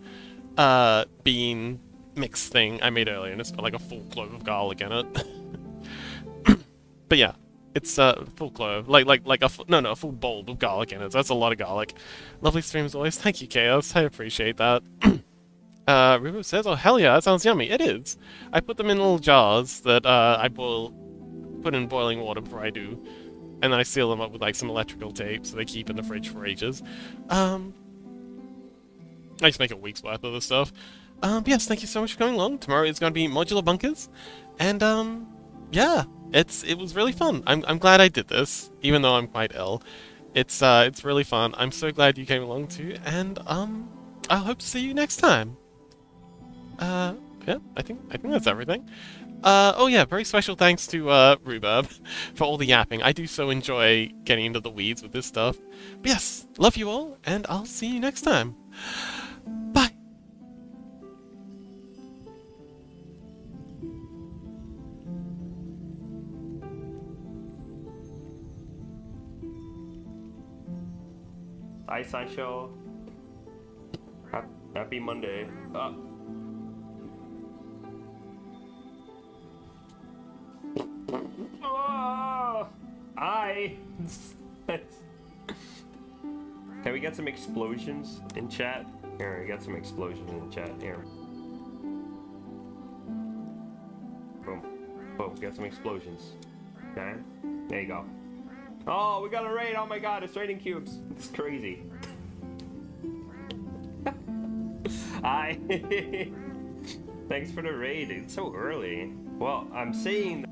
bean mix thing I made earlier, and it's got like a full clove of garlic in it. But yeah, it's full clove, like a full bowl of garlic in it. So that's a lot of garlic. Lovely stream as always. Thank you, Chaos. I appreciate that. Rubo says, "Oh hell yeah, that sounds yummy." It is. I put them in little jars that I put in boiling water before I do, and then I seal them up with like some electrical tape so they keep in the fridge for ages. I just make a week's worth of this stuff. Yes, thank you so much for coming along. Tomorrow is going to be modular bunkers, and yeah, it was really fun. I'm glad I did this, even though I'm quite ill. It's really fun. I'm so glad you came along too, and I hope to see you next time. Yeah, I think that's everything. Oh yeah, very special thanks to Rhubarb for all the yapping. I do so enjoy getting into the weeds with this stuff. But yes, love you all, and I'll see you next time. Bye. Hi, Sancho. Happy Monday. Oh, hi. Can we get some explosions in chat? Here, we got some explosions in chat. Here. Boom. Boom. Get some explosions. Okay. There you go. Oh, we got a raid. Oh my god, it's raining cubes. It's crazy. Hi. Thanks for the raid. It's so early. Well, I'm seeing